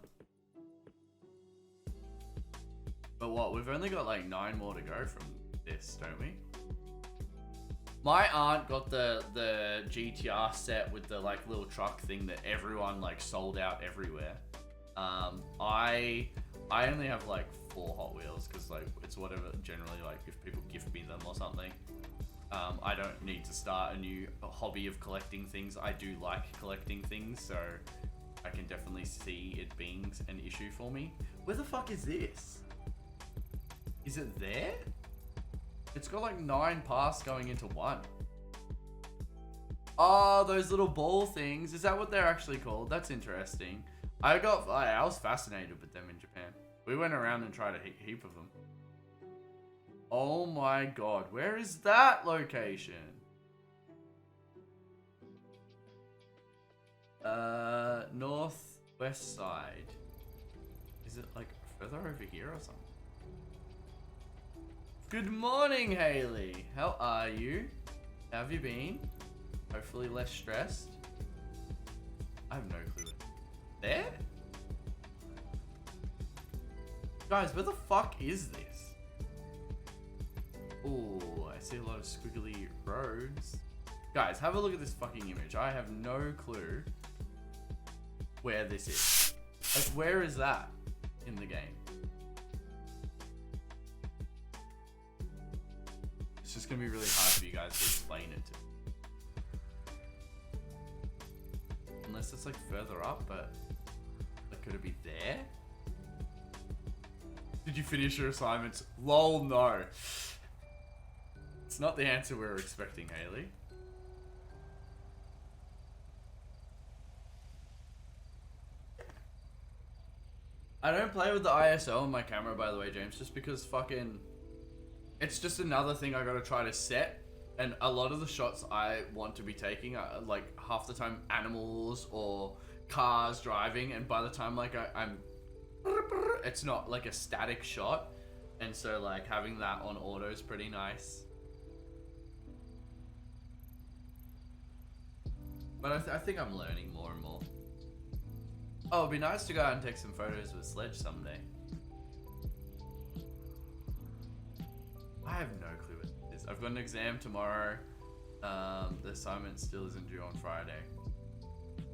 But what, we've only got like 9 more to go from this, don't we? My aunt got the GTR set with the like little truck thing that everyone like sold out everywhere. I only have like 4 Hot Wheels because like it's whatever, generally like if people gift me them or something. I don't need to start a new hobby of collecting things. I do like collecting things, so I can definitely see it being an issue for me. Where the fuck is this? Is it there? It's got like 9 paths going into 1. Oh, those little ball things. Is that what they're actually called? That's interesting. I was fascinated with them in Japan. We went around and tried a heap of them. Oh my god, where is that location? Northwest side. Is it like further over here or something? Good morning, Haley. How are you? How have you been? Hopefully less stressed. I have no clue. There? Guys, where the fuck is this? Oh, I see a lot of squiggly roads. Guys, have a look at this fucking image. I have no clue where this is. Like, where is that in the game? It's just gonna be really hard for you guys to explain it to me. Unless it's like further up, but like, could it be there? Did you finish your assignments? Lol, no. It's not the answer we were expecting, Haley. I don't play with the ISO on my camera, by the way, James, just because fucking... It's just another thing I gotta try to set, and a lot of the shots I want to be taking are, like, half the time animals or cars driving, and by the time, like, I'm... It's not, like, a static shot, and so, like, having that on auto is pretty nice. But I think I'm learning more and more. Oh, it'd be nice to go out and take some photos with Sledge someday. I have no clue what it is. I've got an exam tomorrow. The assignment still isn't due on Friday.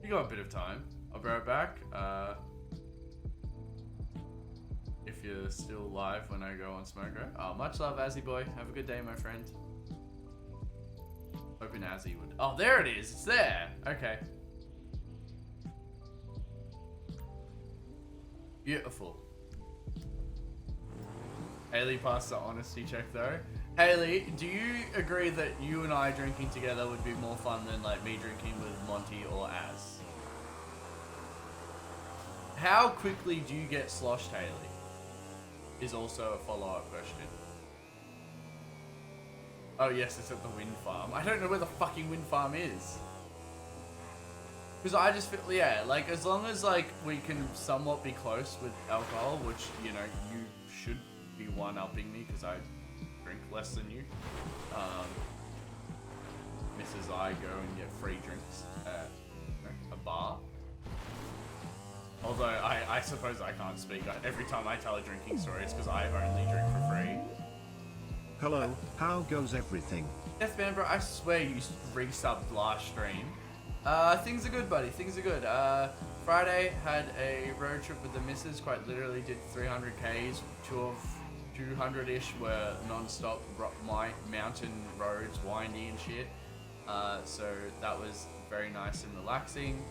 You got a bit of time. I'll be right back. If you're still live when I go on Smoko. Oh, much love, Azzy boy. Have a good day, my friend. Hoping Azzy would. Oh, there it is. It's there. Okay. Beautiful. Haley passed the honesty check though. Haley, do you agree that you and I drinking together would be more fun than like me drinking with Monty or Az? How quickly do you get sloshed, Haley? Is also a follow-up question. Oh yes, it's at the wind farm. I don't know where the fucking wind farm is. Because I just feel, yeah, like as long as like we can somewhat be close with alcohol, which, you know, you should be one-upping me because I drink less than you. Mrs. I go and get free drinks at a bar. Although I suppose I can't speak. Every time I tell a drinking story, it's because I only drink for free. Hello, how goes everything? Deathman, bro, I swear you resubbed last stream. Things are good, buddy. Things are good. Friday had a road trip with the missus. Quite literally did 300 Ks. 200-ish were non-stop mountain roads, windy and shit. So that was very nice and relaxing.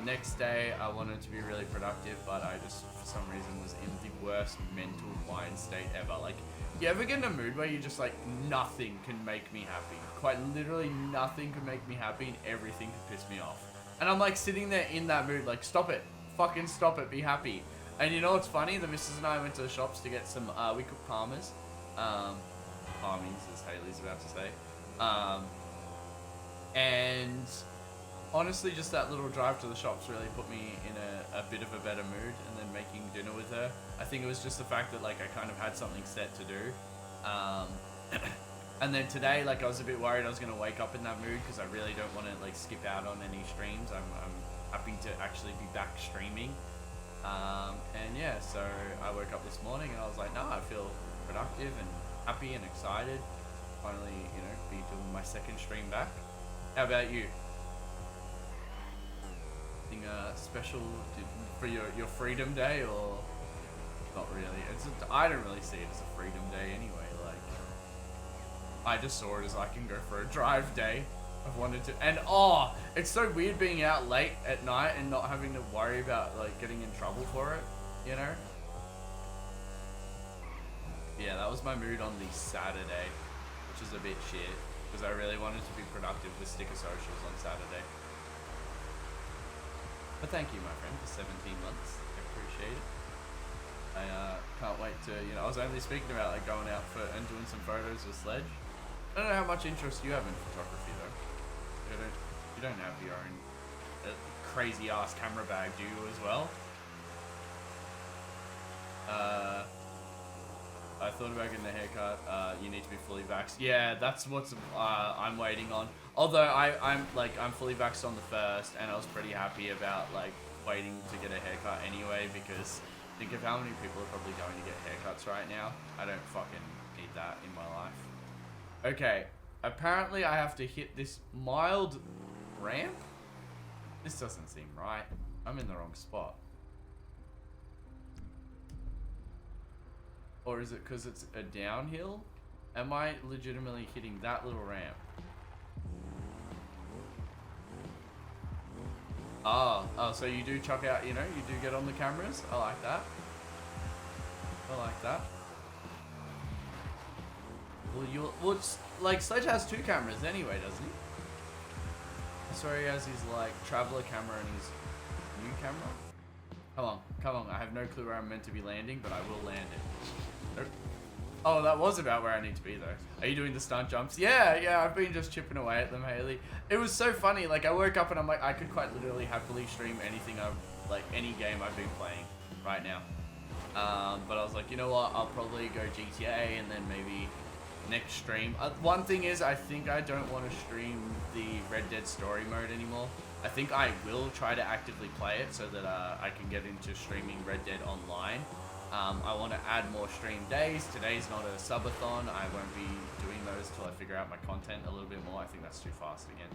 Next day, I wanted to be really productive, but I just, for some reason, was in the worst mental mind state ever. Like, you ever get in a mood where you just like, nothing can make me happy? Quite literally nothing can make me happy and everything can piss me off. And I'm like sitting there in that mood, like, stop it. Fucking stop it. Be happy. And you know what's funny? The missus and I went to the shops to get some, we cooked Palmers. Palmies, as Haley's about to say. And honestly, just that little drive to the shops really put me in a bit of a better mood, and then making dinner with her. I think it was just the fact that like I kind of had something set to do. And then today, like I was a bit worried I was going to wake up in that mood because I really don't want to like skip out on any streams. I'm happy to actually be back streaming. And yeah, so I woke up this morning and I was like, no, I feel productive and happy and excited. Finally, you know, be doing my second stream back. How about you? Anything special for your Freedom Day, or not really? I don't really see it as a Freedom Day anyway. Like, I just saw it as I can go for a drive day. I've wanted to, and oh, it's so weird being out late at night and not having to worry about like getting in trouble for it, you know? Yeah, that was my mood on the Saturday, which is a bit shit because I really wanted to be productive with sticker socials on Saturday. But thank you, my friend, for 17 months. I appreciate it. I can't wait to, you know, I was only speaking about like going out for and doing some photos with Sledge. I don't know how much interest you have in photography though. You don't have your own crazy ass camera bag, do you, as well? I thought about getting a haircut. You need to be fully vaxxed. Yeah, that's what's I'm waiting on. Although I'm fully vaxxed on the 1st, and I was pretty happy about like waiting to get a haircut anyway, because think of how many people are probably going to get haircuts right now. I don't fucking need that in my life. Okay, apparently I have to hit this mild ramp. This doesn't seem right. I'm in the wrong spot. Or is it because it's a downhill? Am I legitimately hitting that little ramp? Oh, so you do chuck out, you know, you do get on the cameras. I like that. I like that. Well, it's like Sledge has 2 cameras anyway, doesn't he? So he has his like traveler camera and his new camera. Come on, I have no clue where I'm meant to be landing, but I will land it. Nope. Oh, that was about where I need to be though. Are you doing the stunt jumps? Yeah, I've been just chipping away at them, Haley. It was so funny, like I woke up and I'm like, I could quite literally happily stream anything any game I've been playing right now. But I was like, you know what, I'll probably go GTA and then maybe next stream. One thing is, I think I don't want to stream the Red Dead story mode anymore. I think I will try to actively play it so that I can get into streaming Red Dead online. I want to add more stream days. Today's not a subathon. I won't be doing those till I figure out my content a little bit more. I think that's too fast again.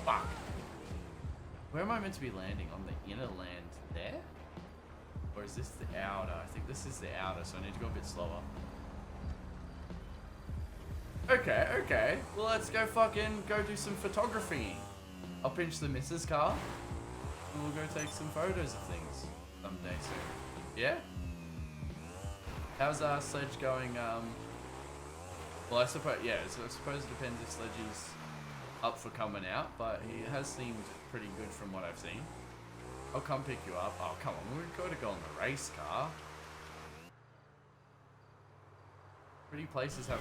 Fuck. Where am I meant to be landing? On the inner land there? Or is this the outer? I think this is the outer, so I need to go a bit slower. Okay, okay. Well, let's go fucking go do some photography. I'll pinch the missus car. And we'll go take some photos of things someday soon. Yeah? How's our Sledge going? Well, I suppose, yeah, so I suppose it depends if Sledgy's up for coming out, but he has seemed pretty good from what I've seen. I'll come pick you up. Oh, come on, we've got to go on the race car. Pretty places have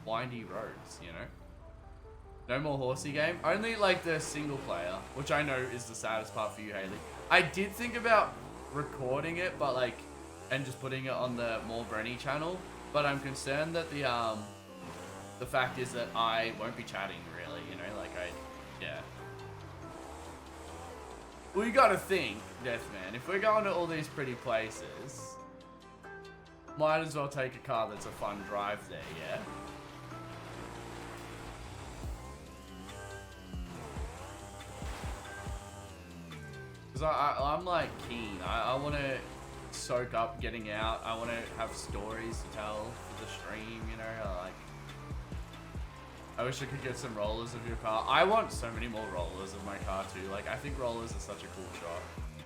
windy roads, you know? No more horsey game. Only like the single player, which I know is the saddest part for you, Haley. I did think about recording it, but like, and just putting it on the MoreBreny channel, but I'm concerned that the fact is that I won't be chatting really, you know, like yeah. Well, you gotta think, Deathman, if we're going to all these pretty places, might as well take a car that's a fun drive there, yeah? Because I'm like keen. I want to soak up getting out. I want to have stories to tell for the stream, you know, like. I wish I could get some rollers of your car. I want so many more rollers of my car too. Like, I think rollers are such a cool shot.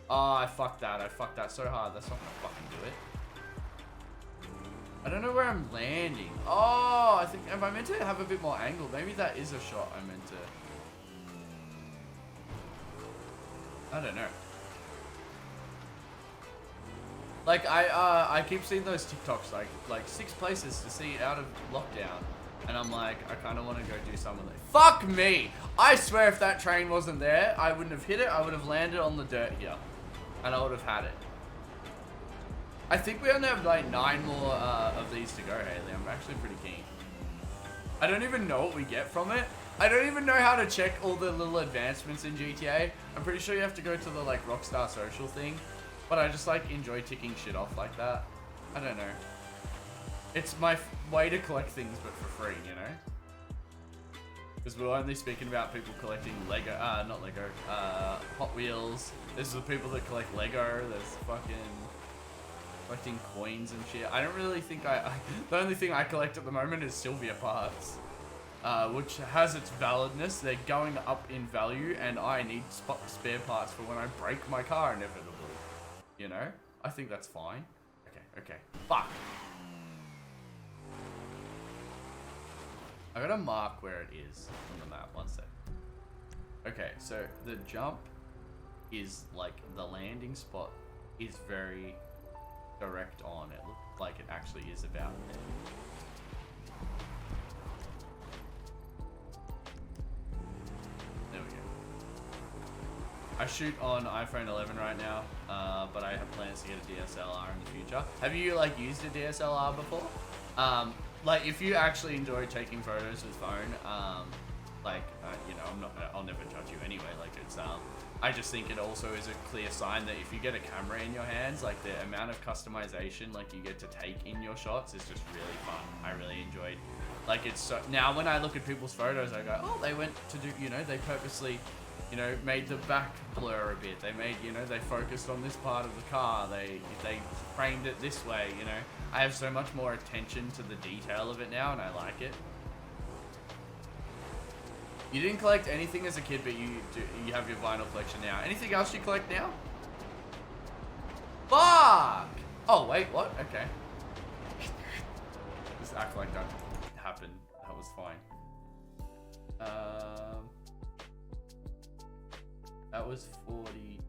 Oh, I fucked that. I fucked that so hard. That's not gonna fucking do it. I don't know where I'm landing. Oh, I think, am I meant to have a bit more angle? Maybe that is a shot I meant to. I don't know. Like, I keep seeing those TikToks, like 6 places to see out of lockdown. And I'm like, I kind of want to go do some of them. Fuck me! I swear if that train wasn't there, I wouldn't have hit it. I would have landed on the dirt here. And I would have had it. I think we only have like 9 more of these to go, Haley. I'm actually pretty keen. I don't even know what we get from it. I don't even know how to check all the little advancements in GTA. I'm pretty sure you have to go to the like Rockstar Social thing. But I just like enjoy ticking shit off like that. I don't know. It's my way to collect things, but for free, you know? Because we're only speaking about people collecting Lego, not Lego, Hot Wheels. There's the people that collect Lego. There's fucking collecting coins and shit. I don't really think the only thing I collect at the moment is Sylvia parts, which has its validness. They're going up in value, and I need spare parts for when I break my car inevitably. You know? I think that's fine. Okay. Fuck. I gotta mark where it is on the map, 1 sec. Okay, so the jump is like, the landing spot is very direct on. It looks like it actually is about there. There we go. I shoot on iPhone 11 right now, but I have plans to get a DSLR in the future. Have you like used a DSLR before? Like, if you actually enjoy taking photos with phone, you know, I'll never judge you anyway. Like, it's, I just think it also is a clear sign that if you get a camera in your hands, like, the amount of customization, like, you get to take in your shots is just really fun. I really enjoyed, like, it's so, now when I look at people's photos, I go, oh, they went to do, you know, they purposely, you know, made the back blur a bit. They made, you know, they focused on this part of the car. They framed it this way, you know. I have so much more attention to the detail of it now, and I like it. You didn't collect anything as a kid, but you have your vinyl collection now. Anything else you collect now? Fuck! Oh, wait, what? Okay. Just act like that happened. That was fine. That was 40.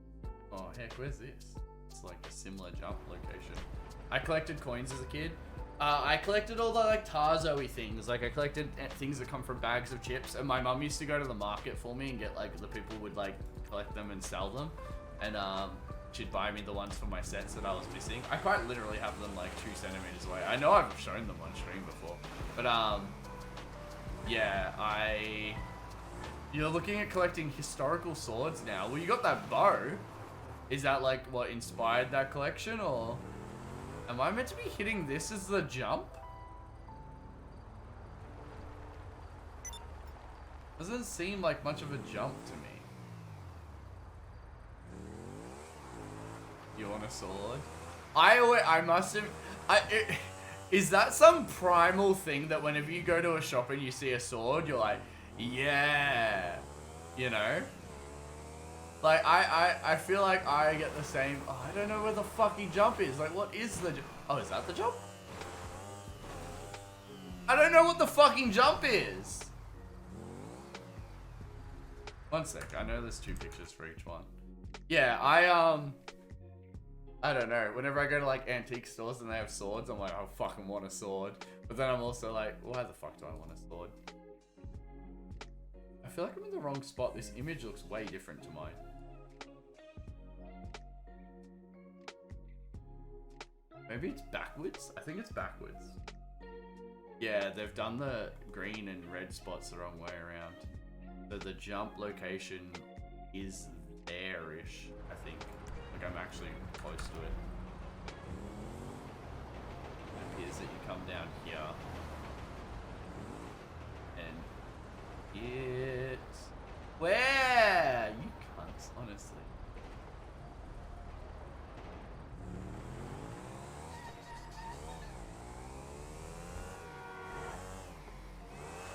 Oh, heck, where's this? It's like a similar jump location. I collected coins as a kid. I collected all the like Tarzo-y things. Like I collected things that come from bags of chips, and my mum used to go to the market for me and get like the people would like collect them and sell them, and she'd buy me the ones for my sets that I was missing. I quite literally have them like 2 centimeters away. I know I've shown them on stream before, but yeah, you're looking at collecting historical swords now. Well, you got that bow. Is that like what inspired that collection, or? Am I meant to be hitting this as the jump? Doesn't seem like much of a jump to me. You want a sword? I must have... is that some primal thing that whenever you go to a shop and you see a sword, you're like, yeah, you know? Like, I feel like I get the same... Oh, I don't know where the fucking jump is. Like, what is the... Oh, is that the jump? I don't know what the fucking jump is. One sec. I know there's 2 pictures for each one. Yeah, I don't know. Whenever I go to, like, antique stores and they have swords, I'm like, I fucking want a sword. But then I'm also like, why the fuck do I want a sword? I feel like I'm in the wrong spot. This image looks way different to mine. Maybe it's backwards? I think it's backwards. Yeah, they've done the green and red spots the wrong way around. So the jump location is there-ish, I think. Like, I'm actually close to it. It appears that you come down here. And it... Where? You cunts, honestly.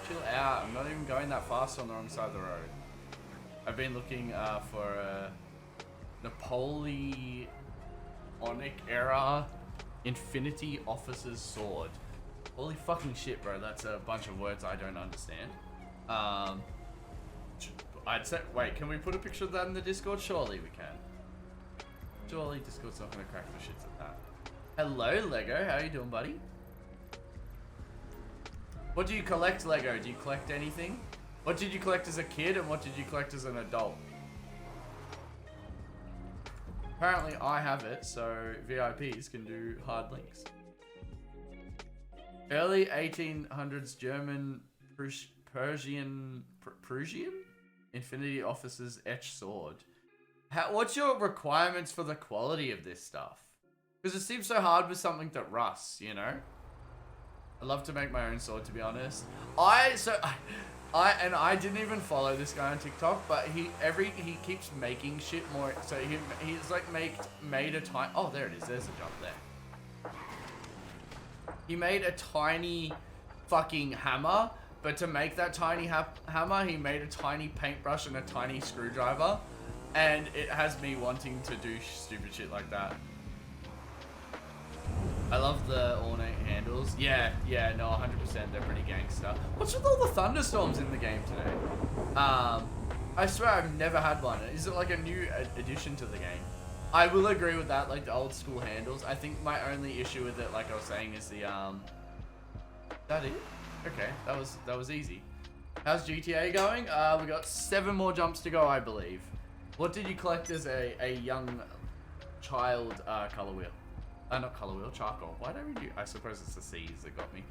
Chill out. I'm not even going that fast on the wrong side of the road. I've been looking for a Napoleonic era Infinity Officer's Sword. Holy fucking shit, bro. That's a bunch of words I don't understand. I'd say... Wait, can we put a picture of that in the Discord? Surely we can. Surely Discord's not going to crack the shits at that. Hello, Lego. How you doing, buddy? What do you collect, Lego? Do you collect anything? What did you collect as a kid and what did you collect as an adult? Apparently I have it, so VIPs can do hard links. Early 1800s German Prussian Infinity Officer's etched sword. What's your requirements for the quality of this stuff? Because it seems so hard with something that rusts, you know? I love to make my own sword, to be honest. I didn't even follow this guy on TikTok, but he keeps making shit more. So he's like made a tiny... Oh, there it is. There's a jump there. He made a tiny fucking hammer, but to make that tiny hammer, he made a tiny paintbrush and a tiny screwdriver, and it has me wanting to do stupid shit like that. I love the ornate handles. Yeah, no, 100%. They're pretty gangster. What's with all the thunderstorms in the game today? I swear I've never had one. Is it like a new addition to the game? I will agree with that, like the old school handles. I think my only issue with it, like I was saying, is the that it? Okay, that was easy. How's GTA going? We got 7 more jumps to go, I believe. What did you collect as a young child color wheel? Not color wheel, charcoal. Why don't we do? I suppose it's the C's that got me.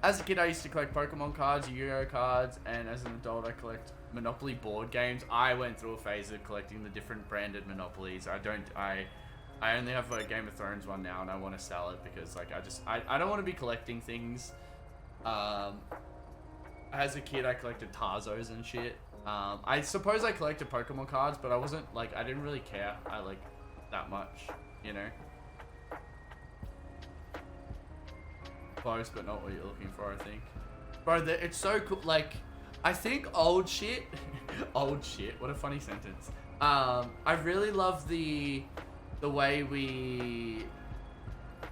As a kid, I used to collect Pokemon cards, Yu-Gi-Oh cards, and as an adult, I collect Monopoly board games. I went through a phase of collecting the different branded Monopolies. I only have a Game of Thrones one now, and I want to sell it because, like, I don't want to be collecting things. As a kid, I collected Tarzos and shit. I suppose I collected Pokemon cards, but I wasn't like I didn't really care. That much, you know. Close, but not what you're looking for, I think. Bro, it's so cool. Like, I think old shit. Old shit. What a funny sentence. I really love the way we...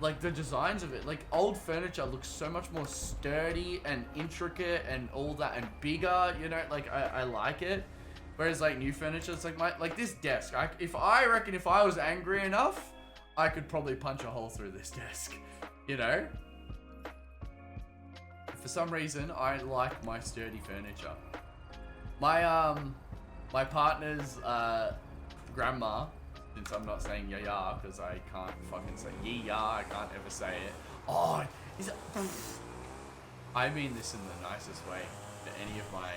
Like, the designs of it. Like, old furniture looks so much more sturdy and intricate and all that and bigger, you know? Like, I like it. Whereas, like, new furniture, it's like this desk. I reckon if I was angry enough, I could probably punch a hole through this desk. You know? For some reason, I like my sturdy furniture. My partner's grandma, since I'm not saying ya because I can't fucking say ya, I can't ever say it. Oh, is it? I mean this in the nicest way to any of my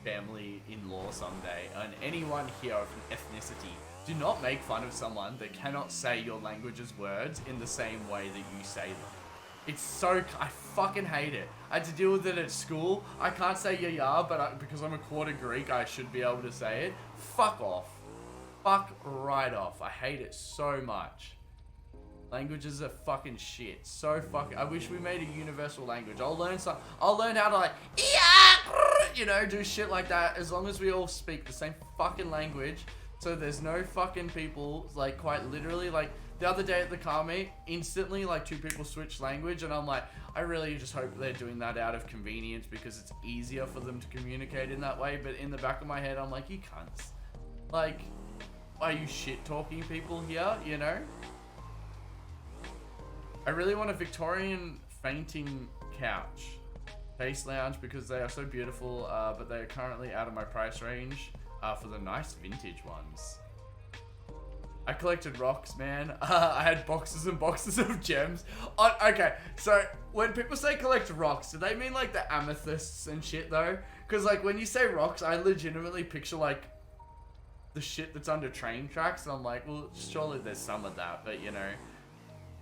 family in law someday, and anyone here of an ethnicity. do not make fun of someone that cannot say your language's words in the same way that you say them. It's so, I fucking hate it. I had to deal with it at school. I can't say yeah, but because I'm a quarter Greek, I should be able to say it. Fuck off. Fuck right off. I hate it so much. Languages are fucking shit. So fucking, I wish we made a universal language. I'll learn how to like, you know, do shit like that as long as we all speak the same fucking language. So there's no fucking people, like, quite literally, like, the other day at the car meet, instantly, like, 2 people switched language, and I'm like, I really just hope they're doing that out of convenience because it's easier for them to communicate in that way, but in the back of my head, I'm like, you cunts. Like, are you shit-talking people here, you know? I really want a Victorian fainting couch. Face lounge because they are so beautiful, but they are currently out of my price range. For the nice vintage ones. I collected rocks, man. I had boxes and boxes of gems. Okay, so when people say collect rocks, do they mean like the amethysts and shit though? Because like when you say rocks, I legitimately picture like the shit that's under train tracks. And I'm like, well, surely there's some of that, but you know,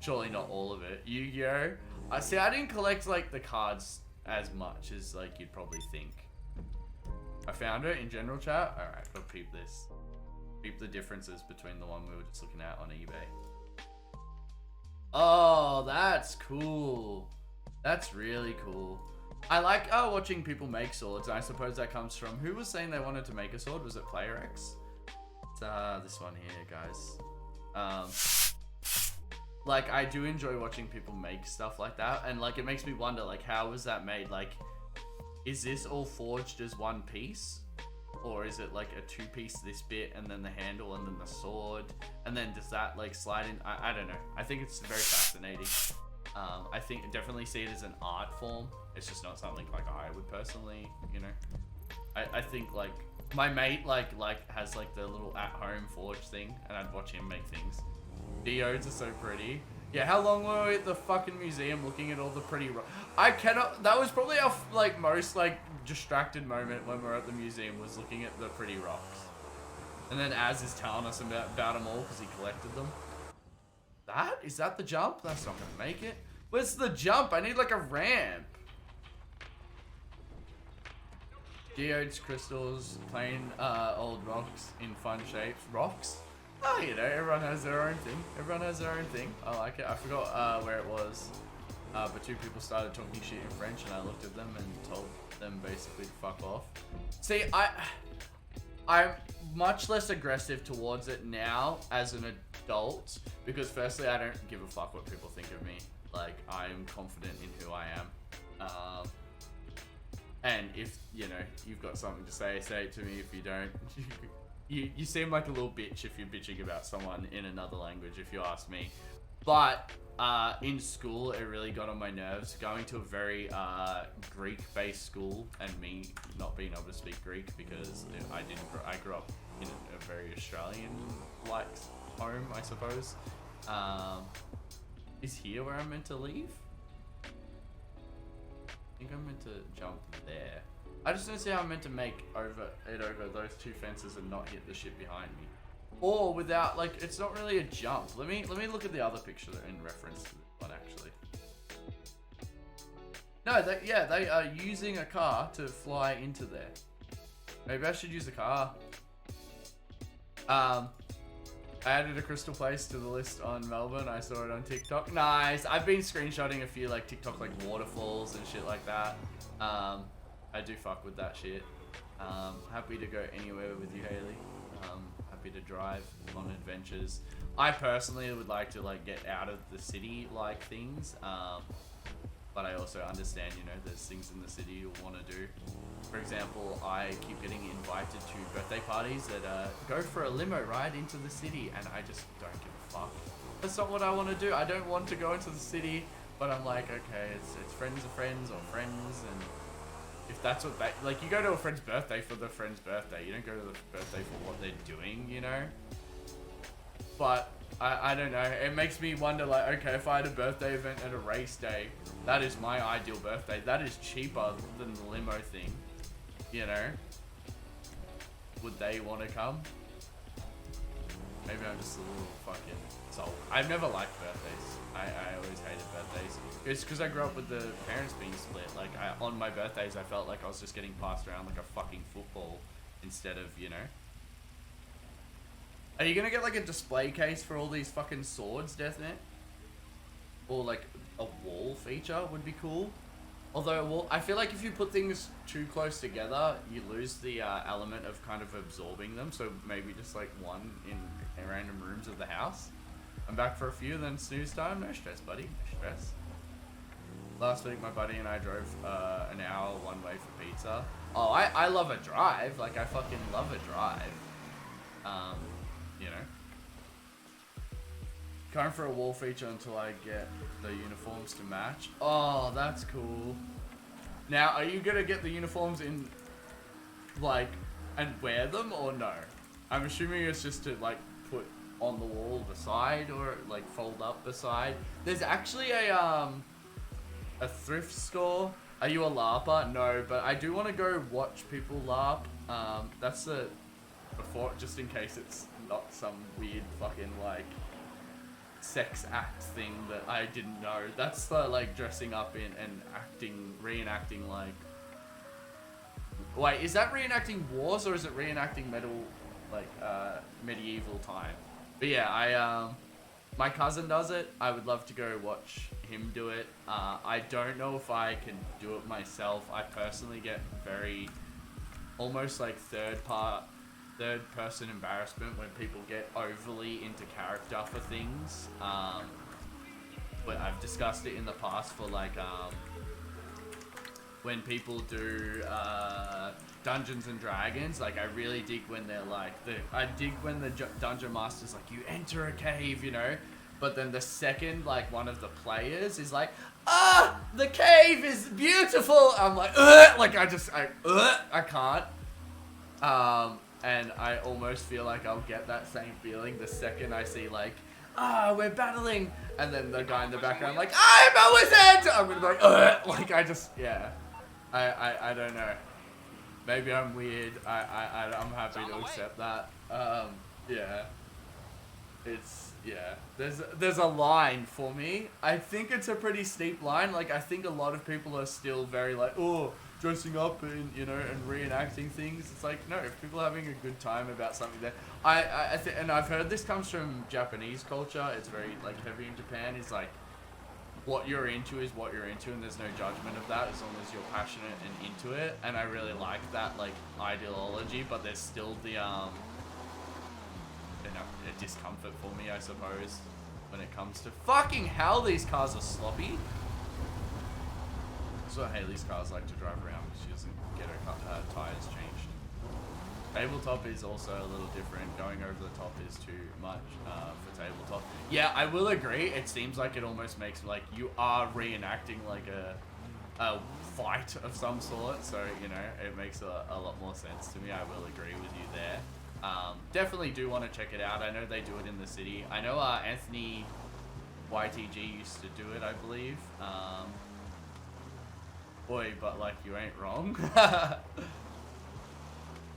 surely not all of it. Yu-Gi-Oh! See, I didn't collect like the cards as much as like you'd probably think. I found it in general chat. Alright, go peep this. Peep the differences between the one we were just looking at on eBay. Oh, that's cool. That's really cool. I like watching people make swords. I suppose that comes from... Who was saying they wanted to make a sword? Was it PlayerX? It's this one here, guys. Like, I do enjoy watching people make stuff like that. And, like, it makes me wonder, like, how was that made? Like... Is this all forged as one piece? Or is it like a 2-piece this bit and then the handle and then the sword? And then does that like slide in? I don't know. I think it's very fascinating. I think definitely see it as an art form. It's just not something like I would personally, you know. I think like my mate like has like the little at-home forge thing and I'd watch him make things. Geodes are so pretty. Yeah, how long were we at the fucking museum looking at all the pretty I cannot... That was probably our, like, most, like, distracted moment when we were at the museum was looking at the pretty rocks. And then Az is telling us about them all because he collected them. That? Is that the jump? That's not gonna make it. Where's the jump? I need, like, a ramp. Geodes, crystals, plain, old rocks in fun shapes. Rocks? Oh, you know, everyone has their own thing. Everyone has their own thing. I like it. I forgot where it was. But 2 people started talking shit in French and I looked at them and told them basically to fuck off. See, I'm much less aggressive towards it now as an adult because firstly, I don't give a fuck what people think of me. Like, I'm confident in who I am. And if, you know, you've got something to say it to me. If you don't, you seem like a little bitch if you're bitching about someone in another language, if you ask me. But in school, it really got on my nerves. Going to a very Greek-based school and me not being able to speak Greek because I grew up in a very Australian-like home, I suppose. Is here where I'm meant to leave? I think I'm meant to jump there. I just don't see how I'm meant to make over those 2 fences and not hit the shit behind me. Or without, like, it's not really a jump. Let me look at the other picture in reference to this one, actually. No, they are using a car to fly into there. Maybe I should use a car. I added a crystal place to the list on Melbourne. I saw it on TikTok. Nice. I've been screenshotting a few, like, TikTok, like, waterfalls and shit like that. I do fuck with that shit. Happy to go anywhere with you, Haley. Happy to drive on adventures. I personally would like to like get out of the city like things, but I also understand, you know, there's things in the city you want to do. For example, I keep getting invited to birthday parties that go for a limo ride into the city, and I just don't give a fuck. That's not what I want to do. I don't want to go into the city, but I'm like, okay, it's friends of friends or friends, and if that's what they... Like, you go to a friend's birthday for the friend's birthday. You don't go to the birthday for what they're doing, you know? But, I don't know. It makes me wonder, like, okay, if I had a birthday event at a race day, that is my ideal birthday. That is cheaper than the limo thing, you know? Would they want to come? Maybe I'm just a little fucking soul. I've never liked birthdays. I always hated birthdays. It's because I grew up with the parents being split. Like, on my birthdays, I felt like I was just getting passed around like a fucking football instead of, you know. Are you gonna get like a display case for all these fucking swords, Deathnet? Or like a wall feature would be cool. Although, I feel like if you put things too close together, you lose the element of kind of absorbing them. So maybe just like one in random rooms of the house. I'm back for a few, then snooze time. No stress, buddy. No stress. Last week, my buddy and I drove an hour one way for pizza. Oh, I love a drive. Like, I fucking love a drive. You know. Going for a wall feature until I get the uniforms to match. Oh, that's cool. Now, are you gonna get the uniforms in, like, and wear them or no? I'm assuming it's just to, like, put on the wall beside or, like, fold up beside. There's actually a thrift store. Are you a LARPer? No, but I do want to go watch people LARP. That's the, before, just in case it's not some weird fucking, like, sex act thing that I didn't know. That's the like dressing up in and acting, reenacting like. Wait, is that reenacting wars or is it reenacting medieval time? But yeah, my cousin does it. I would love to go watch him do it. I don't know if I can do it myself. I personally get very, almost like third person embarrassment when people get overly into character for things. But I've discussed it in the past for like when people do Dungeons and Dragons. Like I really dig when they're like I dig when the dungeon master's like, you enter a cave, you know, but then the second like one of the players is like, the cave is beautiful. I'm like, I can't. And I almost feel like I'll get that same feeling the second I see like, we're battling, and then the guy in the background like, I'm always end. I'm gonna be like I just, yeah, I don't know. Maybe I'm weird. I'm happy to accept that. Yeah, it's There's a line for me. I think it's a pretty steep line. Like I think a lot of people are still very like, oh, dressing up and, you know, and reenacting things. It's like, no, if people are having a good time about something that and I've heard this comes from Japanese culture. It's very like heavy in Japan. It's like what you're into is what you're into, and there's no judgment of that as long as you're passionate and into it. And I really like that like ideology, but there's still the a discomfort for me, I suppose, when it comes to fucking hell. These cars are sloppy. That's what Haley's cars like to drive around because she doesn't get her tires changed. Tabletop is also a little different. Going over the top is too much for tabletop. Yeah, I will agree. It seems like it almost makes like you are reenacting like a fight of some sort. So, you know, it makes a lot more sense to me. I will agree with you there. Definitely do want to check it out. I know they do it in the city. I know Anthony YTG used to do it, I believe. Boy, but like you ain't wrong.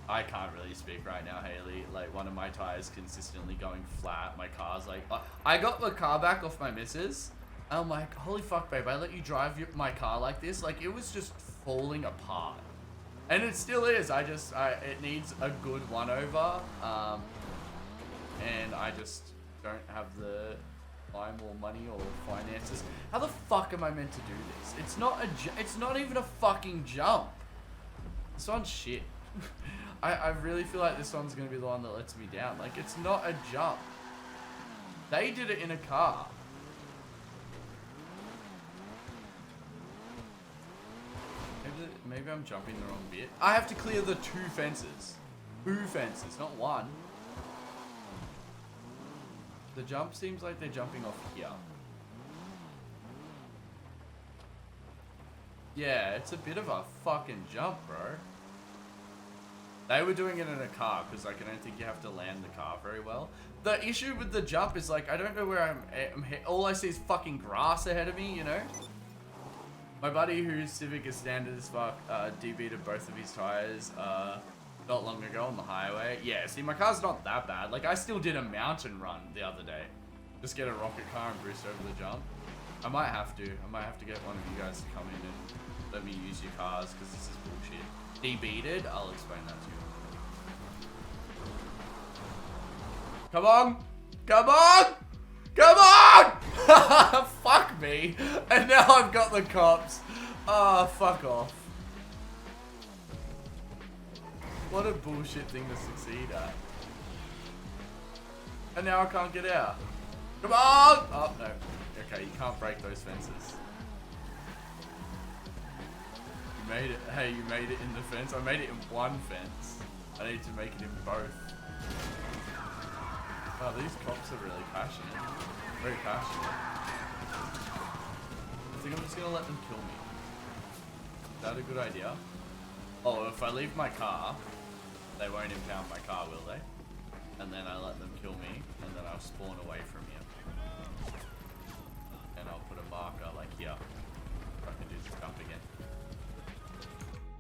I can't really speak right now, Haley. Like one of my tires consistently going flat. My car's like, I got the car back off my missus. I'm like, holy fuck, babe, I let you drive my car like this. Like it was just falling apart. And it still is. It needs a good one over. And I just don't have the time or money or finances. How the fuck am I meant to do this? It's not even a fucking jump. This one's shit. I really feel like this one's gonna be the one that lets me down. Like it's not a jump. They did it in a car. Maybe I'm jumping the wrong bit. I have to clear the 2 fences. 2 fences, not 1. The jump seems like they're jumping off here. Yeah, it's a bit of a fucking jump, bro. They were doing it in a car, because like, I don't think you have to land the car very well. The issue with the jump is like, I don't know where all I see is fucking grass ahead of me, you know? My buddy whose Civic is standard as fuck, DB'd both of his tires. not long ago on the highway. Yeah, see, my car's not that bad. Like, I still did a mountain run the other day. Just get a rocket car and boost over the jump. I might have to get one of you guys to come in and let me use your cars, because this is bullshit. Debeated? I'll explain that to you. Come on! Come on! Come on! Fuck me! And now I've got the cops. Oh, fuck off. What a bullshit thing to succeed at. And now I can't get out. Come on! Oh, no. Okay, you can't break those fences. You made it. Hey, you made it in the fence. I made it in one fence. I need to make it in both. Wow, these cops are really passionate. Very passionate. I think I'm just gonna let them kill me. Is that a good idea? Oh, if I leave my car, they won't impound my car, will they? And then I let them kill me, and then I'll spawn away from you. And I'll put a marker like here. I can do this jump again.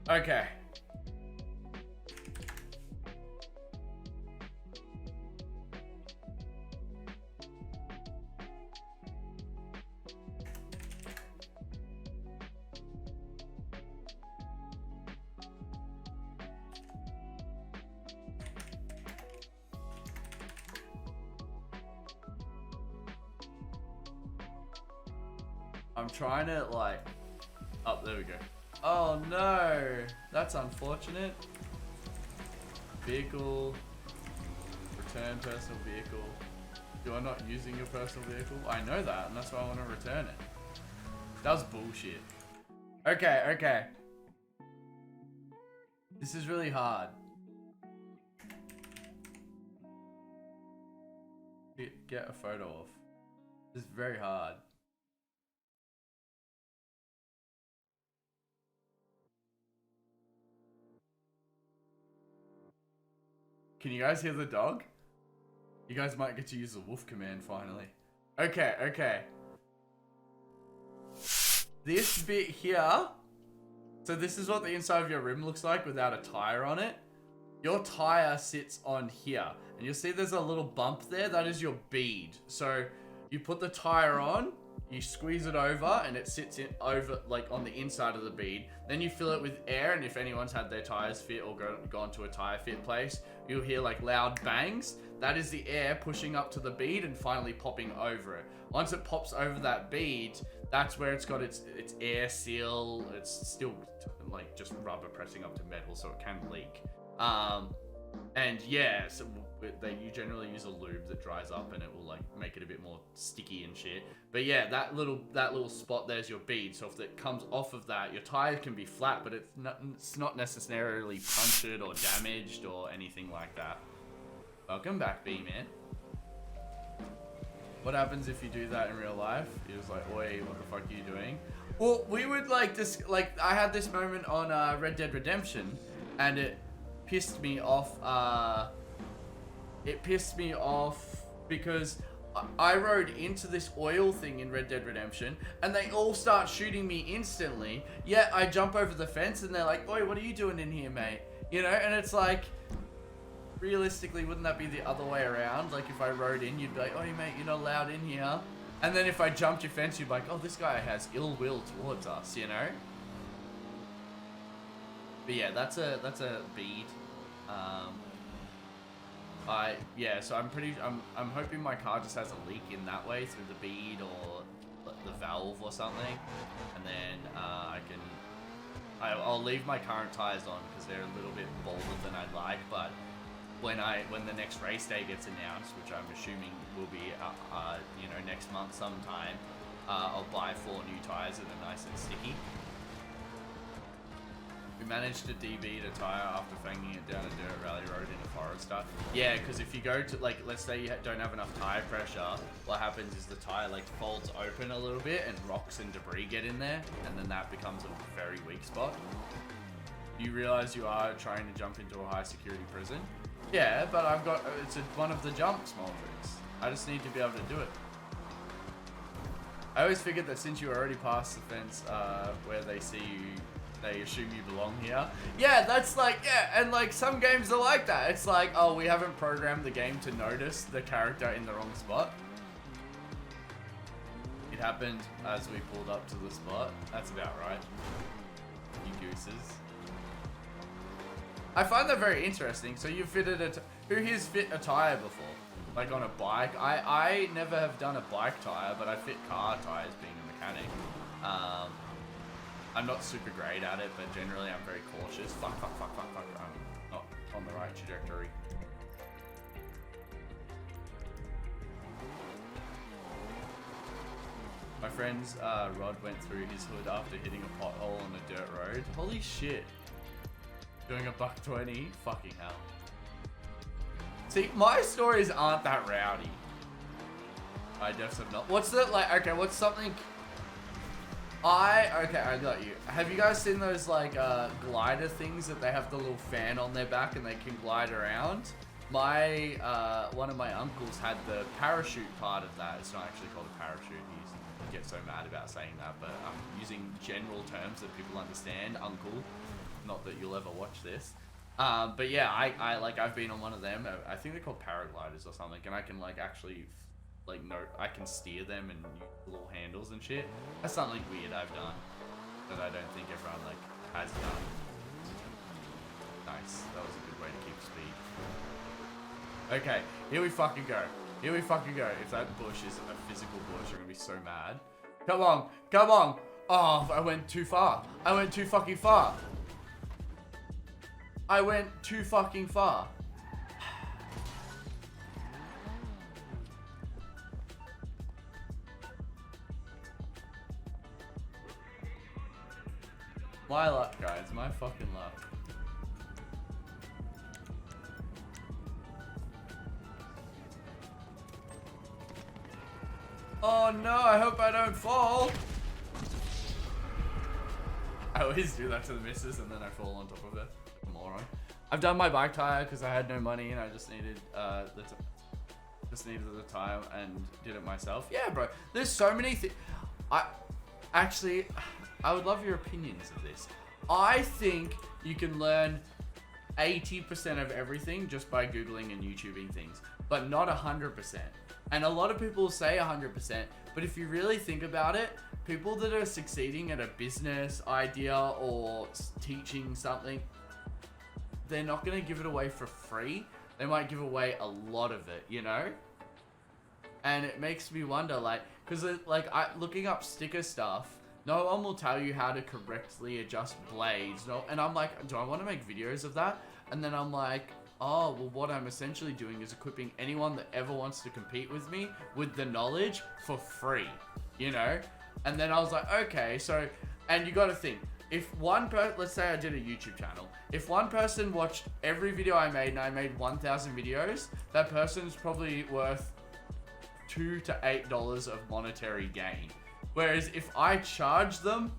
Okay. I'm trying to like, oh, there we go. Oh no, that's unfortunate. Vehicle, return personal vehicle. You're not using your personal vehicle? I know that, and that's why I want to return it. That was bullshit. Okay, okay. This is really hard. Get a photo of. This is very hard. Can you guys hear the dog? You guys might get to use the wolf command finally. Okay, okay. This bit here. So this is what the inside of your rim looks like without a tire on it. Your tire sits on here. And you'll see there's a little bump there. That is your bead. So you put the tire on. You squeeze it over and it sits in over like on the inside of the bead. Then you fill it with air, and if anyone's had their tires fit or gone to a tire fit place, you'll hear like loud bangs. That is the air pushing up to the bead and finally popping over it. Once it pops over that bead, that's where it's got its air seal. It's still like just rubber pressing up to metal, so it can leak. And yeah, so you generally use a lube that dries up and it will like make it a bit more sticky and shit. But yeah, that little spot there's your bead. So if it comes off of that, your tire can be flat, but it's not necessarily punctured or damaged or anything like that. Welcome back, B-Man. What happens if you do that in real life? You're just like, oi, what the fuck are you doing? Well, we would like this, like I had this moment on Red Dead Redemption, and it pissed me off. It pissed me off because I rode into this oil thing in Red Dead Redemption, and they all start shooting me instantly. Yet I jump over the fence, and they're like, "Oi, what are you doing in here, mate?" You know, and it's like, realistically, wouldn't that be the other way around? Like if I rode in, you'd be like, "Oh, mate, you're not allowed in here." And then if I jumped your fence, you'd be like, "Oh, this guy has ill will towards us," you know? But yeah, that's a bead. So I'm hoping my car just has a leak in that way through the bead or the valve or something, and then I'll leave my current tires on because they're a little bit bolder than I'd like. But when the next race day gets announced, which I'm assuming will be next month sometime, I'll buy 4 new tires that are nice and sticky. We managed to debead a tire after fanging it down a dirt rally road in a Forester. Yeah, because if you go to, like, let's say you don't have enough tire pressure, what happens is the tire, like, folds open a little bit and rocks and debris get in there, and then that becomes a very weak spot. You realize you are trying to jump into a high security prison? Yeah, but it's one of the jump small tricks. I just need to be able to do it. I always figured that since you already passed the fence where they see you They assume you belong here. Yeah, that's like, yeah, and like some games are like that. It's like, oh, we haven't programmed the game to notice the character in the wrong spot. It happened as we pulled up to the spot. That's about right. You gooses. I find that very interesting. So you fitted a, who here's fit a tire before? Like on a bike? I never have done a bike tire, but I fit car tires being a mechanic. I'm not super great at it, but generally I'm very cautious. Fuck. I'm not on the right trajectory. My friend's Rod went through his hood after hitting a pothole on a dirt road. Holy shit. Doing a $1.20? Fucking hell. See, my stories aren't that rowdy. I definitely have not. What's the, like, okay, what's something... Okay, I got you. Have you guys seen those, like, glider things that they have the little fan on their back and they can glide around? My, one of my uncles had the parachute part of that. It's not actually called a parachute. He gets so mad about saying that, but I'm using general terms that people understand. Uncle. Not that you'll ever watch this. But yeah, I've been on one of them. I think they're called paragliders or something, and I can, like, actually... like, no, I can steer them and use little handles and shit. That's something weird I've done that I don't think everyone, like, has done. Nice. That was a good way to keep speed. Okay, here we fucking go. Here we fucking go. If that bush is a physical bush, I'm gonna be so mad. Come on, come on. Oh, I went too far. I went too fucking far. I went too fucking far. My luck, guys. My fucking luck. Oh no, I hope I don't fall. I always do that to the missus and then I fall on top of it. Moron. I've done my bike tire because I had no money and I just needed the tire and did it myself. Yeah, bro. There's so many things. I would love your opinions of this. I think you can learn 80% of everything just by Googling and YouTubing things, but not 100%. And a lot of people say 100%, but if you really think about it, people that are succeeding at a business idea or teaching something, they're not going to give it away for free. They might give away a lot of it, you know? And it makes me wonder, like, because looking up sticker stuff, no one will tell you how to correctly adjust blades. No, and I'm like, do I want to make videos of that? And then I'm like, oh, well, what I'm essentially doing is equipping anyone that ever wants to compete with me with the knowledge for free, you know? And then I was like, okay, so, and you got to think, if one person, let's say I did a YouTube channel, if one person watched every video I made and I made 1,000 videos, that person's probably worth $2 to $8 of monetary gain. Whereas if I charge them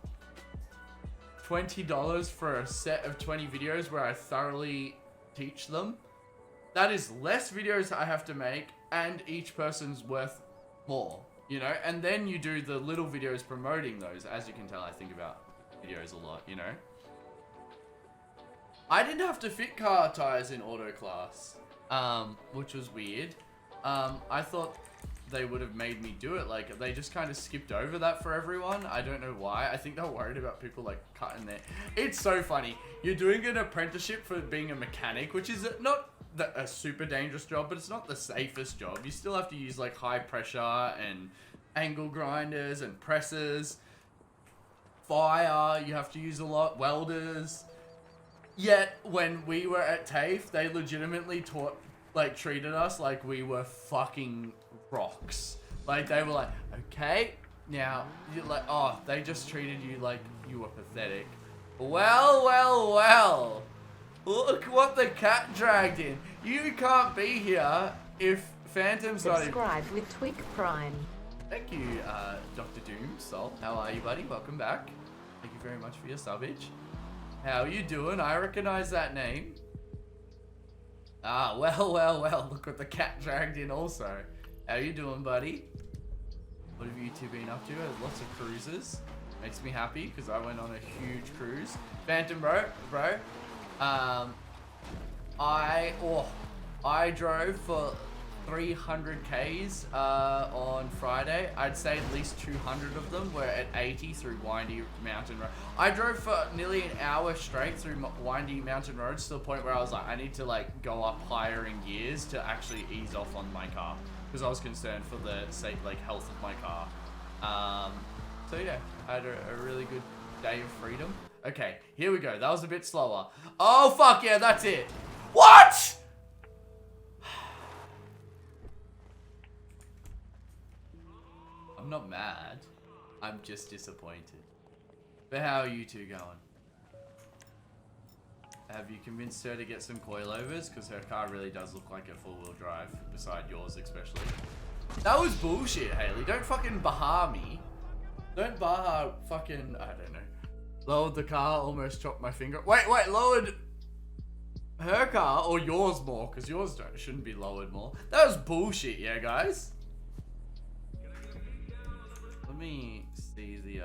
$20 for a set of 20 videos where I thoroughly teach them, that is less videos I have to make and each person's worth more, you know? And then you do the little videos promoting those. As you can tell, I think about videos a lot, you know? I didn't have to fit car tires in auto class, which was weird. I thought they would have made me do it. Like, they just kind of skipped over that for everyone. I don't know why. I think they're worried about people, like, cutting their... It's so funny. You're doing an apprenticeship for being a mechanic, which is not a super dangerous job, but it's not the safest job. You still have to use, like, high pressure and angle grinders and presses. Fire, you have to use a lot. Welders. Yet, when we were at TAFE, they legitimately treated us like we were fucking rocks. Like, they were like, okay, now, you're like, oh, they just treated you like you were pathetic. Well. Look what the cat dragged in. You can't be here if Phantom's not in. Subscribe with Twig Prime. Thank you, Dr. Doom, Salt. How are you, buddy? Welcome back. Thank you very much for your subbage. How are you doing? I recognize that name. Ah, well. Look what the cat dragged in also. How you doing, buddy? What have you two been up to? Lots of cruises. Makes me happy because I went on a huge cruise. Phantom bro. I drove for 300 Ks on Friday. I'd say at least 200 of them were at 80 through windy mountain road. I drove for nearly an hour straight through windy mountain roads to the point where I was like, I need to like go up higher in gears to actually ease off on my car because I was concerned for the health of my car. So yeah, I had a really good day of freedom. Okay, here we go. That was a bit slower. Oh fuck yeah, that's it. What? I'm not mad. I'm just disappointed. But how are you two going? Have you convinced her to get some coilovers? Because her car really does look like a four-wheel drive, beside yours especially. That was bullshit, Haley. Don't fucking Baha me. Don't Baha fucking... I don't know. Lowered the car, almost chopped my finger. Wait, lowered her car or yours more? Because yours shouldn't be lowered more. That was bullshit, yeah, guys? Let me see the,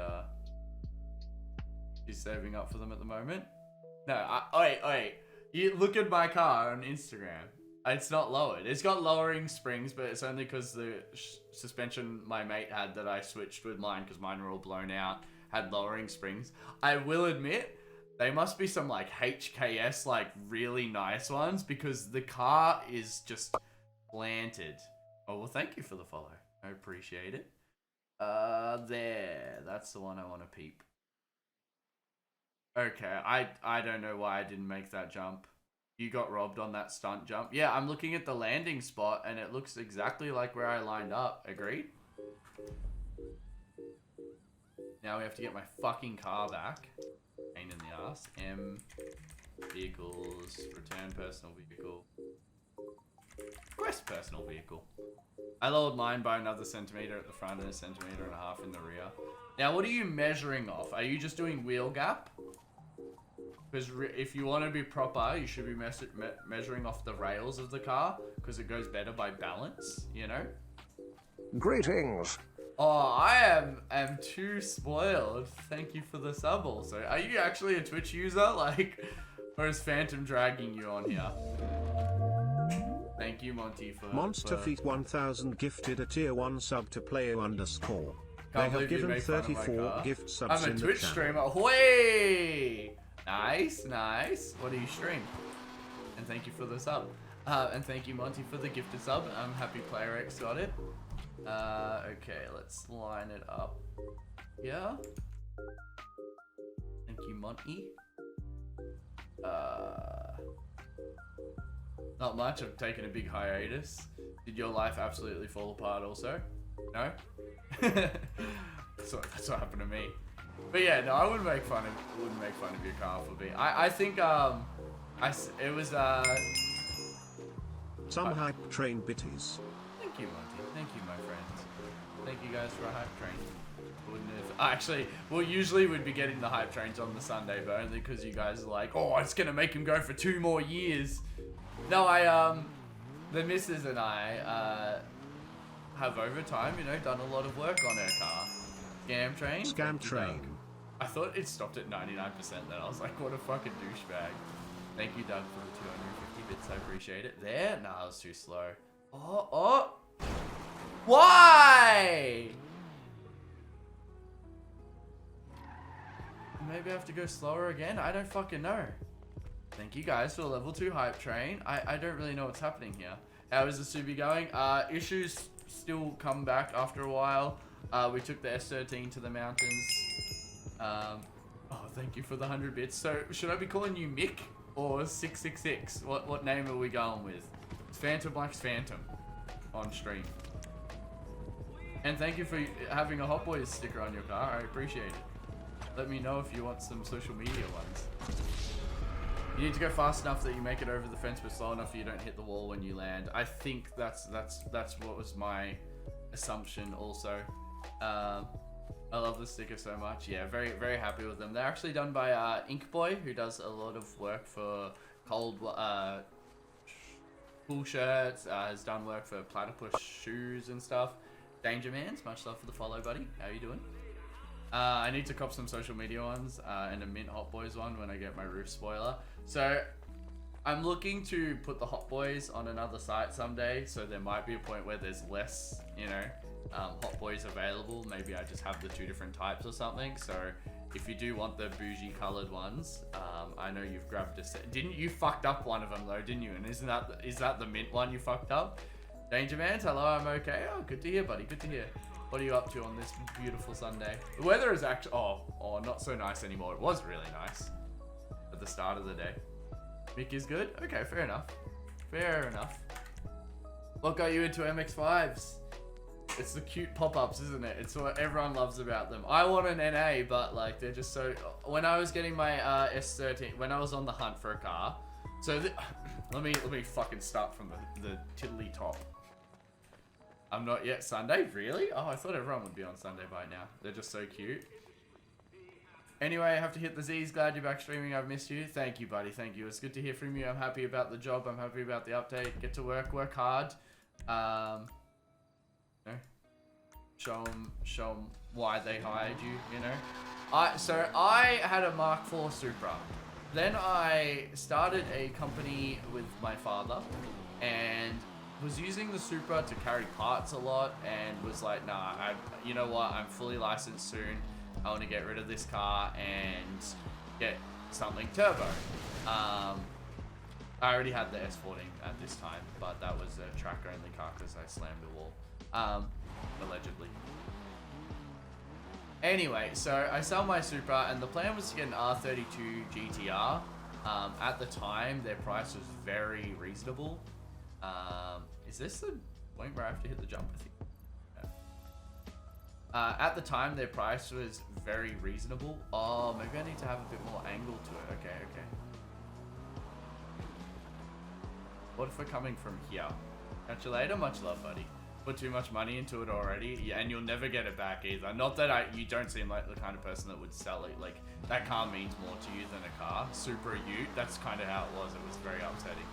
she's saving up for them at the moment. No, wait. You look at my car on Instagram. It's not lowered. It's got lowering springs, but it's only because the suspension my mate had that I switched with mine because mine were all blown out, had lowering springs. I will admit, they must be some like HKS, like really nice ones because the car is just planted. Oh, well, thank you for the follow. I appreciate it. There. That's the one I want to peep. Okay, I don't know why I didn't make that jump. You got robbed on that stunt jump. Yeah, I'm looking at the landing spot and it looks exactly like where I lined up. Agreed? Now we have to get my fucking car back. Pain in the ass. M. Vehicles. Return personal vehicle. Request personal vehicle. I lowered mine by another centimeter at the front and a centimeter and a half in the rear. Now, what are you measuring off? Are you just doing wheel gap? Because if you want to be proper, you should be measuring off the rails of the car because it goes better by balance, you know? Greetings. Oh, I am too spoiled. Thank you for the sub also. Are you actually a Twitch user? Like, or is Phantom dragging you on here? Thank you, Monty, for... Monster Feet 1000 gifted a tier 1 sub to player underscore. They have given 34 gift subs I'm in a the Twitch channel. streamer. Hoi! Nice, nice. What do you stream? And thank you for the sub. And thank you, Monty, for the gifted sub. I'm happy Player X got it. Okay, let's line it up. Yeah. Thank you, Monty. Not much. I've taken a big hiatus. Did your life absolutely fall apart also? No? That's what happened to me. But yeah, no, I wouldn't make fun of your car for being... I think, it was, Some hype train bitties. Thank you, Monty. Thank you, my friends. Thank you guys for a hype train. Wouldn't have... Actually, well, usually we'd be getting the hype trains on the Sunday, but only because you guys are like, oh, it's gonna make him go for 2 more years. No, the missus and I, have over time, you know, done a lot of work on her car. Scam train? Scam train. I thought it stopped at 99%, then I was like, what a fucking douchebag. Thank you, Doug, for the 250 bits, I appreciate it. There? Nah, I was too slow. Oh! Why? Maybe I have to go slower again? I don't fucking know. Thank you guys for the level 2 hype train. I don't really know what's happening here. How is the Subi going? Issues still come back after a while. We took the S13 to the mountains. Oh, thank you for the 100 bits. So, should I be calling you Mick or 666? What name are we going with? Phantom likes Phantom on stream. And thank you for having a Hot Boys sticker on your car. I appreciate it. Let me know if you want some social media ones. You need to go fast enough that you make it over the fence, but slow enough that you don't hit the wall when you land. I think that's what was my assumption also. I love the sticker so much. Yeah, very, very happy with them. They're actually done by Ink Boy, who does a lot of work for cool shirts, has done work for Platypus shoes and stuff. Danger Mans, much love for the follow, buddy. How you doing? I need to cop some social media ones and a mint Hot Boys one when I get my roof spoiler. So I'm looking to put the Hot Boys on another site someday. So there might be a point where there's less, you know, Hot Boys available. Maybe I just have the 2 different types or something. So if you do want the bougie colored ones, I know you've grabbed a set. Didn't you fucked up one of them though, didn't you? And is that the mint one you fucked up? Danger Mans, hello, I'm okay. Oh, good to hear, buddy. Good to hear. What are you up to on this beautiful Sunday? The weather is actually, oh, not so nice anymore. It was really nice at the start of the day. Mick is good? Okay, fair enough. Fair enough. What got you into MX-5s? It's the cute pop-ups, isn't it? It's what everyone loves about them. I want an NA, but like they're just so... When I was getting my S13, when I was on the hunt for a car, so let me fucking start from the tiddly top. I'm not yet Sunday, really? Oh, I thought everyone would be on Sunday by now. They're just so cute. Anyway, I have to hit the Z's. Glad you're back streaming. I've missed you. Thank you, buddy. Thank you. It's good to hear from you. I'm happy about the job. I'm happy about the update. Get to work hard. You know, show them why they hired you, you know. So I had a Mark IV Supra. Then I started a company with my father and was using the Supra to carry parts a lot and was like, nah, you know what, I'm fully licensed soon. I want to get rid of this car and get something turbo. I already had the S14 at this time, but that was a track only car because I slammed a wall, allegedly. Anyway, so I sell my Supra and the plan was to get an R32 GTR. At the time, their price was very reasonable. Is this the point where I have to hit the jump? I think. Yeah. At the time, their price was very reasonable. Oh, maybe I need to have a bit more angle to it. Okay. What if we're coming from here? Catch you later. Much love, buddy. Put too much money into it already. Yeah, and you'll never get it back either. Not that you don't seem like the kind of person that would sell it. Like, that car means more to you than a car. Supra Ute, that's kind of how it was. It was very upsetting.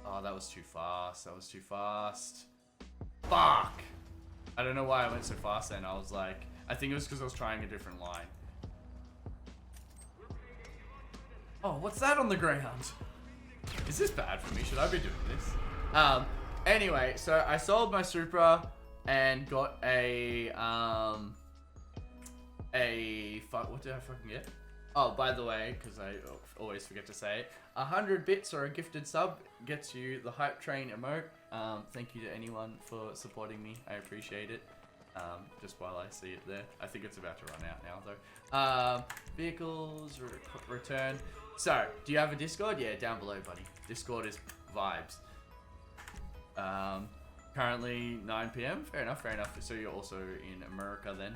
Oh, that was too fast. That was too fast. Fuck! I don't know why I went so fast then. I was like... I think it was because I was trying a different line. Oh, what's that on the ground? Is this bad for me? Should I be doing this? Anyway, so I sold my Supra and got a... What did I fucking get? Oh, by the way, because I always forget to say it, 100 bits or a gifted sub gets you the Hype Train emote. Thank you to anyone for supporting me. I appreciate it. Just while I see it there. I think it's about to run out now, though. Vehicles, return. So, do you have a Discord? Yeah, down below, buddy. Discord is vibes. Currently 9 PM. Fair enough, fair enough. So you're also in America then?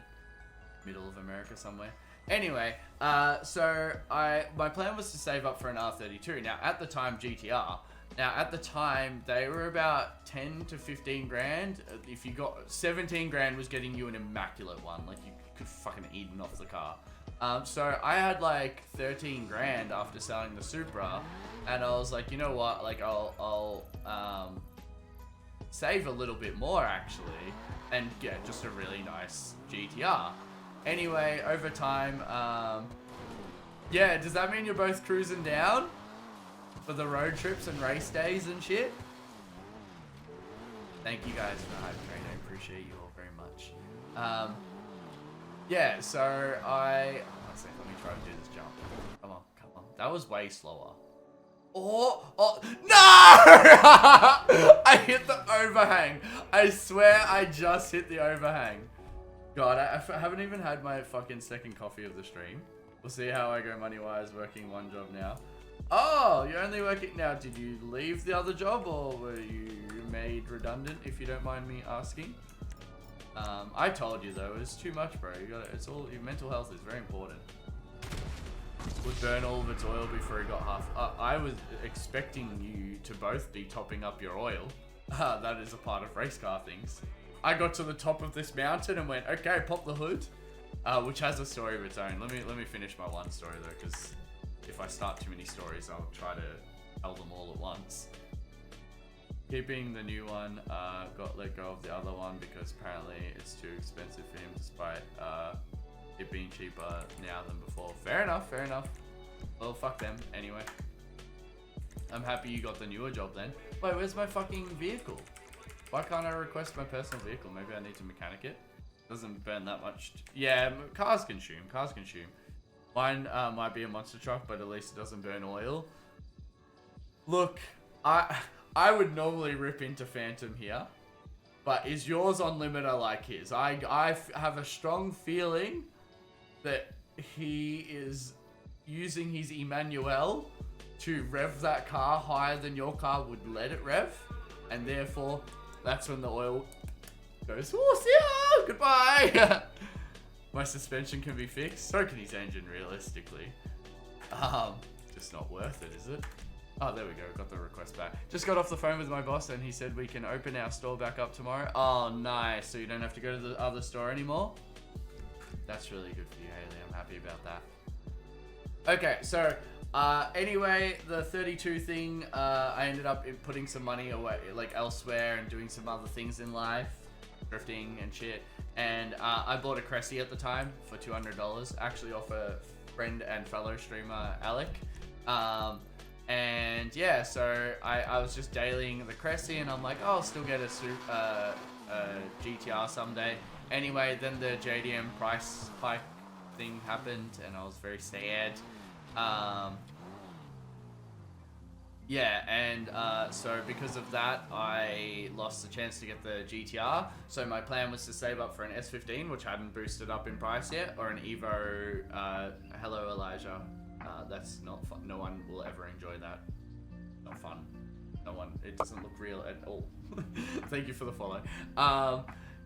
Middle of America somewhere. Anyway, so my plan was to save up for an R32. Now, at the time, GTR. Now, at the time, they were about 10 to 15 grand. If you got 17 grand was getting you an immaculate one. Like, you could fucking eaten off the car. So I had like 13 grand after selling the Supra. And I was like, you know what? Like, I'll save a little bit more, actually. And get just a really nice GTR. Anyway, over time, yeah, does that mean you're both cruising down for the road trips and race days and shit? Thank you guys for the hype train. I appreciate you all very much. Yeah, so let me try to do this jump. Come on. That was way slower. Oh, no! I hit the overhang. I swear I just hit the overhang. God, I haven't even had my fucking second coffee of the stream. We'll see how I go money-wise working one job now. Oh, you're only working now. Did you leave the other job or were you made redundant, if you don't mind me asking? I told you though, it's too much, bro. Your mental health is very important. Would burn all of its oil before it got half. I was expecting you to both be topping up your oil. That is a part of race car things. I got to the top of this mountain and went, okay, pop the hood, which has a story of its own. Let me finish my one story though, because if I start too many stories, I'll try to tell them all at once. Keeping the new one, got let go of the other one because apparently it's too expensive for him despite it being cheaper now than before. Fair enough, fair enough. Well, fuck them, anyway. I'm happy you got the newer job then. Wait, where's my fucking vehicle? Why can't I request my personal vehicle? Maybe I need to mechanic it. Doesn't burn that much. Yeah, cars consume. Mine might be a monster truck, but at least it doesn't burn oil. Look, I would normally rip into Phantom here, but is yours on limiter like his? I have a strong feeling that he is using his Emmanuel to rev that car higher than your car would let it rev, and therefore that's when the oil goes, oh, see ya, goodbye. My suspension can be fixed, so can his engine realistically. Just not worth it, is it? Oh, there we go, got the request back. Just got off the phone with my boss and he said we can open our store back up tomorrow. Oh, nice, so you don't have to go to the other store anymore? That's really good for you, Haley, I'm happy about that. Okay, so anyway, the 32 thing, I ended up putting some money away, like elsewhere, and doing some other things in life, drifting and shit. And I bought a Cressy at the time for $200, actually off a friend and fellow streamer, Alec. And yeah, so I was just dailying the Cressy, and I'm like, oh, I'll still get a GTR someday. Anyway, then the JDM price spike thing happened, and I was very sad. Yeah, and so because of that, I lost the chance to get the GTR. So my plan was to save up for an S15, which hadn't boosted up in price yet, or an Evo. Hello, Elijah. That's not fun. No one will ever enjoy that. Not fun. No one. It doesn't look real at all. Thank you for the follow.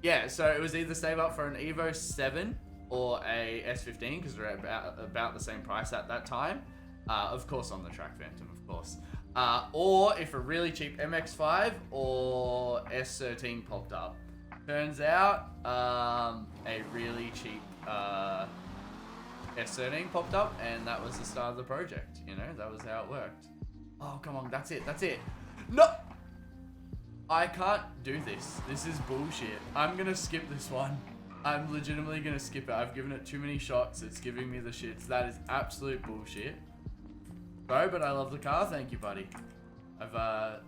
Yeah, so it was either save up for an Evo 7 or a S15 because they're about the same price at that time. Of course, on the track Phantom, of course. Or if a really cheap MX-5 or S13 popped up. Turns out, a really cheap S13 popped up, and that was the start of the project. You know, that was how it worked. Oh, come on, that's it. No! I can't do this. This is bullshit. I'm gonna skip this one. I'm legitimately gonna skip it. I've given it too many shots. It's giving me the shits. That is absolute bullshit. Sorry, but I love the car. Thank you, buddy. I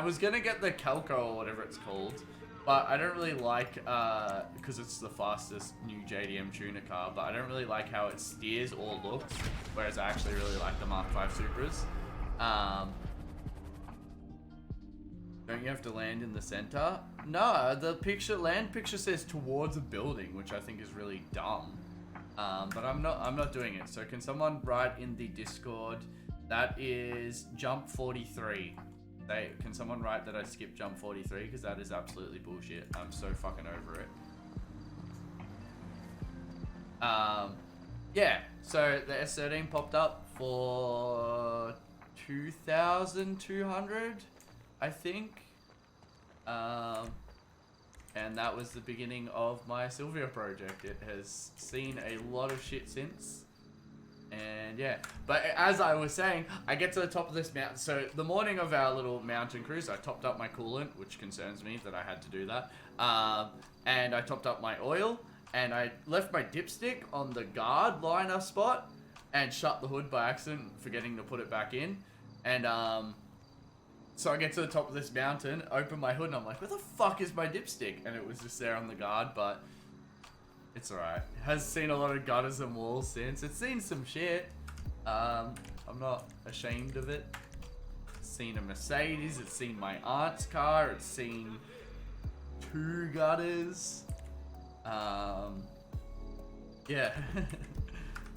was gonna get the Calco or whatever it's called, but I don't really like, because it's the fastest new JDM tuner car, but I don't really like how it steers or looks, whereas I actually really like the Mark V Supras. Don't you have to land in the center? No, the land picture says towards a building, which I think is really dumb. But I'm not doing it. So can someone write in the Discord, that is jump 43. Can someone write that I skipped jump 43? Because that is absolutely bullshit. I'm so fucking over it. Yeah, so the S13 popped up for 2,200, I think. And that was the beginning of my Sylvia project. It has seen a lot of shit since. And yeah, but as I was saying, I get to the top of this mountain. So the morning of our little mountain cruise, I topped up my coolant, which concerns me that I had to do that. And I topped up my oil, and I left my dipstick on the guard liner spot and shut the hood by accident, forgetting to put it back in. And so I get to the top of this mountain, open my hood, and I'm like, where the fuck is my dipstick? And it was just there on the guard, but it's alright. It has seen a lot of gutters and walls since. It's seen some shit. I'm not ashamed of it. It's seen a Mercedes, it's seen my aunt's car, it's seen 2 gutters. Yeah.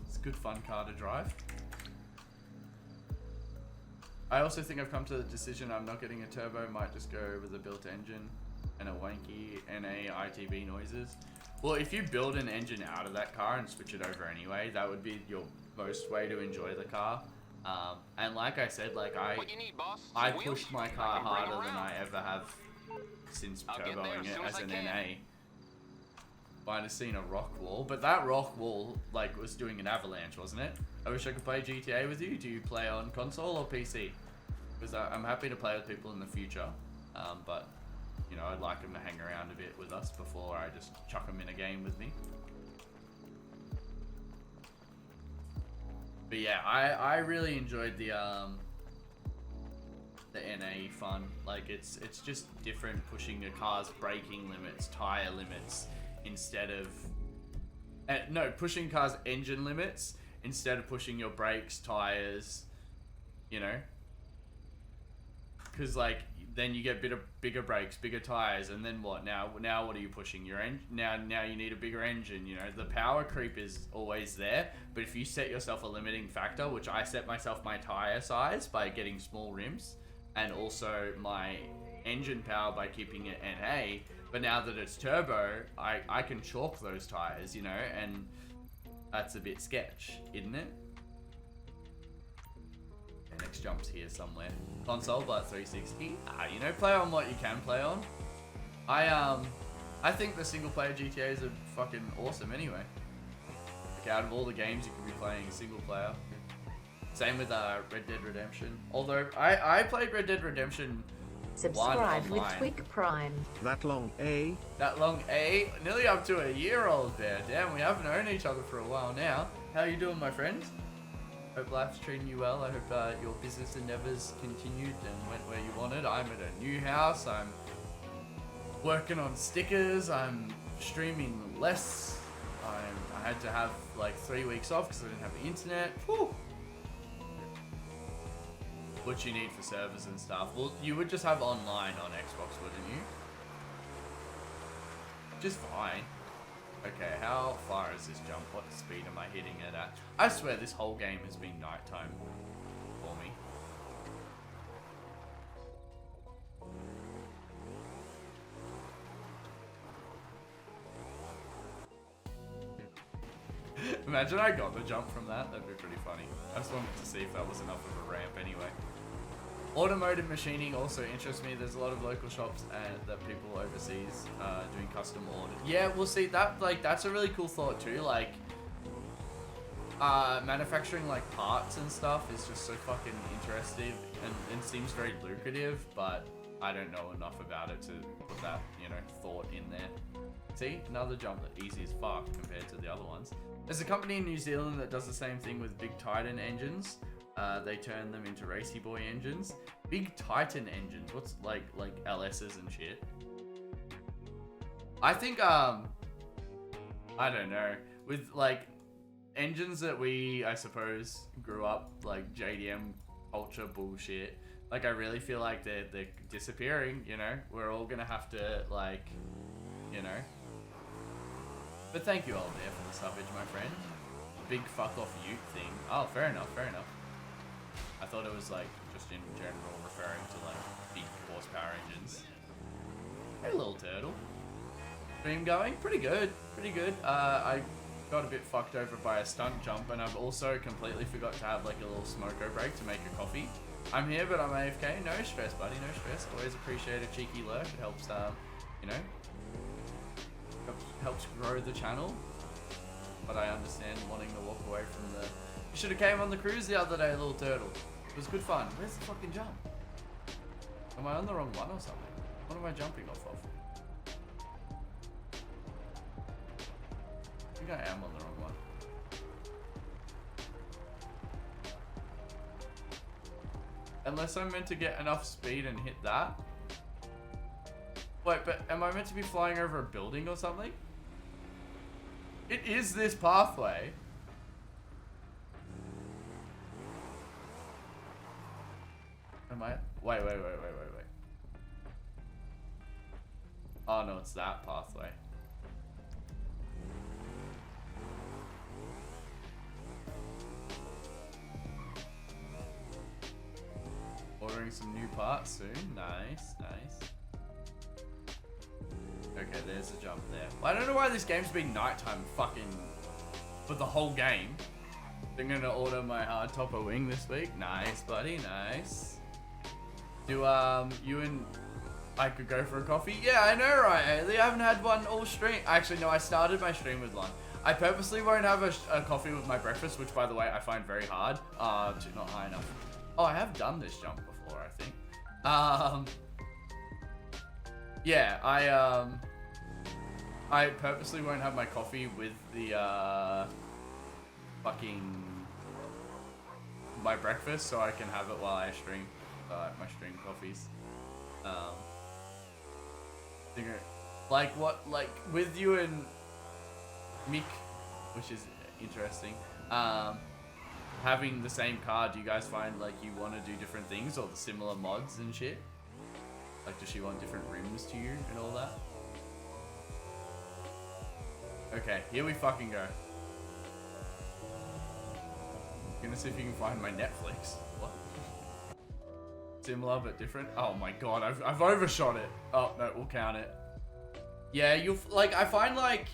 It's a good fun car to drive. I also think I've come to the decision I'm not getting a turbo, might just go with a built engine and a wanky NA ITB noises. Well, if you build an engine out of that car and switch it over anyway, that would be your most way to enjoy the car. And like I said, like I pushed my car harder than I ever have since turboing it as an NA. Might have seen a rock wall, but that rock wall like was doing an avalanche, wasn't it? I wish I could play GTA with you. Do you play on console or PC? Because I'm happy to play with people in the future, but you know, I'd like them to hang around a bit with us before I just chuck them in a game with me. But yeah, I really enjoyed the NA fun. Like it's just different, pushing your car's braking limits, tire limits instead of no, pushing cars engine limits instead of pushing your brakes, tires, you know, because like then you get bigger brakes, bigger tires, and then what? Now what are you pushing? Your now you need a bigger engine. You know, the power creep is always there, but if you set yourself a limiting factor, which I set myself my tire size by getting small rims, and also my engine power by keeping it NA, but now that it's turbo, I can chalk those tires, you know, and that's a bit sketch, isn't it? Next jump's here somewhere. Console, but 360. You know, play on what you can play on. I think the single player GTAs are fucking awesome anyway. Like out of all the games you could be playing single player. Same with Red Dead Redemption. Although I played Red Dead Redemption 1 Subscribe with online. Twig Prime. That long A. That long A, nearly up to a year old there. Damn, we haven't known each other for a while now. How you doing, my friend? Hope life's treating you well. I hope your business endeavors continued and went where you wanted. I'm at a new house. I'm working on stickers. I'm streaming less. I had to have like 3 weeks off because I didn't have the internet. Whew. What you need for servers and stuff. Well, you would just have online on Xbox, wouldn't you? Just fine. Okay, how far is this jump? What speed am I hitting it at? I swear this whole game has been nighttime for me. Imagine I got the jump from that. That'd be pretty funny. I just wanted to see if that was enough of a ramp anyway. Automotive machining also interests me. There's a lot of local shops that people overseas doing custom orders. Yeah, we'll see that. Like, that's a really cool thought too. Like, manufacturing like parts and stuff is just so fucking interesting and seems very lucrative. But I don't know enough about it to put that, you know, thought in there. See, another jump that easy as fuck compared to the other ones. There's a company in New Zealand that does the same thing with Big Titan engines. They turn them into Racy Boy engines. Big Titan engines. What's like LSs and shit? I think I don't know, with like engines that we, I suppose, grew up like JDM culture bullshit. Like I really feel like they're disappearing. You know, we're all gonna have to like, you know. But thank you all there for the subbage, my friend. Big fuck off Ute thing. Oh, fair enough, fair enough. I thought it was like just in general referring to like big horsepower engines. Hey, little turtle. Stream going? Pretty good, pretty good. I got a bit fucked over by a stunt jump, and I've also completely forgot to have like a little smoko break to make a coffee. I'm here, but I'm AFK. No stress, buddy, no stress. Always appreciate a cheeky lurk. It helps, you know, helps grow the channel. But I understand wanting to walk away from the... You should have came on the cruise the other day, little turtle. It was good fun. Where's the fucking jump? Am I on the wrong one or something? What am I jumping off of? I think I am on the wrong one. Unless I'm meant to get enough speed and hit that. Wait, but am I meant to be flying over a building or something? It is this pathway. Am I? Wait. Oh no, it's that pathway. Ordering some new parts soon. Nice, nice. Okay, there's a jump there. Well, I don't know why this game's been nighttime fucking for the whole game. I'm gonna order my hardtopper wing this week. Nice, buddy, nice. Do you and I could go for a coffee? Yeah, I know, right, Haley? I haven't had one all stream. Actually, no, I started my stream with one. I purposely won't have a coffee with my breakfast, which, by the way, I find very hard. Not high enough. Oh, I have done this jump before. before, I think. Yeah, I purposely won't have my coffee with the my breakfast, so I can have it while I stream. My stream coffees. Like with you and Mick, which is interesting. Having the same car, do you guys find like you want to do different things or the similar mods and shit? Like, does she want different rims to you and all that? Okay, here we fucking go. Gonna see if you can find my Netflix. What? Similar but different. Oh my god, I've overshot it. Oh no, we'll count it. Yeah, I find like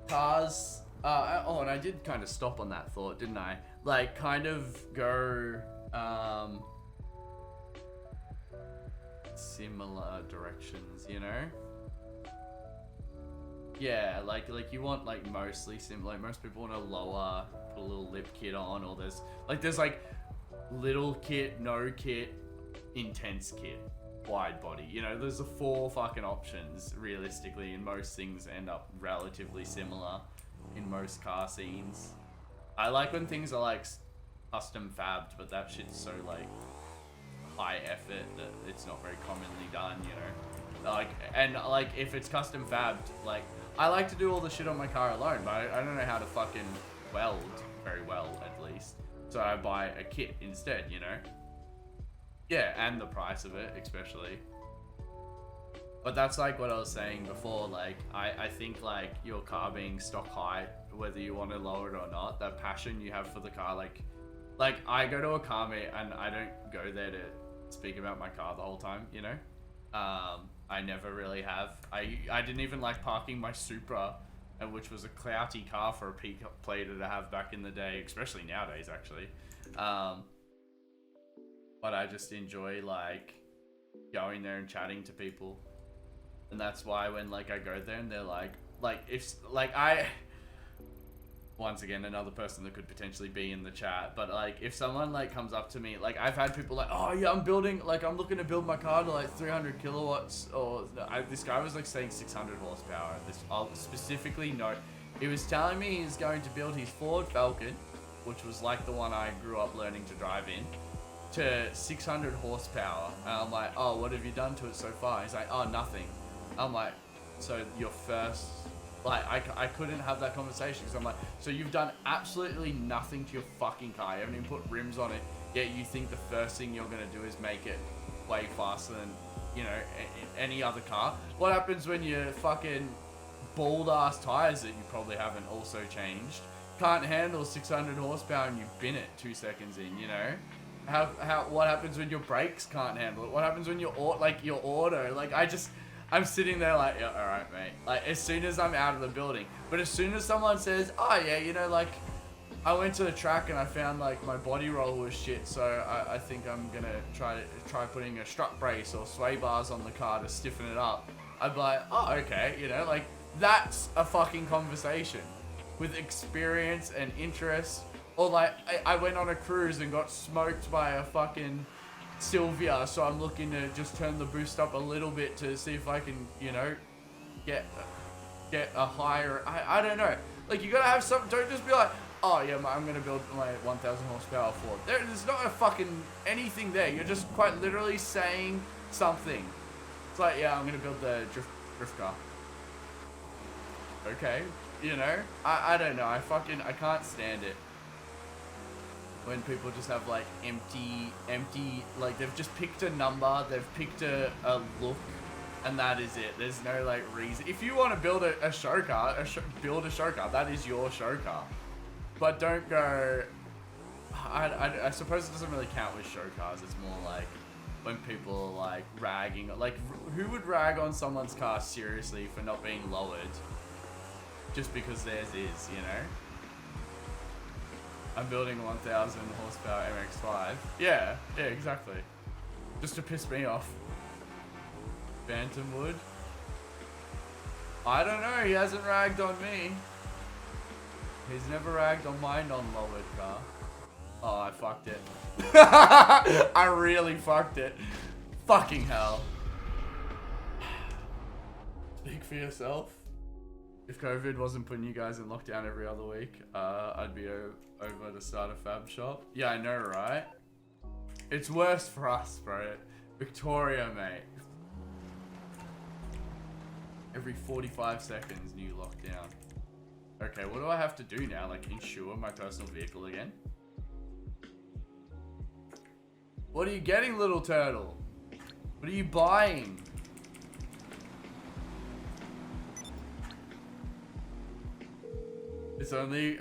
cars. Oh, and I did kind of stop on that thought, didn't I? Like, kind of go similar directions, you know? Yeah, like you want like mostly similar. Like most people want to lower, put a little lip kit on, or there's like little kit, no kit, intense kit, wide body. You know, there's the 4 fucking options realistically, and most things end up relatively similar in most car scenes. I like when things are like custom fabbed, but that shit's so like high effort that it's not very commonly done, you know? Like, and like if it's custom fabbed, like I like to do all the shit on my car alone, but I don't know how to fucking weld very well, at least. So I buy a kit instead, you know? Yeah, and the price of it, especially. But that's like what I was saying before, like, I think like your car being stock height, whether you want to lower it or not, that passion you have for the car, like I go to a car meet and I don't go there to speak about my car the whole time, you know? I never really have. I didn't even like parking my Supra, which was a clouty car for a peak plater to have back in the day, especially nowadays actually. But I just enjoy like going there and chatting to people. And that's why when like I go there and they're like if like once again, another person that could potentially be in the chat, but like if someone like comes up to me, like I've had people like, oh yeah, I'm looking to build my car to like 300 kilowatts, or this guy was like saying 600 horsepower. I'll specifically note, he was telling me he's going to build his Ford Falcon, which was like the one I grew up learning to drive in, to 600 horsepower. And I'm like, oh, what have you done to it so far? He's like, oh, nothing. I'm like, so your first... Like, I couldn't have that conversation because I'm like, so you've done absolutely nothing to your fucking car. You haven't even put rims on it, yet you think the first thing you're going to do is make it way faster than, you know, any other car. What happens when your fucking bald-ass tires that you probably haven't also changed can't handle 600 horsepower and you bin it 2 seconds in, you know? What happens when your brakes can't handle it? What happens when your auto, like, I'm sitting there like, yeah, all right, mate. Like, as soon as I'm out of the building. But as soon as someone says, oh, yeah, you know, like, I went to the track and I found, like, my body roll was shit, so I think I'm going to try putting a strut brace or sway bars on the car to stiffen it up. I'd be like, oh, okay, you know, like, that's a fucking conversation with experience and interest. Or, like, I went on a cruise and got smoked by a fucking Sylvia, so I'm looking to just turn the boost up a little bit to see if I can, you know, get a higher, I don't know. Like, you gotta have some, don't just be like, oh yeah, I'm gonna build my 1000 horsepower Ford. There's not a fucking anything there. You're just quite literally saying something. It's like, yeah, I'm gonna build the drift car. Okay, you know, I don't know. I can't stand it when people just have like empty, like they've just picked a number, they've picked a look, and that is it. There's no like reason. If you want to build a show car, build a show car. That is your show car. But don't go, I suppose it doesn't really count with show cars. It's more like when people are like ragging, like who would rag on someone's car seriously for not being lowered just because theirs is, you know? I'm building a 1000 horsepower MX-5. Yeah, exactly. Just to piss me off. Bantamwood. I don't know, he hasn't ragged on me. He's never ragged on my non-lowered car. Oh, I fucked it. I really fucked it. Fucking hell. Speak for yourself. If COVID wasn't putting you guys in lockdown every other week, I'd be over to start a fab shop. Yeah, I know, right? It's worse for us, bro. Victoria, mate. Every 45 seconds, new lockdown. Okay, what do I have to do now? Like, insure my personal vehicle again? What are you getting, little turtle? What are you buying? It's only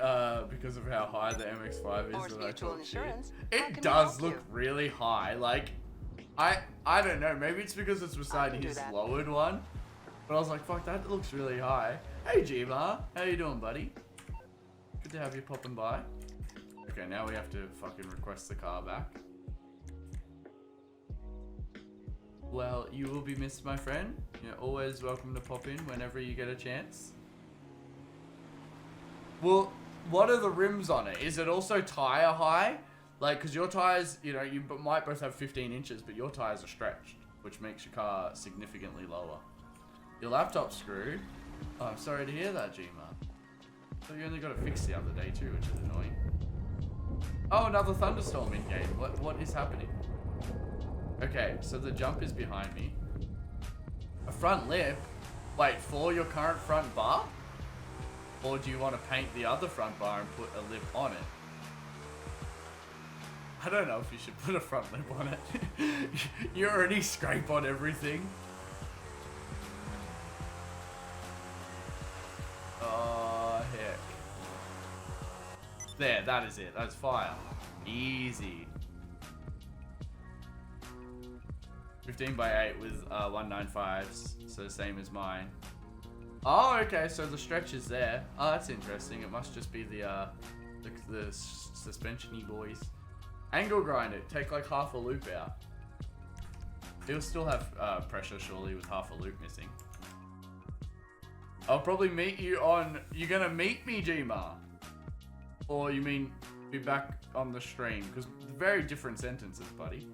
because of how high the MX-5 is Morse that I Mutual talk shit. Insurance. How It can we does help look you? really high. Like, I don't know. Maybe it's because it's beside can do his that. lowered one. But I was like, fuck, that looks really high. Hey, G-Mar. How you doing, buddy? Good to have you popping by. Okay, now we have to fucking request the car back. Well, you will be missed, my friend. You're always welcome to pop in whenever you get a chance. Well, what are the rims on it? Is it also tire high? Like, because your tires, you know, you might both have 15 inches, but your tires are stretched, which makes your car significantly lower. Your laptop's screwed. Oh, I'm sorry to hear that, G-Mar. So you only got it fixed the other day too, which is annoying. Oh, another thunderstorm in game. What is happening? Okay, so the jump is behind me. A front lip? Wait, for your current front bar? Or do you want to paint the other front bar and put a lip on it? I don't know if you should put a front lip on it. You already scrape on everything. Oh, heck. There, that is it. That's fire. Easy. 15 by 8 with 195s, so same as mine. Oh, okay, so the stretch is there. Oh, that's interesting. It must just be the suspension-y boys. Angle grinder, take like half a loop out. It'll still have pressure, surely, with half a loop missing. I'll probably meet you on... You're gonna meet me, G-Mar? Or you mean be back on the stream? Because very different sentences, buddy.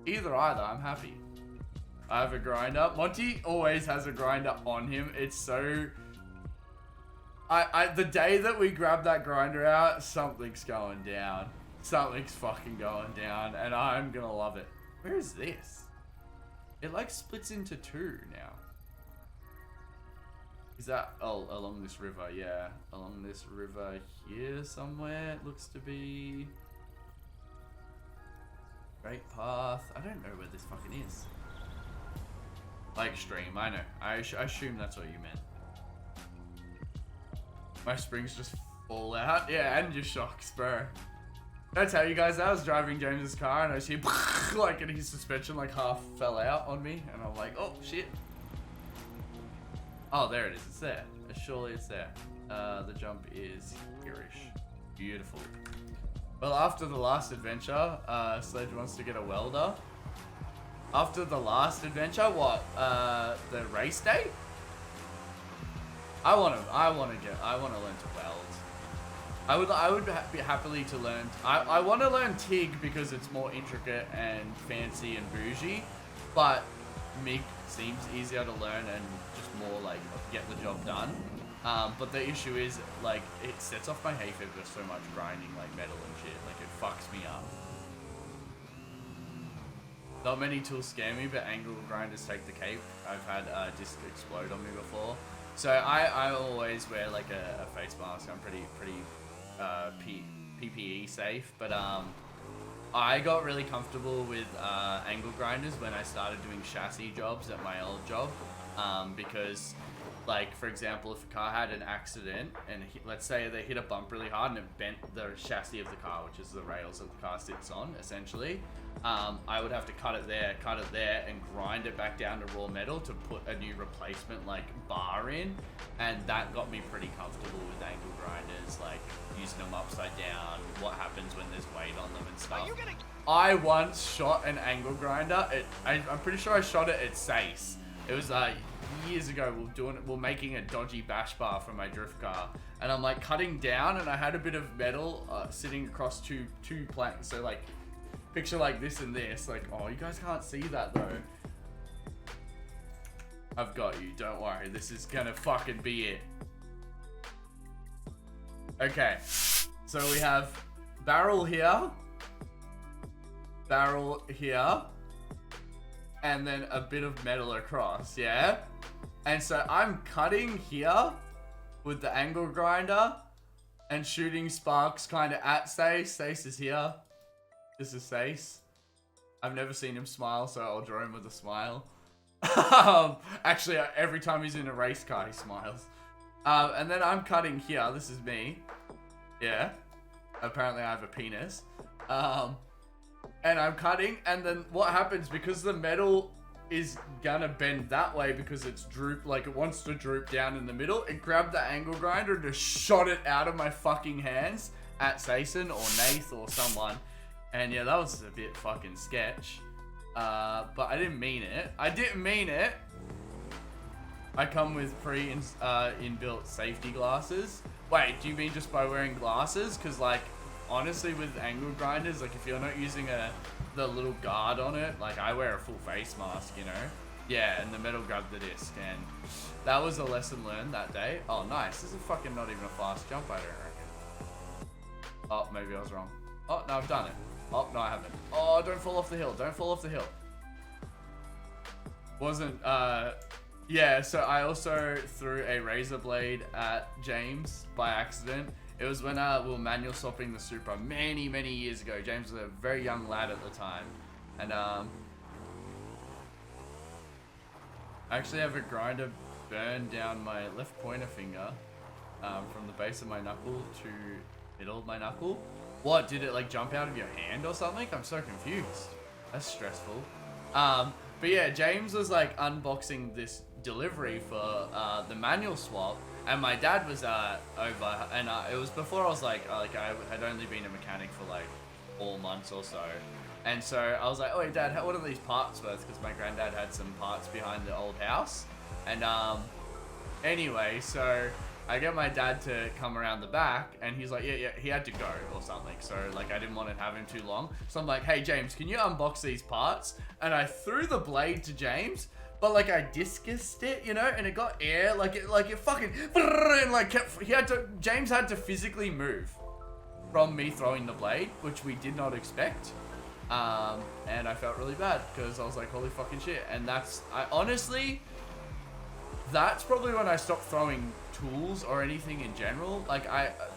Either, I'm happy. I have a grinder. Monty always has a grinder on him. It's so... the day that we grab that grinder out, something's going down. Something's fucking going down, and I'm gonna love it. Where is this? It like splits into two now. Is that... Oh, along this river, yeah. Along this river here somewhere, it looks to be... Great path. I don't know where this fucking is. Like stream, I know. I assume that's what you meant. My springs just fall out. Yeah, and your shocks, bro. Did I tell you guys that? I was driving James's car and I see like and his suspension like half fell out on me and I'm like, oh shit. Oh, there it is. It's there. Surely it's there. The jump is here-ish. Beautiful. Well, after the last adventure, Sledge wants to get a welder. After the last adventure, what? The race day? I want to learn to weld. I would be happily to learn. I want to learn TIG because it's more intricate and fancy and bougie, but MIG seems easier to learn and just more like get the job done. But the issue is like it sets off my hay fever so much grinding like metal and shit. Like it fucks me up. Not many tools scare me, but angle grinders take the cape. I've had disc explode on me before. So I always wear like a face mask. I'm pretty PPE safe. But I got really comfortable with angle grinders when I started doing chassis jobs at my old job. Because like, for example, if a car had an accident and let's say they hit a bump really hard and it bent the chassis of the car, which is the rails that the car sits on, essentially, I would have to cut it there, and grind it back down to raw metal to put a new replacement, like, bar in. And that got me pretty comfortable with angle grinders, like, using them upside down, what happens when there's weight on them and stuff. I once shot an angle grinder. I'm pretty sure I shot it at SACE. It was years ago, we were making a dodgy bash bar for my drift car, and I'm like cutting down, and I had a bit of metal sitting across two planks. So like, picture like this and this. Like, oh, you guys can't see that though. I've got you. Don't worry. This is gonna fucking be it. Okay, so we have barrel here, and then a bit of metal across, yeah? And so I'm cutting here with the angle grinder and shooting sparks kind of at Stace. Stace is here. This is Stace. I've never seen him smile, so I'll draw him with a smile. Actually, every time he's in a race car, he smiles. And then I'm cutting here. This is me. Yeah. Apparently I have a penis. And I'm cutting, and then what happens, because the metal is gonna bend that way because it's drooped, like it wants to droop down in the middle, it grabbed the angle grinder and just shot it out of my fucking hands at Sason or Nath or someone. And yeah, that was a bit fucking sketch. But I didn't mean it. I come with inbuilt safety glasses. Wait, do you mean just by wearing glasses? Because like, honestly, with angle grinders, like if you're not using the little guard on it, like I wear a full face mask, you know? Yeah, and the metal grabbed the disc, and that was a lesson learned that day. Oh, nice. This is fucking not even a fast jump, I don't reckon. Oh, maybe I was wrong. Oh, no, I've done it. Oh, no, I haven't. Oh, don't fall off the hill. Don't fall off the hill. Wasn't, yeah, so I also threw a razor blade at James by accident. It was when we were manual swapping the Supra many years ago. James was a very young lad at the time. And I actually have a grinder burn down my left pointer finger from the base of my knuckle to middle of my knuckle. What, did it like jump out of your hand or something? I'm so confused. That's stressful. But yeah, James was like unboxing this delivery for the manual swap, and my dad was over, and it was before I was like I had only been a mechanic for like 4 months or so, and so I was like, oh hey dad, what are these parts worth? Because my granddad had some parts behind the old house, and anyway, so I get my dad to come around the back, and he's like, yeah, he had to go or something. So like, I didn't want to have him too long. So I'm like, hey James, can you unbox these parts? And I threw the blade to James, but like I discused it, you know, and it got air, like it fucking, and like James had to physically move from me throwing the blade, which we did not expect. And I felt really bad because I was like, holy fucking shit. And honestly, that's probably when I stopped throwing tools or anything in general. Like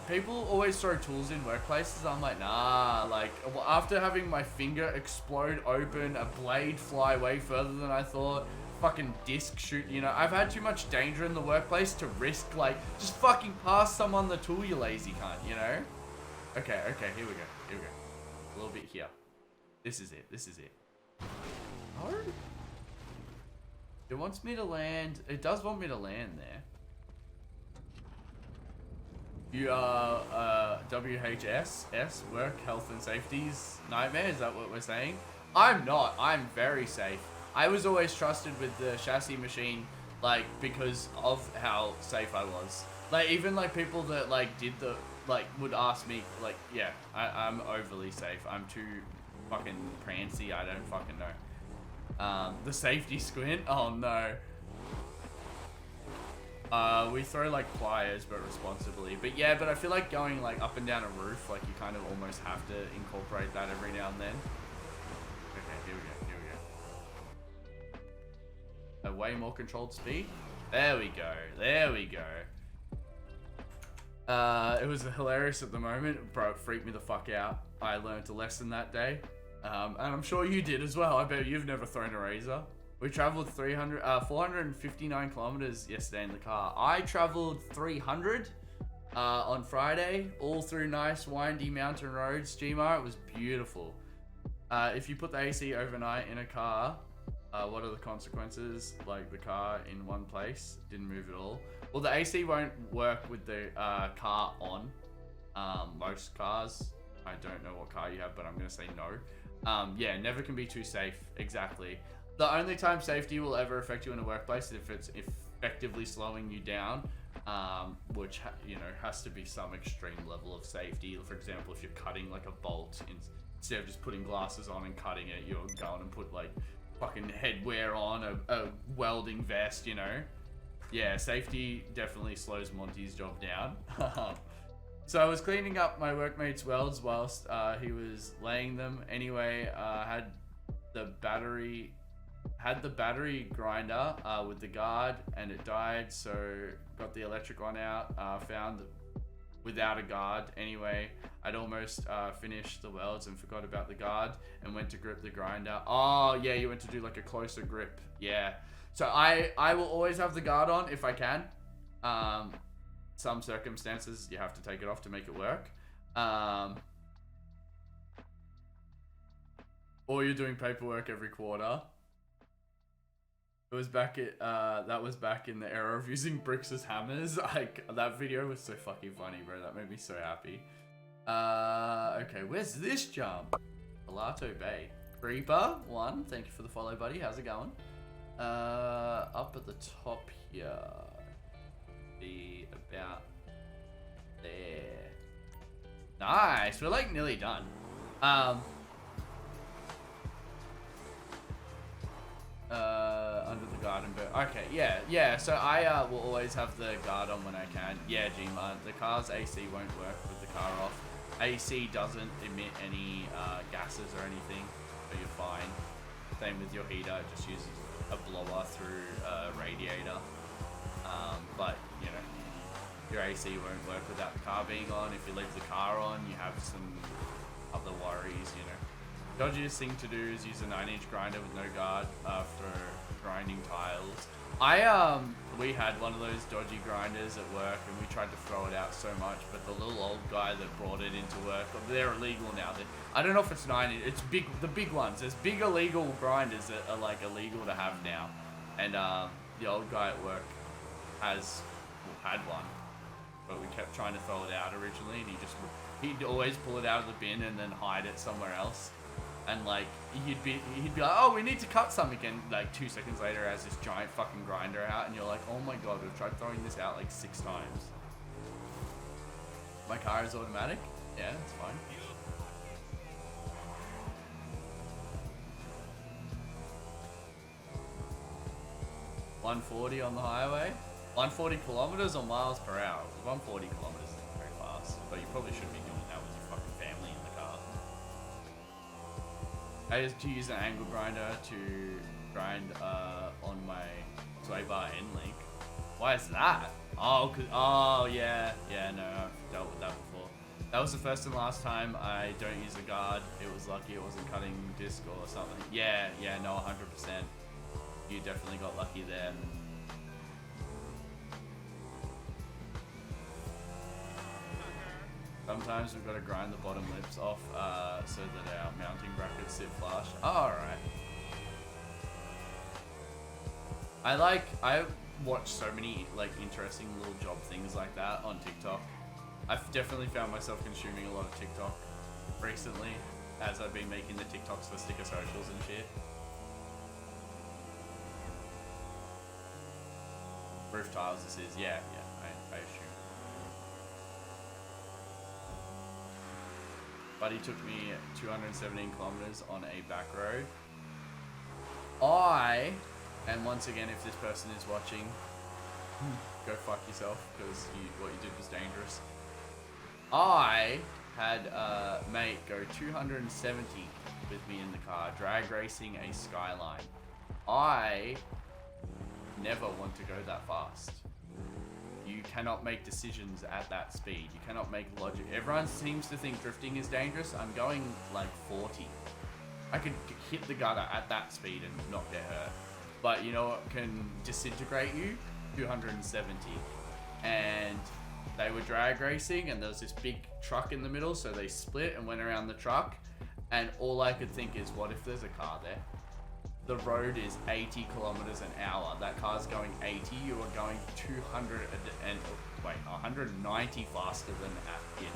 people always throw tools in workplaces. I'm like, nah, like after having my finger explode open, a blade fly way further than I thought, fucking disc shoot, you know, I've had too much danger in the workplace to risk like just fucking pass someone the tool, you lazy cunt, you know? Okay, here we go. A little bit here. This is it. Oh. It wants me to land. It does want me to land there. You are WHS, work, health and safety's nightmare. Is that what we're saying? I'm not. I'm very safe. I was always trusted with the chassis machine, like, because of how safe I was. Like, even like people that like did the, like, would ask me, like, yeah, I'm overly safe. I'm too fucking prancy. I don't fucking know. The safety squint. Oh no. We throw like pliers, but responsibly. But yeah, but I feel like going like up and down a roof, like you kind of almost have to incorporate that every now and then. Okay, here we go. A way more controlled speed. There we go. It was hilarious at the moment, bro. It freaked me the fuck out. I learned a lesson that day. And I'm sure you did as well. I bet you've never thrown a razor. We traveled 459 kilometers yesterday in the car. I traveled 300 on Friday, all through nice windy mountain roads. GMR, it was beautiful. If you put the AC overnight in a car, what are the consequences? Like the car in one place didn't move at all. Well, the AC won't work with the car on. Most cars. I don't know what car you have, but I'm gonna say no. Yeah, never can be too safe. Exactly. The only time safety will ever affect you in a workplace is if it's effectively slowing you down, which has to be some extreme level of safety. For example, if you're cutting like a bolt, instead of just putting glasses on and cutting it, you're going and put like fucking headwear on, a welding vest, you know. Yeah, safety definitely slows Monty's job down. So I was cleaning up my workmate's welds whilst he was laying them. Anyway, had the battery grinder with the guard, and it died, so got the electric one out, found without a guard. Anyway, I'd almost finished the welds and forgot about the guard and went to grip the grinder. Oh yeah, you went to do like a closer grip. Yeah, so I will always have the guard on if I can. Some circumstances you have to take it off to make it work, or you're doing paperwork every quarter. It was back at that was back in the era of using bricks as hammers. Like, that video was so fucking funny, bro. That made me so happy. Okay, where's this jump? Pilato Bay. Creeper 1, thank you for the follow, buddy. How's it going? Up at the top here. Be about there. Nice. We're like nearly done. Under the garden, but okay, yeah. So I will always have the guard on when I can. Yeah, G-Man. The car's AC won't work with the car off. AC doesn't emit any gases or anything, so you're fine. Same with your heater, it just uses a blower through a radiator. But you know, your AC won't work without the car being on. If you leave the car on, you have some other worries, you know. Dodgiest thing to do is use a 9-inch grinder with no guard for grinding tiles. We had one of those dodgy grinders at work, and we tried to throw it out so much, but the little old guy that brought it into work, they're illegal now. I don't know if it's 9-inch, it's big, the big ones. There's big illegal grinders that are like illegal to have now. And the old guy at work had one, but we kept trying to throw it out originally, and he'd always pull it out of the bin and then hide it somewhere else. And like he'd be like, oh, we need to cut something, and like 2 seconds later has this giant fucking grinder out, and you're like, oh my god, we've tried throwing this out like 6 times. My car is automatic? Yeah, it's fine. $140 on the highway? 140 kilometers or miles per hour? 140 kilometers isn't very fast, but you probably shouldn't be doing that with your fucking family in the car. I used to use an angle grinder to grind on my sway bar end link. Why is that? Oh yeah, no, I've dealt with that before. That was the first and last time I don't use a guard. It was lucky it wasn't cutting disc or something. Yeah, no, 100%. You definitely got lucky there. Sometimes we've got to grind the bottom lips off so that our mounting brackets sit flush. Alright. I watch so many like interesting little job things like that on TikTok. I've definitely found myself consuming a lot of TikTok recently as I've been making the TikToks for sticker socials and shit. Roof tiles this is, yeah, I assume. Buddy took me 217 kilometers on a back road. And once again, if this person is watching, go fuck yourself, because what you did was dangerous. I had a mate go 270 with me in the car, drag racing a Skyline. I never want to go that fast. You cannot make decisions at that speed. You cannot make logic. Everyone seems to think drifting is dangerous. I'm going like 40. I could hit the gutter at that speed and not get hurt. But you know what can disintegrate you? 270. And they were drag racing, and there was this big truck in the middle, so they split and went around the truck. And all I could think is, what if there's a car there? The road is 80 kilometers an hour. That car's going 80. You are going 190 faster than it.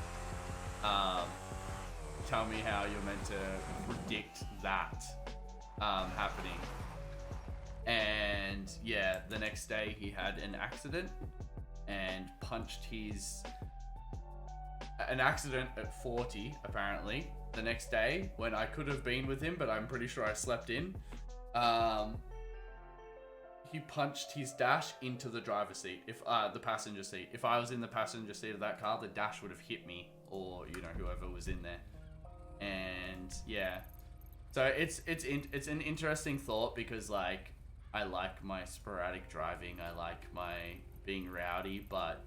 Tell me how you're meant to predict that happening. And yeah, the next day he had an accident and punched an accident at 40 apparently. The next day when I could have been with him, but I'm pretty sure I slept in, he punched his dash into the driver's seat, the passenger seat. If I was in the passenger seat of that car, the dash would have hit me, or you know, whoever was in there. And yeah, so it's an interesting thought, because like I like my sporadic driving, I like my being rowdy, but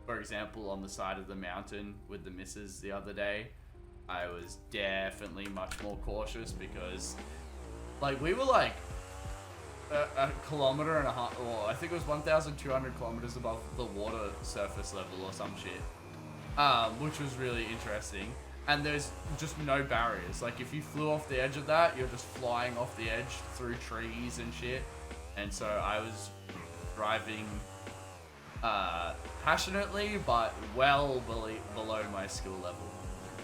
for example, on the side of the mountain with the missus the other day, I was definitely much more cautious, because like we were like a kilometer and a half, or I think it was 1,200 kilometers above the water surface level or some shit, which was really interesting. And there's just no barriers. Like if you flew off the edge of that, you're just flying off the edge through trees and shit. And so I was driving passionately, but well below my skill level,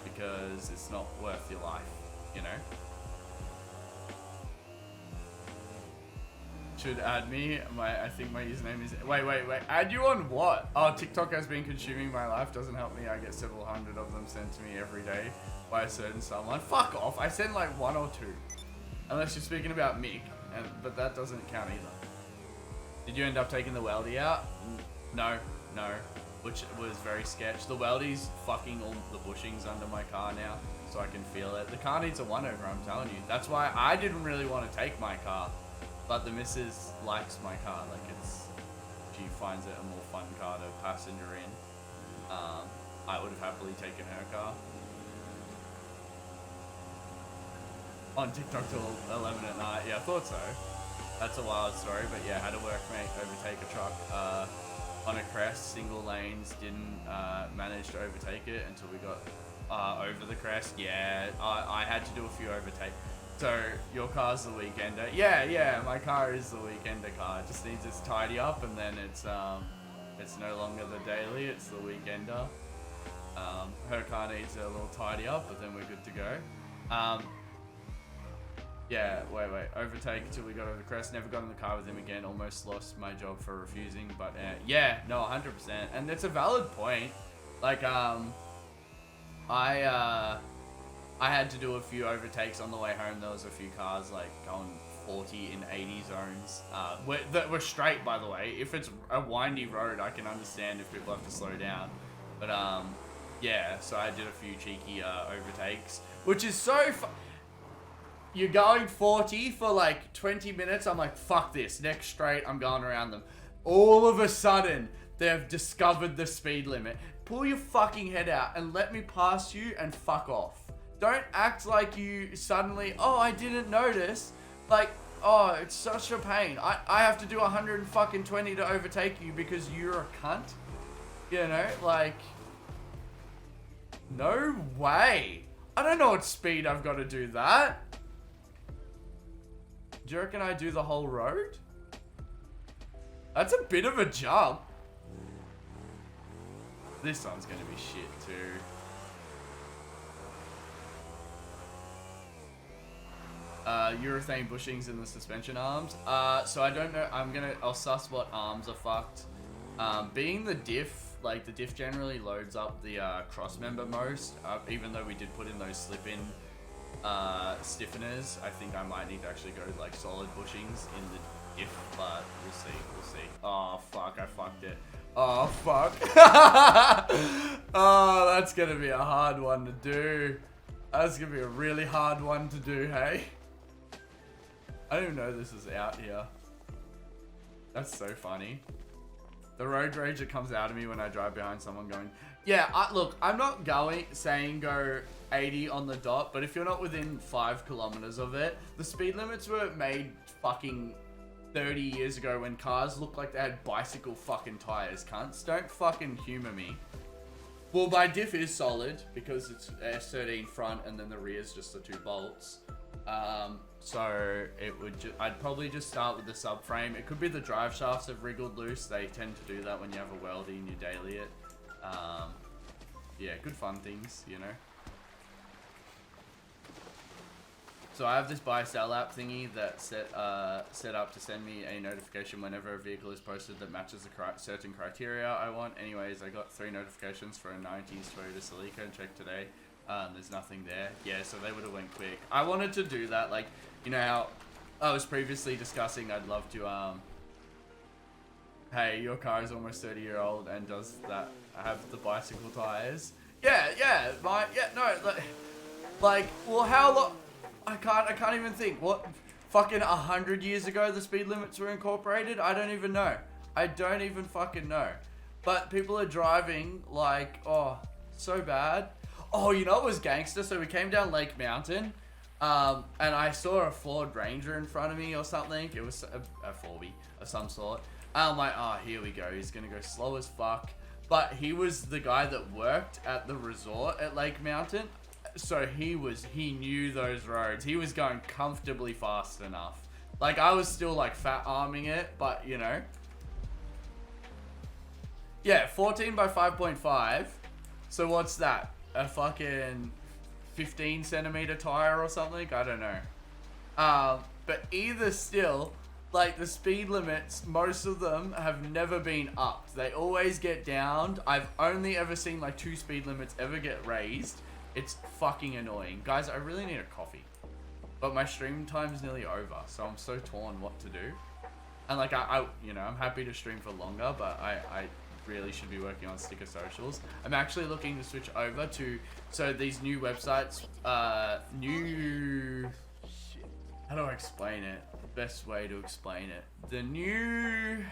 because it's not worth your life, you know? Should add me. I think my username is... Wait. Add you on what? Oh, TikTok has been consuming my life. Doesn't help me. I get several hundred of them sent to me every day by a certain someone. Fuck off. I send like 1 or 2. Unless you're speaking about Mick. But that doesn't count either. Did you end up taking the weldy out? No. Which was very sketch. The weldy's fucking all the bushings under my car now, so I can feel it. The car needs a one-over, I'm telling you. That's why I didn't really want to take my car. But the missus likes my car, like she finds it a more fun car to passenger in. I would have happily taken her car. On TikTok till 11 at night, yeah, I thought so. That's a wild story, but yeah, had a workmate overtake a truck on a crest, single lanes, didn't manage to overtake it until we got over the crest. Yeah, I had to do a few overtakes. So, your car's the weekender. Yeah, my car is the weekender car. It just needs its tidy up, and then it's no longer the daily, it's the weekender. Her car needs a little tidy up, but then we're good to go. Yeah, wait, overtake until we got over the crest. Never got in the car with him again. Almost lost my job for refusing, but yeah, no, 100%. And it's a valid point. Like, I had to do a few overtakes on the way home. There was a few cars like going 40 in 80 zones that were straight, by the way. If it's a windy road, I can understand if people have to slow down. But yeah, so I did a few cheeky overtakes, which is so you're going 40 for like 20 minutes. I'm like, fuck this. Next straight, I'm going around them. All of a sudden, they've discovered the speed limit. Pull your fucking head out and let me pass you and fuck off. Don't act like you suddenly, oh, I didn't notice. Like, oh, it's such a pain. I have to do 120 to overtake you because you're a cunt. You know, like, no way. I don't know what speed I've got to do that. Do you reckon I do the whole road? That's a bit of a jump. This one's going to be shit too. Urethane bushings in the suspension arms. So I don't know. I'll suss what arms are fucked. Being the diff, like the diff generally loads up the cross member most. Even though we did put in those slip-in stiffeners, I think I might need to actually go like solid bushings in the diff, but we'll see. Oh fuck, I fucked it. Oh fuck. Oh, that's gonna be a hard one to do. That's gonna be a really hard one to do, hey? I don't even know this is out here. That's so funny. The road rage that comes out of me when I drive behind someone going, yeah, look, I'm not saying go 80 on the dot, but if you're not within 5 kilometers of it, the speed limits were made fucking 30 years ago when cars looked like they had bicycle fucking tires, cunts. Don't fucking humor me. Well, my diff is solid because it's S13 front and then the rear is just the 2 bolts. So it would I'd probably just start with the subframe. It could be the drive shafts have wriggled loose. They tend to do that when you have a weldy and you daily it. Yeah, good fun things, you know. So I have this buy sell app thingy that set up to send me a notification whenever a vehicle is posted that matches a certain criteria I want. Anyways, I got 3 notifications for a 90s Toyota Celica and checked today. There's nothing there. Yeah, so they would have went quick. I wanted to do that, like, you know how I was previously discussing I'd love to, hey, your car is almost 30-year-old and does that have the bicycle tires? Yeah, like, well, how long? I can't even think. What, fucking 100 years ago the speed limits were incorporated? I don't even know. I don't even fucking know. But people are driving like, oh, so bad. Oh, you know it was gangster? So we came down Lake Mountain, and I saw a Ford Ranger in front of me or something. It was a 4B of some sort. I'm like, oh, here we go. He's gonna go slow as fuck. But he was the guy that worked at the resort at Lake Mountain. So he knew those roads. He was going comfortably fast enough. Like, I was still like fat arming it, but you know. Yeah, 14 by 5.5. So what's that? A fucking 15 centimeter tire or something? I don't know. But either still, like the speed limits, most of them have never been upped. They always get downed. I've only ever seen like 2 speed limits ever get raised. It's fucking annoying. Guys, I really need a coffee. But my stream time's nearly over, so I'm so torn what to do. And like, you know, I'm happy to stream for longer, but I really should be working on sticker socials. I'm actually looking to switch over to, so these new websites, how do I explain it? The best way to explain it. The new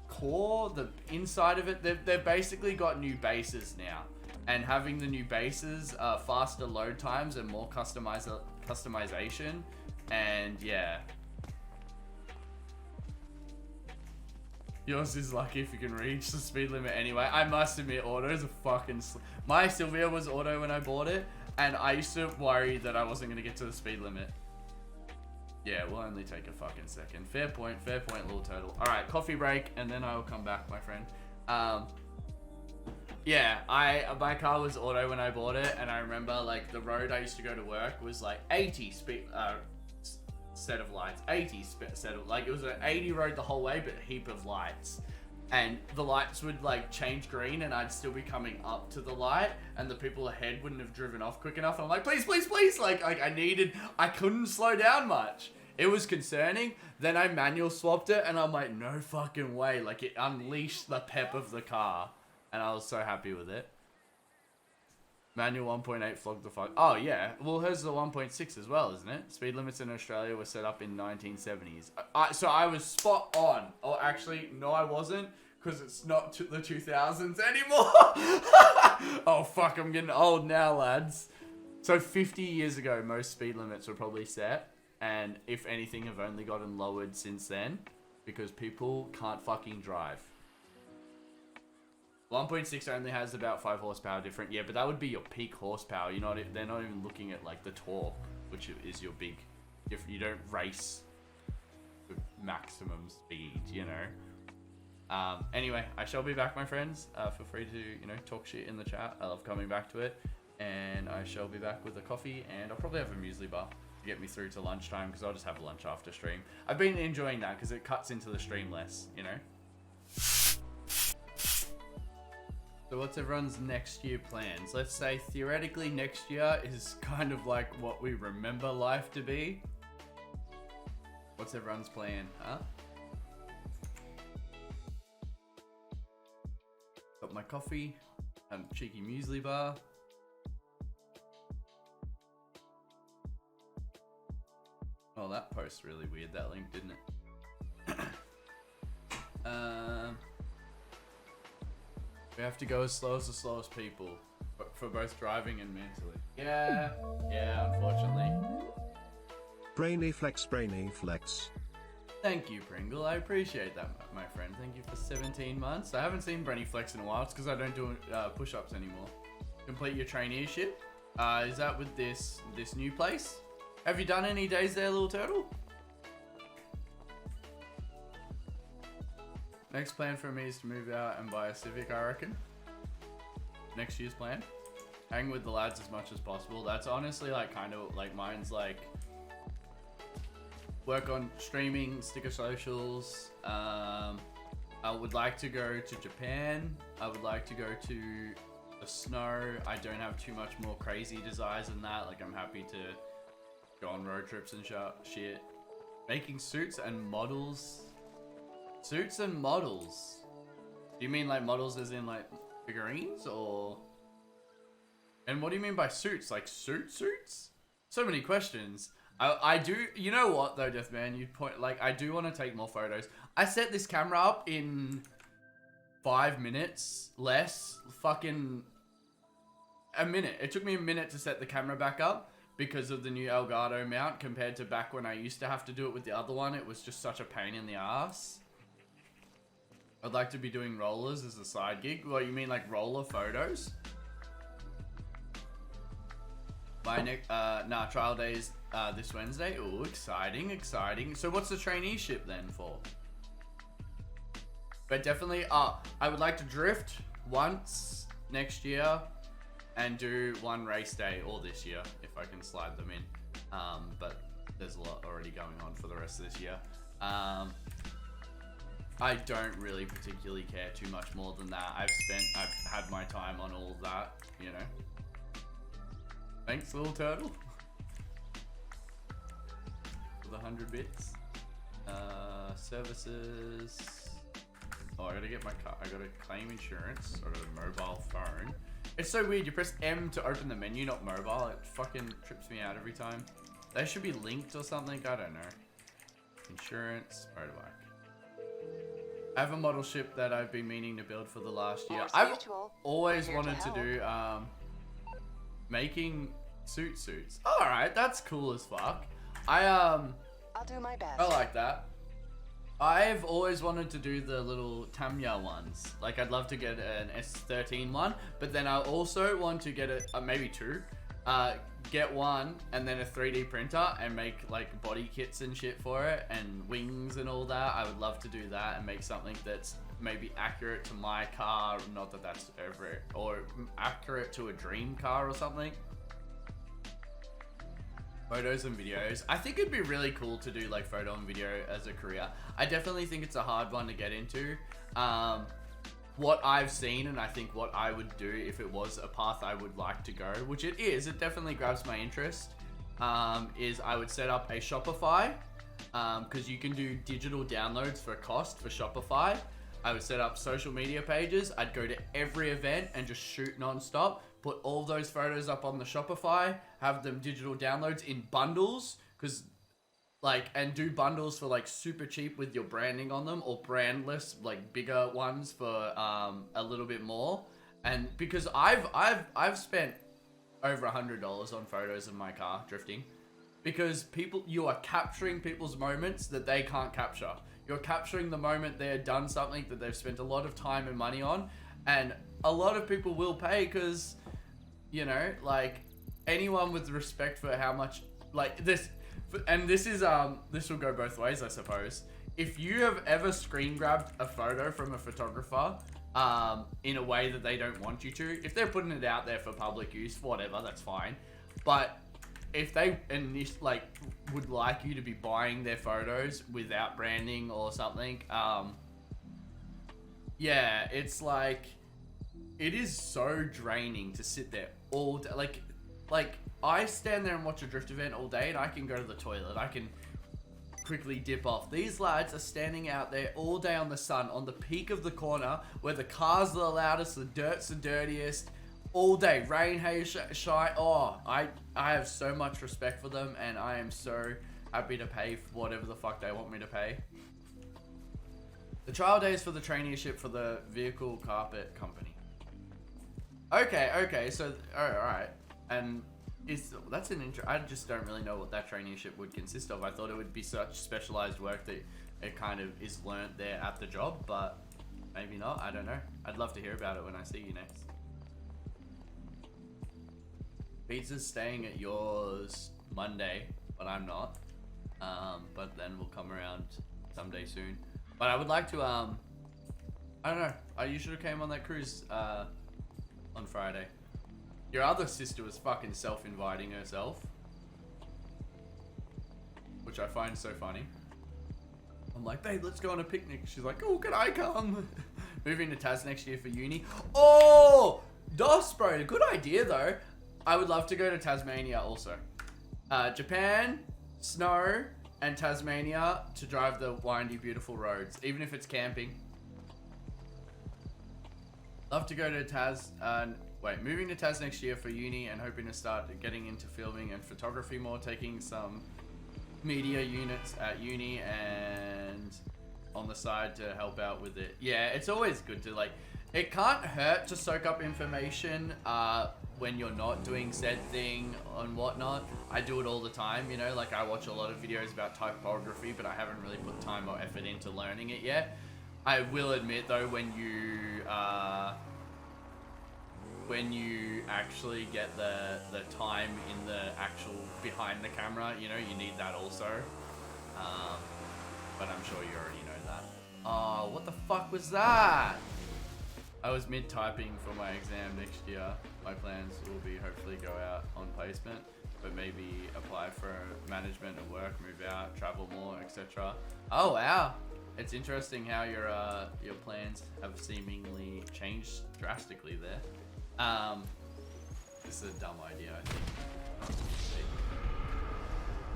core, the inside of it, they've basically got new bases now. And having the new bases, faster load times and more customization. And yeah. Yours is lucky if you can reach the speed limit anyway. I must admit, auto is a fucking... My Silvia was auto when I bought it. And I used to worry that I wasn't going to get to the speed limit. Yeah, we'll only take a fucking second. Fair point, little turtle. Alright, coffee break, and then I will come back, my friend. Yeah, my car was auto when I bought it, and I remember, like, the road I used to go to work was, like, 80 set of lights. 80 set of, like, it was an 80 road the whole way, but a heap of lights. And the lights would like change green and I'd still be coming up to the light and the people ahead wouldn't have driven off quick enough. I'm like, please. Like I couldn't slow down much. It was concerning. Then I manual swapped it and I'm like, no fucking way. Like it unleashed the pep of the car. And I was so happy with it. Manual 1.8 flogged the fuck. Oh yeah. Well, here's the 1.6 as well, isn't it? Speed limits in Australia were set up in 1970s. So I was spot on. Oh, actually, no, I wasn't. Because it's not the 2000s anymore. Oh, fuck. I'm getting old now, lads. So 50 years ago, most speed limits were probably set. And if anything, have only gotten lowered since then. Because people can't fucking drive. 1.6 only has about 5 horsepower different. Yeah, but that would be your peak horsepower. They're not even looking at like the torque, which is your big. If you don't race with maximum speed, you know. Anyway, I shall be back, my friends. Feel free to talk shit in the chat. I love coming back to it, and I shall be back with a coffee, and I'll probably have a muesli bar to get me through to lunchtime because I'll just have lunch after stream. I've been enjoying that because it cuts into the stream less, you know. So what's everyone's next year plans? Let's say theoretically next year is kind of like what we remember life to be. What's everyone's plan, huh? Got my coffee, cheeky muesli bar. Oh, that post's really weird, that link, didn't it? We have to go as slow as the slowest people, for both driving and mentally. Yeah, unfortunately. Breny flex. Thank you, Pringle. I appreciate that, my friend. Thank you for 17 months. I haven't seen Breny flex in a while. It's because I don't do push-ups anymore. Complete your traineeship. Is that with this new place? Have you done any days there, little turtle? Next plan for me is to move out and buy a Civic, I reckon. Next year's plan. hang with the lads as much as possible. That's honestly like kind of like mine's like work on streaming, sticker socials. I would like to go to Japan. I would like to go to the snow. I don't have too much more crazy desires than that. Like, I'm happy to go on road trips and shit. Making suits and models. Suits and models. Do you mean like models as in like figurines, or? And what do you mean by suits? Like suits? So many questions. I do, you know what though, Deathman, you point, like, I do want to take more photos. I set this camera up in 5 minutes, less, fucking a minute. It took me a minute to set the camera back up because of the new Elgato mount compared to back when I used to have to do it with the other one. It was just such a pain in the ass. I'd like to be doing rollers as a side gig. What, you mean like roller photos? My next, trial days this Wednesday. Ooh, exciting. So what's the traineeship then for? But definitely, I would like to drift once next year and do one race day, or this year, if I can slide them in. But there's a lot already going on for the rest of this year. I don't really particularly care too much more than that. I've had my time on all of that, you know. Thanks, little turtle. For the 100 bits. Services. Oh, I gotta get my car. I gotta claim insurance. I got a mobile phone. It's so weird. You press M to open the menu, not mobile. It fucking trips me out every time. They should be linked or something. I don't know. Insurance. Motorbike. I have a model ship that I've been meaning to build for the last year. I've always wanted to do making suits. All right, that's cool as fuck. I'll do my best. I like that. I've always wanted to do the little Tamiya ones. Like, I'd love to get an S13 one, but then I also want to get maybe two. Get one and then a 3D printer and make like body kits and shit for it and wings and all that. I would love to do that and make something that's maybe accurate to my car. Not that that's ever, or accurate to a dream car or something. Photos and videos. I think it'd be really cool to do like photo and video as a career. I definitely think it's a hard one to get into. What I've seen, and I think what I would do if it was a path I would like to go, which it is, it definitely grabs my interest, is I would set up a Shopify, because you can do digital downloads for a cost for Shopify. I would set up social media pages. I'd go to every event and just shoot non-stop, put all those photos up on the Shopify, have them digital downloads in bundles, because like, and do bundles for like super cheap with your branding on them, or brandless, like bigger ones for a little bit more. And because I've spent over $100 on photos of my car drifting, because you are capturing people's moments that they can't capture. You're capturing the moment they've done something that they've spent a lot of time and money on, and a lot of people will pay because, you know, like anyone with respect for how much like this. And this is this will go both ways, I suppose. If you have ever screen grabbed a photo from a photographer in a way that they don't want you to, if they're putting it out there for public use, whatever, that's fine. But if they would like you to be buying their photos without branding or something, yeah, it's like, it is so draining to sit there all day. Like I stand there and watch a drift event all day and I can go to the toilet. I can quickly dip off. These lads are standing out there all day on the sun, on the peak of the corner, where the cars are the loudest, the dirt's the dirtiest, all day. Rain, hail, shine. Oh, I have so much respect for them, and I am so happy to pay for whatever the fuck they want me to pay. The trial days for the traineeship for the vehicle carpet company. Okay, so, alright. And that's an I just don't really know what that traineeship would consist of. I thought it would be such specialized work that it kind of is learnt there at the job, but maybe not. I don't know. I'd love to hear about it when I see you next. Pizza's staying at yours Monday, but I'm not. But then we'll come around someday soon. But I would like to, I don't know. You should have came on that cruise on Friday. Your other sister was fucking self-inviting herself. Which I find so funny. I'm like, babe, let's go on a picnic. She's like, oh, can I come? Moving to Tas next year for uni. Oh, DOS, bro. Good idea, though. I would love to go to Tasmania also. Japan, snow, and Tasmania to drive the windy, beautiful roads. Even if it's camping. Love to go to Tas. Moving to Tas next year for uni and hoping to start getting into filming and photography more. Taking some media units at uni and on the side to help out with it. Yeah, it's always good to like, it can't hurt to soak up information when you're not doing said thing and whatnot. I do it all the time, you know, like I watch a lot of videos about typography, but I haven't really put time or effort into learning it yet. I will admit though, when you actually get the time in the actual behind the camera, you know, you need that also. But I'm sure you already know that. Oh, what the fuck was that? I was mid-typing for my exam next year. My plans will be hopefully go out on placement, but maybe apply for management at work, move out, travel more, etc. Oh wow. It's interesting how your plans have seemingly changed drastically there. This is a dumb idea, I think.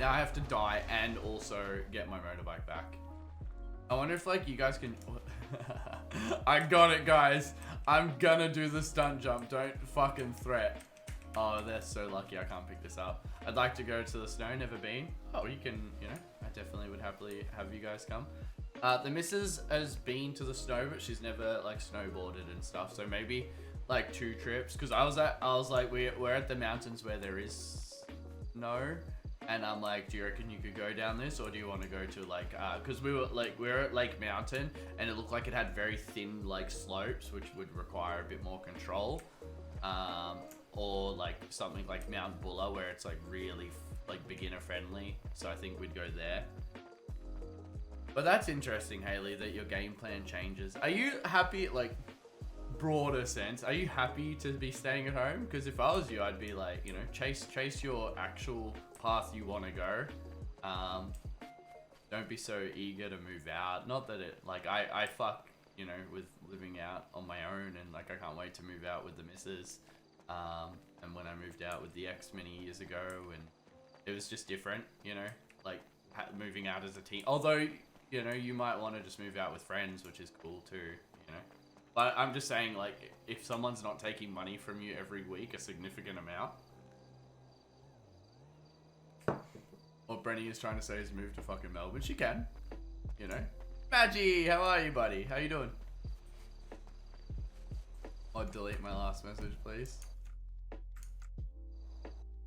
Now I have to die and also get my motorbike back. I wonder if like you guys can... I got it, guys. I'm gonna do the stunt jump. Don't fucking threat. Oh, they're so lucky I can't pick this up. I'd like to go to the snow, never been. Oh, you can, you know, I definitely would happily have you guys come. The missus has been to the snow, but she's never like snowboarded and stuff. So maybe like 2 trips. Cause I was like, we're at the mountains where there is snow. And I'm like, do you reckon you could go down this, or do you want to go to like, cause we were at Lake Mountain and it looked like it had very thin like slopes, which would require a bit more control. Or like something like Mount Buller where it's like really like beginner friendly. So I think we'd go there. But that's interesting, Haley, that your game plan changes. Are you happy, like, broader sense, are you happy to be staying at home? Because if I was you, I'd be like, you know, chase your actual path you want to go. Don't be so eager to move out. Not that it, like, I fuck, you know, with living out on my own, and like I can't wait to move out with the missus. And when I moved out with the ex many years ago, and it was just different, you know, like moving out as a teen. Although, you know, you might want to just move out with friends, which is cool too, you know. But I'm just saying, like, if someone's not taking money from you every week, a significant amount. What Breny is trying to say is move to fucking Melbourne. She can, you know. Maggie, how are you, buddy? How you doing? I'll delete my last message, please.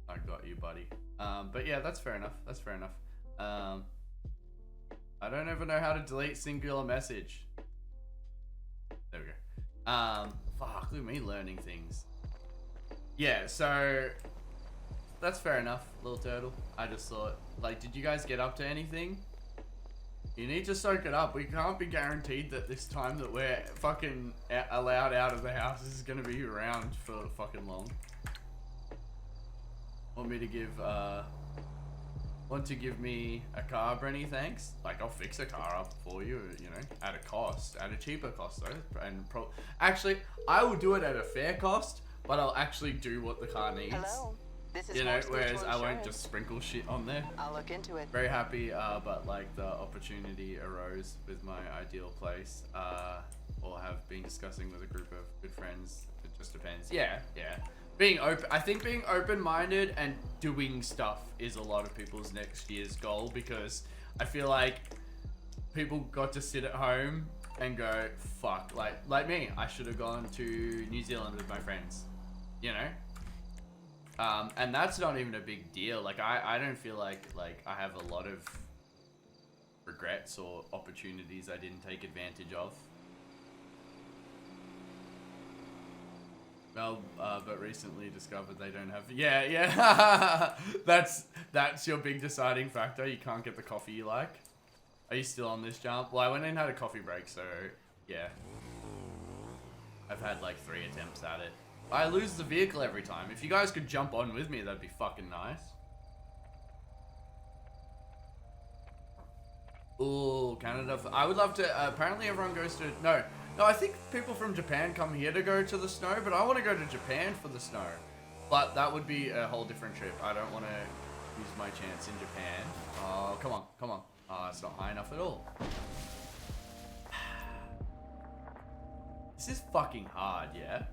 I got you, buddy. But yeah, that's fair enough. That's fair enough. I don't ever know how to delete singular message. There we go. Fuck, look at me learning things. Yeah, so that's fair enough, little turtle. I just thought, like, did you guys get up to anything? You need to soak it up. We can't be guaranteed that this time that we're fucking allowed out of the house is gonna be around for fucking long. Want to give me a car, Breny? Thanks. Like, I'll fix a car up for you, you know, at a cost, at a cheaper cost though. And actually, I will do it at a fair cost, but I'll actually do what the car needs. Hello. This is, you know, whereas I won't just sprinkle shit on there. I'll look into it. Very happy, but like the opportunity arose with my ideal place, or have been discussing with a group of good friends. It just depends. Yeah. Being open, I think being open-minded and doing stuff is a lot of people's next year's goal, because I feel like people got to sit at home and go, fuck, like me, I should have gone to New Zealand with my friends, you know? And that's not even a big deal. Like, I don't feel like I have a lot of regrets or opportunities I didn't take advantage of. Well, but recently discovered they don't have... Yeah. That's your big deciding factor. You can't get the coffee you like. Are you still on this jump? Well, I went in and had a coffee break, so yeah. I've had like 3 attempts at it. I lose the vehicle every time. If you guys could jump on with me, that'd be fucking nice. Ooh, Canada. I would love to. Apparently, everyone goes to. No, I think people from Japan come here to go to the snow, but I want to go to Japan for the snow. But that would be a whole different trip. I don't want to use my chance in Japan. Oh, come on, come on. Oh, it's not high enough at all. This is fucking hard, yeah?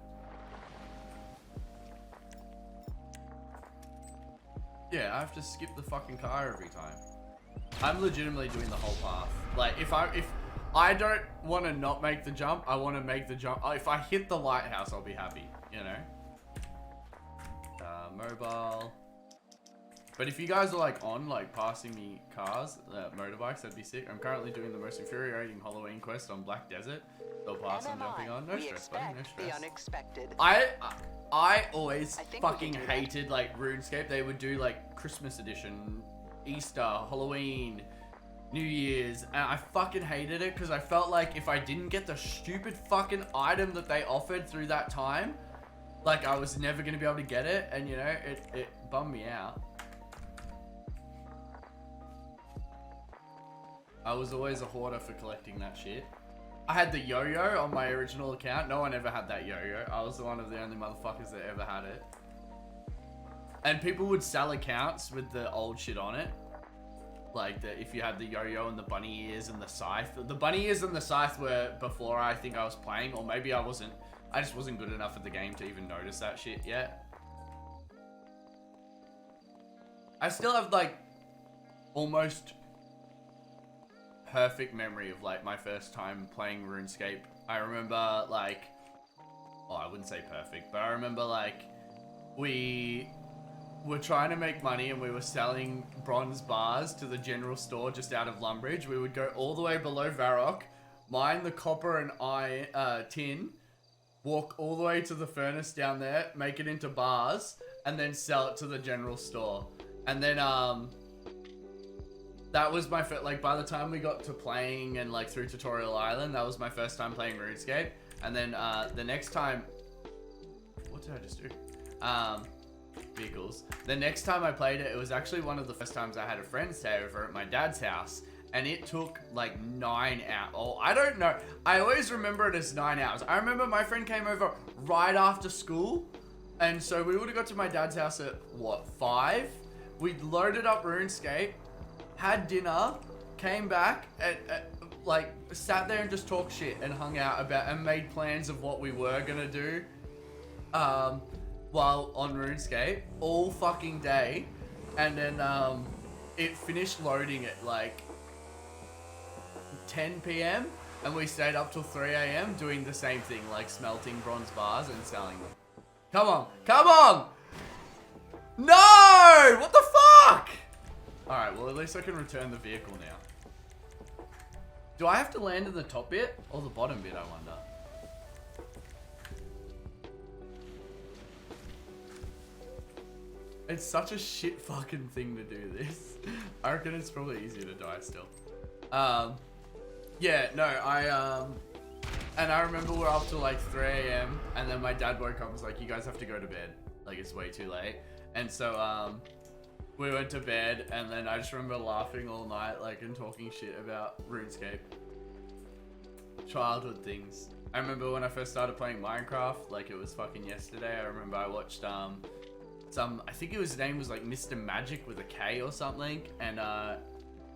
Yeah, I have to skip the fucking car every time. I'm legitimately doing the whole path. Like, if I don't want to not make the jump, I want to make the jump. If I hit the lighthouse, I'll be happy, you know? Mobile. But if you guys are like on, like passing me cars, motorbikes, that'd be sick. I'm currently doing the most infuriating Halloween quest on Black Desert. They'll pass I'm jumping on. No stress, buddy, no stress. The unexpected. I always fucking hated like RuneScape. They would do like Christmas edition, Easter, Halloween, New Year's, and I fucking hated it because I felt like if I didn't get the stupid fucking item that they offered through that time, like I was never gonna be able to get it, and you know, it bummed me out. I was always a hoarder for collecting that shit. I had the yo-yo on my original account. No one ever had that yo-yo. I was one of the only motherfuckers that ever had it. And people would sell accounts with the old shit on it. Like, if you had the yo-yo and the bunny ears and the scythe. The bunny ears and the scythe were before I think I was playing, or maybe I wasn't. I just wasn't good enough at the game to even notice that shit yet. I still have, like, almost perfect memory of, like, my first time playing RuneScape. I remember, like... Oh, I wouldn't say perfect, but I remember, like, we were trying to make money and we were selling bronze bars to the general store just out of Lumbridge. We would go all the way below Varrock, mine the copper and tin, walk all the way to the furnace down there, make it into bars, and then sell it to the general store. And then, that was my first, like, by the time we got to playing and, like, through Tutorial Island, that was my first time playing RuneScape. And then, the next time... What did I just do? Vehicles. The next time I played it, it was actually one of the first times I had a friend stay over at my dad's house. And it took, like, 9 hours. Oh, I don't know. I always remember it as 9 hours. I remember my friend came over right after school. And so we would have got to my dad's house at, what, 5? We'd loaded up RuneScape, had dinner, came back, and like sat there and just talked shit and hung out about and made plans of what we were gonna do while on RuneScape all fucking day. And then it finished loading at like 10 p.m. and we stayed up till 3 a.m. doing the same thing, like smelting bronze bars and selling them. Come on, come on! No! What the fuck? Alright, well at least I can return the vehicle now. Do I have to land in the top bit or the bottom bit, I wonder? It's such a shit fucking thing to do this. I reckon it's probably easier to die still. Yeah, no, and I remember we're up till like 3 a.m. and then my dad woke up and was like, you guys have to go to bed. Like, it's way too late. And so, we went to bed, and then I just remember laughing all night, like, and talking shit about RuneScape. Childhood things. I remember when I first started playing Minecraft, like, it was fucking yesterday. I remember I watched, I think his name was, like, Mr. Magic with a K or something, and,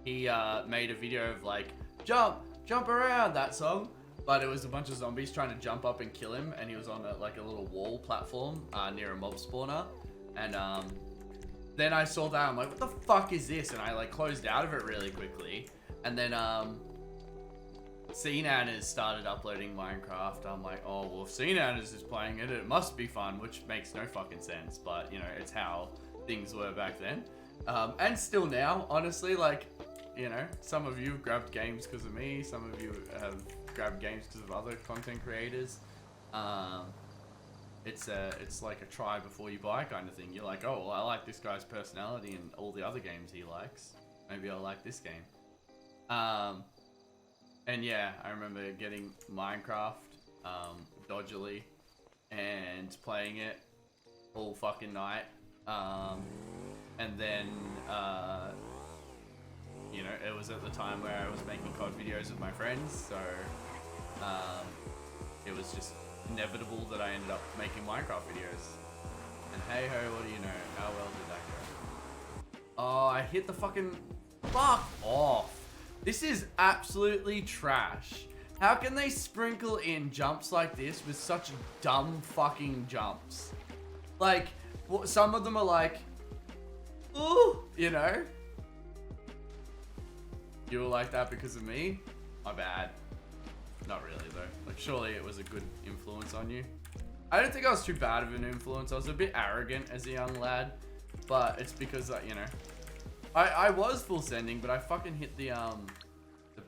he, made a video of, like, jump around, that song. But it was a bunch of zombies trying to jump up and kill him, and he was on, like, a little wall platform, near a mob spawner. And, then I saw that, I'm like, what the fuck is this? And I, like, closed out of it really quickly. And then, CNanners started uploading Minecraft. I'm like, oh, well, if CNanners is playing it, it must be fun, which makes no fucking sense. But, you know, it's how things were back then. And still now, honestly, like, you know, some of you have grabbed games because of me. Some of you have grabbed games because of other content creators. It's like a try before you buy kind of thing. You're like, oh, well, I like this guy's personality and all the other games he likes. Maybe I'll like this game. And yeah, I remember getting Minecraft, dodgily, and playing it all fucking night. And then, you know, it was at the time where I was making COD videos with my friends, so it was just inevitable that I ended up making Minecraft videos. And hey ho, what do you know? How well did that go? Oh, I hit the fucking... Fuck off. This is absolutely trash. How can they sprinkle in jumps like this with such dumb fucking jumps? Like, some of them are like, ooh, you know? You were like that because of me? My bad. Not really though. Like, surely it was a good influence on you. I don't think I was too bad of an influence. I was a bit arrogant as a young lad, but it's because, you know, I was full sending, but I fucking hit the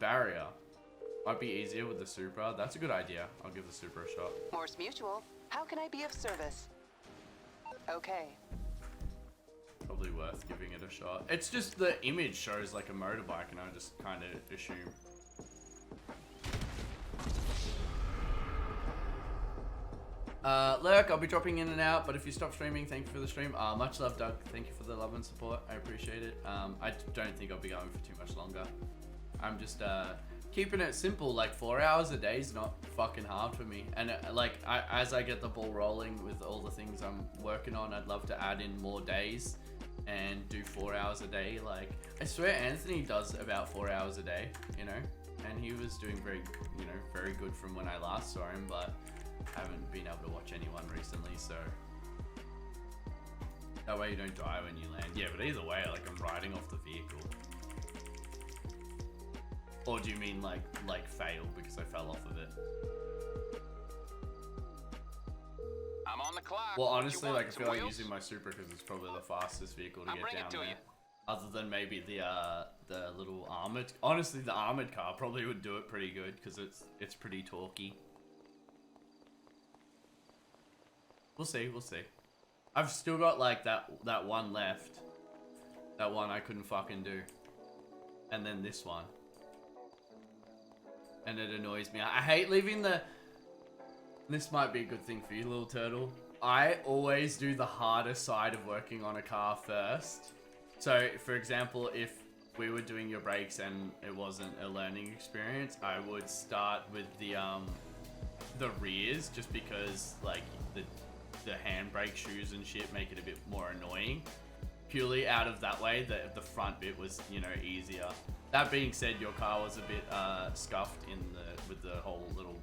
barrier. Might be easier with the Supra. That's a good idea. I'll give the Supra a shot. Morse Mutual, how can I be of service? Okay. Probably worth giving it a shot. It's just the image shows like a motorbike, and I just kind of assume. Lurk, I'll be dropping in and out, but if you stop streaming, thank you for the stream. Much love, Doug. Thank you for the love and support. I appreciate it. I don't think I'll be going for too much longer. I'm just keeping it simple. Like 4 hours a day is not fucking hard for me. And as I get the ball rolling with all the things I'm working on, I'd love to add in more days and do 4 hours a day. Like, I swear Anthony does about 4 hours a day, you know, and he was doing very good from when I last saw him, but haven't been able to watch anyone recently, so that way you don't die when you land. Yeah, but either way, like, I'm riding off the vehicle. Or do you mean like fail because I fell off of it? I'm on the clock. Well, honestly, like, I Some feel like wheels? using my Supra because it's probably the fastest vehicle to I'll get bring it down to there. you. Other than maybe the little armored. Honestly, the armored car probably would do it pretty good because it's pretty torquey. We'll see, we'll see. I've still got like that one left. That one I couldn't fucking do. And then this one. And it annoys me. I hate leaving the... This might be a good thing for you, little turtle. I always do the harder side of working on a car first. So, for example, if we were doing your brakes and it wasn't a learning experience, I would start with the rears, just because like the handbrake shoes and shit make it a bit more annoying. Purely out of that way, the front bit was, you know, easier. That being said, your car was a bit scuffed with the whole little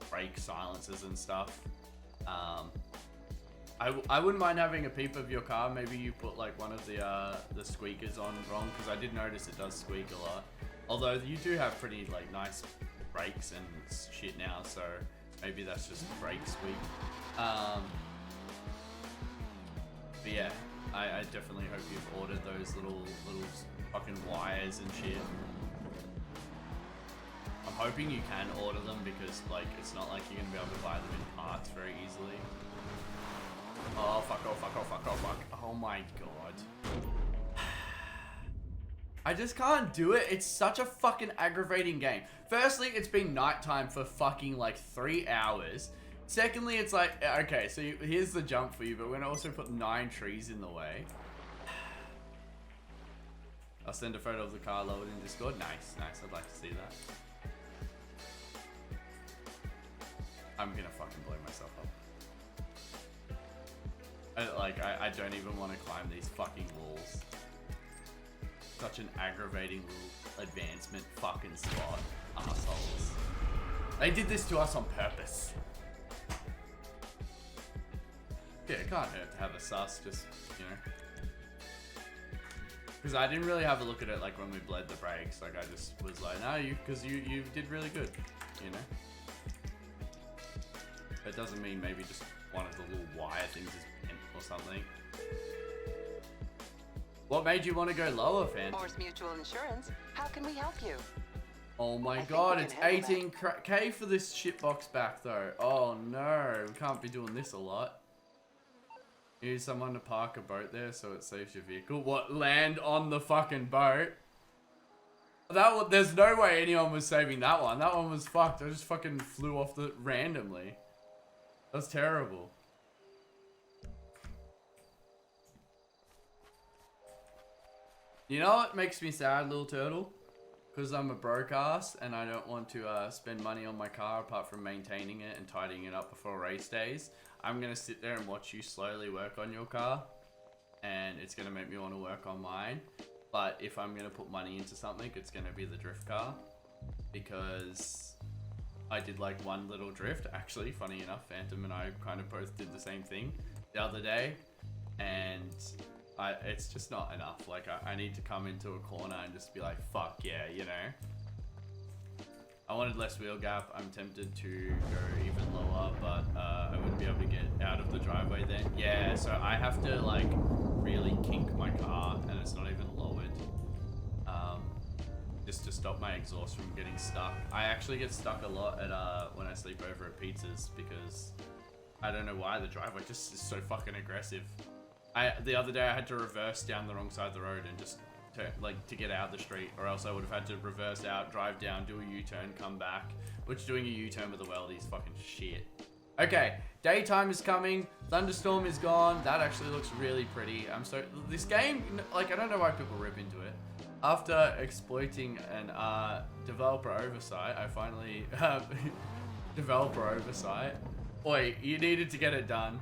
brake silencers and stuff. I wouldn't mind having a peep of your car. Maybe you put like one of the squeakers on wrong, because I did notice it does squeak a lot. Although you do have pretty like nice brakes and shit now, so maybe that's just brake squeak. But yeah, I definitely hope you've ordered those little fucking wires and shit. I'm hoping you can order them, because like it's not like you're gonna be able to buy them in parts very easily. Oh fuck, oh fuck, oh fuck, oh fuck. Oh my god. I just can't do it. It's such a fucking aggravating game. Firstly, it's been nighttime for fucking like 3 hours. Secondly, it's like, okay, so here's the jump for you, but we're gonna also put 9 trees in the way. I'll send a photo of the car lowered in Discord. Nice, nice. I'd like to see that. I'm gonna fucking blow myself up. I don't even want to climb these fucking walls. Such an aggravating little advancement fucking spot. Assholes. They did this to us on purpose. Yeah, it can't hurt to have a sus, just, you know. Because I didn't really have a look at it like when we bled the brakes. Like, I just was like, no, because you did really good, you know. But it doesn't mean maybe just one of the little wire things is bent or something. What made you want to go lower, Phantom? Morse Mutual Insurance, how can we help you? Oh my think god, we it's can handle 18k for this shitbox back though. Oh no, we can't be doing this a lot. You need someone to park a boat there so it saves your vehicle. What, land on the fucking boat? There's no way anyone was saving that one. That one was fucked. I just fucking flew off randomly. That's terrible. You know what makes me sad, little turtle? Because I'm a broke ass and I don't want to spend money on my car apart from maintaining it and tidying it up before race days. I'm going to sit there and watch you slowly work on your car. And it's going to make me want to work on mine. But if I'm going to put money into something, it's going to be the drift car. Because I did like one little drift. Actually, funny enough, Phantom and I kind of both did the same thing the other day. And it's just not enough. Like, I need to come into a corner and just be like, fuck yeah, you know? I wanted less wheel gap. I'm tempted to go even lower, but I wouldn't be able to get out of the driveway then. Yeah, so I have to, like, really kink my car, and it's not even lowered. Just to stop my exhaust from getting stuck. I actually get stuck a lot at when I sleep over at pizzas, because I don't know why the driveway just is so fucking aggressive. The other day I had to reverse down the wrong side of the road and just to get out the street, or else I would have had to reverse out, drive down, do a U-turn, come back, which doing a U-turn with a weldy is fucking shit. Okay, daytime is coming, thunderstorm is gone. That actually looks really pretty. This game, like, I don't know why people rip into it. After exploiting an developer oversight, I finally developer oversight. Oi, you needed to get it done.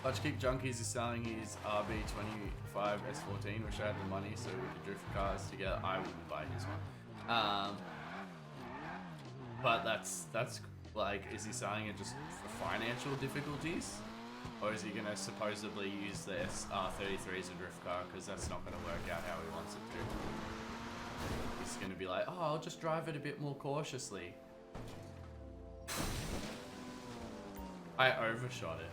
Clutch Kick Junkies is selling his RB25 S14, which I had the money so we could drift cars together. I wouldn't buy his one. But that's like, is he selling it just for financial difficulties? Or is he going to supposedly use the R33 as a drift car? Because that's not going to work out how he wants it to. He's going to be like, oh, I'll just drive it a bit more cautiously. I overshot it.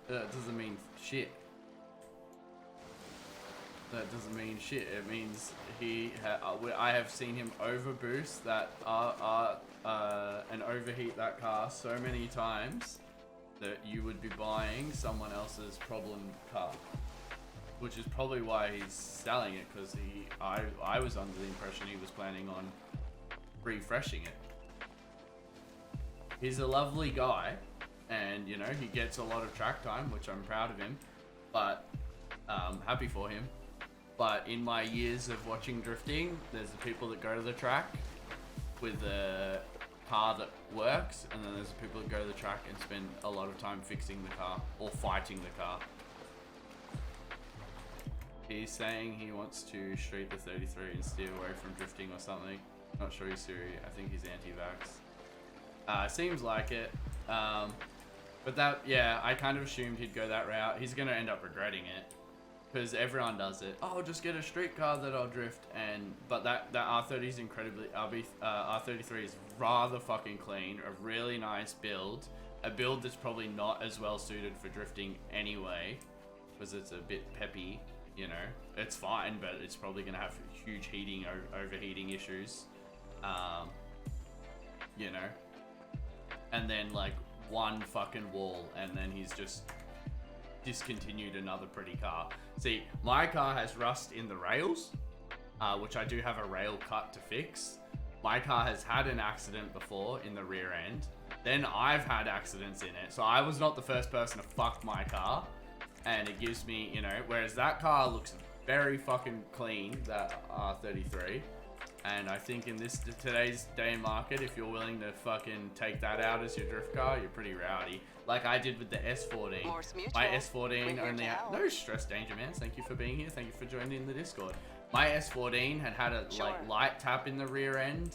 That doesn't mean shit. That doesn't mean shit. It means I have seen him overboost that and overheat that car so many times that you would be buying someone else's problem car, which is probably why he's selling it, because I was under the impression he was planning on refreshing it. He's a lovely guy, and you know, he gets a lot of track time, which I'm proud of him, but happy for him. But in my years of watching drifting, there's the people that go to the track with a car that works, and then there's the people that go to the track and spend a lot of time fixing the car or fighting the car. He's saying he wants to street the 33 and steer away from drifting or something. Not sure he's serious. I think he's anti-vax. Seems like it. But that, yeah, I kind of assumed he'd go that route. He's gonna end up regretting it, because everyone does it. Oh, I'll just get a street car that I'll drift, but that R30 is incredibly, R33 is rather fucking clean, a really nice build, a build that's probably not as well suited for drifting anyway, because it's a bit peppy, you know. It's fine, but it's probably gonna have huge heating, overheating issues, you know. And then like one fucking wall, and then he's just discontinued another pretty car. See, my car has rust in the rails, which I do have a rail cut to fix. My car has had an accident before in the rear end. Then I've had accidents in it. So I was not the first person to fuck my car. And it gives me, you know, whereas that car looks very fucking clean, that R33. And I think in today's day and market, if you're willing to fucking take that out as your drift car, you're pretty rowdy. Like I did with the S14. My S14 only had... No stress, Danger Man. Thank you for being here. Thank you for joining the Discord. My S14 had a like light tap in the rear end.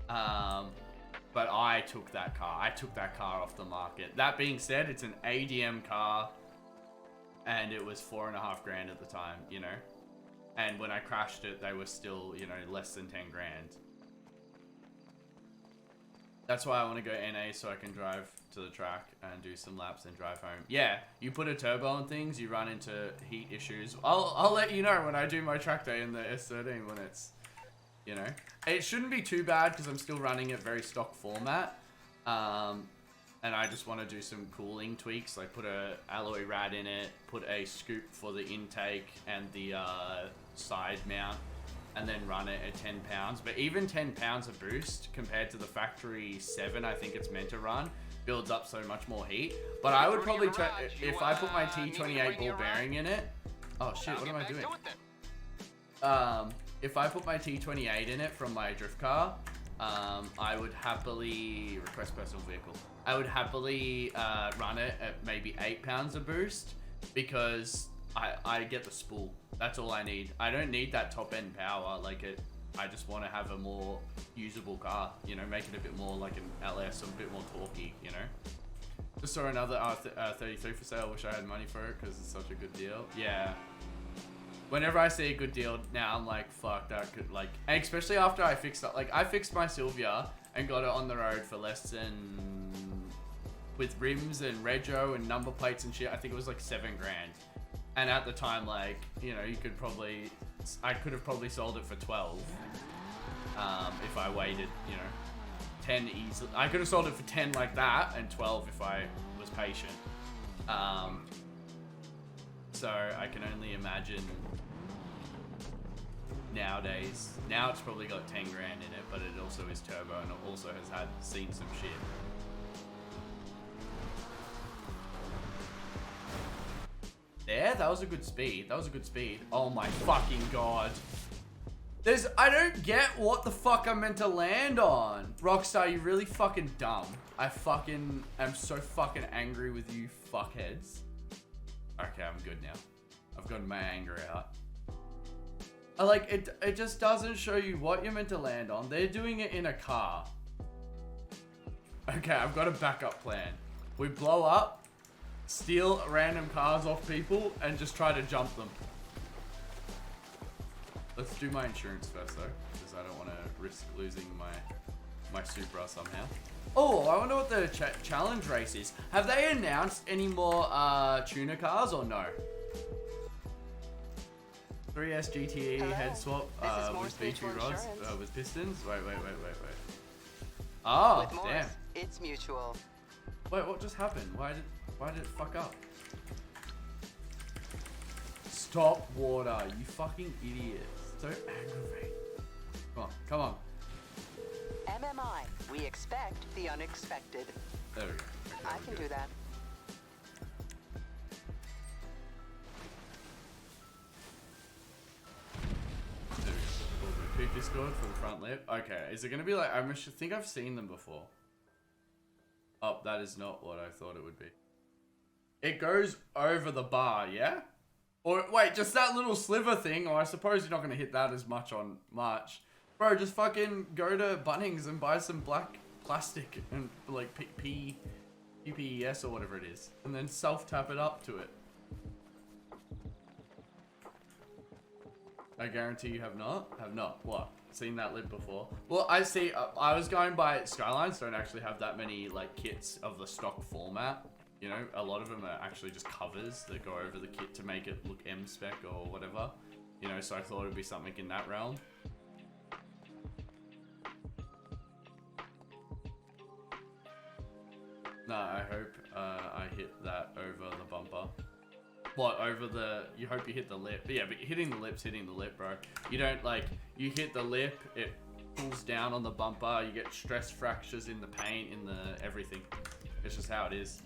But I took that car. I took that car off the market. That being said, it's an ADM car. And it was $4.5 grand at the time, you know. And when I crashed it, they were still, you know, less than 10 grand. That's why I want to go NA, so I can drive to the track and do some laps and drive home. Yeah, you put a turbo on things, you run into heat issues. I'll let you know when I do my track day in the S13 when it's, you know. It shouldn't be too bad because I'm still running it very stock format. And I just want to do some cooling tweaks, like put a alloy rad in it, put a scoop for the intake and the side mount and then run it at 10 pounds. But even 10 pounds of boost compared to the factory 7, I think it's meant to run, builds up so much more heat. But I would probably try, if I put my T28 ball bearing in it. Oh shit, what am I doing? If I put my T28 in it from my drift car, I would happily request personal vehicle. I would happily run it at maybe 8 pounds of boost because I get the spool. That's all I need. I don't need that top end power. Like I just want to have a more usable car. You know, make it a bit more like an LS, or a bit more torquey. You know. Just saw another R33 for sale. Wish I had money for it because it's such a good deal. Yeah. Whenever I see a good deal now, I'm like, fuck, that could, like, and especially after I fixed it. Like, I fixed my Sylvia and got it on the road for less than, with rims and rego and number plates and shit, I think it was like $7 grand. And at the time, like, you know, I could have probably sold it for 12 if I waited, you know, 10 easily. I could have sold it for 10 like that and 12 if I was patient. So I can only imagine nowadays. Now it's probably got 10 grand in it, but it also is turbo and it also has seen some shit. There, that was a good speed. That was a good speed. Oh my fucking god. I don't get what the fuck I'm meant to land on. Rockstar, you really fucking dumb. I fucking am so fucking angry with you fuckheads. Okay, I'm good now. I've gotten my anger out. I like it. It just doesn't show you what you're meant to land on. They're doing it in a car. Okay, I've got a backup plan. We blow up, steal random cars off people, and just try to jump them. Let's do my insurance first though, because I don't want to risk losing my Supra somehow. Oh, I wonder what the challenge race is. Have they announced any more tuner cars or no? 3S GTE Hello. head swap with B2 rods with pistons. Wait. Oh, With Morse, damn. it's mutual. Wait, what just happened? Why did it fuck up? Stop water, you fucking idiot. So aggravating. Come on. MMI, we expect the unexpected. There we go. Okay, I can do that. There we go. Peak Discord for the front lip. Okay, is it gonna be like, I think I've seen them before. Oh, that is not what I thought it would be. It goes over the bar, yeah? Or wait, just that little sliver thing, or I suppose you're not gonna hit that as much on March. Bro, just fucking go to Bunnings and buy some black plastic and like PPES or whatever it is. And then self-tap it up to it. I guarantee you have not? Have not. What? Seen that lid before? Well, I see, I was going by Skylines, don't actually have that many like kits of the stock format. You know, a lot of them are actually just covers that go over the kit to make it look M-spec or whatever. You know, so I thought it'd be something in that realm. No, I hope I hit that over the bumper. What, over the... You hope you hit the lip. But yeah, but hitting the lip's hitting the lip, bro. You don't, like... You hit the lip, it pulls down on the bumper, you get stress fractures in the paint, in the everything. It's just how it is.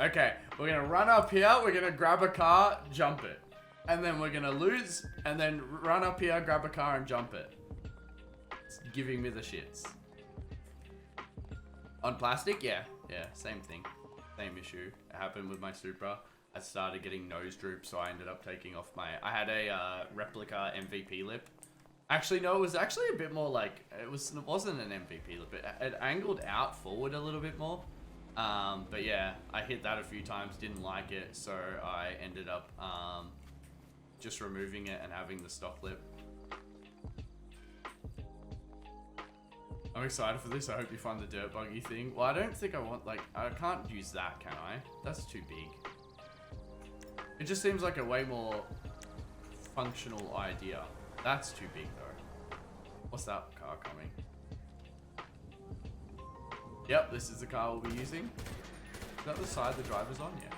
Okay, we're gonna run up here, we're gonna grab a car, jump it. And then we're gonna lose, and then run up here, grab a car, and jump it. It's giving me the shits. On plastic? Yeah, same thing. Same issue. It happened with my Supra. I started getting nose droop, so I ended up taking off my... I had a replica MVP lip. Actually, no, it was actually a bit more like... It wasn't an MVP lip. It angled out forward a little bit more. But yeah, I hit that a few times, didn't like it, so I ended up just removing it and having the stock lip. I'm excited for this. I hope you find the dirt buggy thing. Well, I don't think I want, like, I can't use that, can I? That's too big. It just seems like a way more functional idea. That's too big, though. What's that car coming? Yep, this is the car we'll be using. Is that the side the driver's on? Yeah.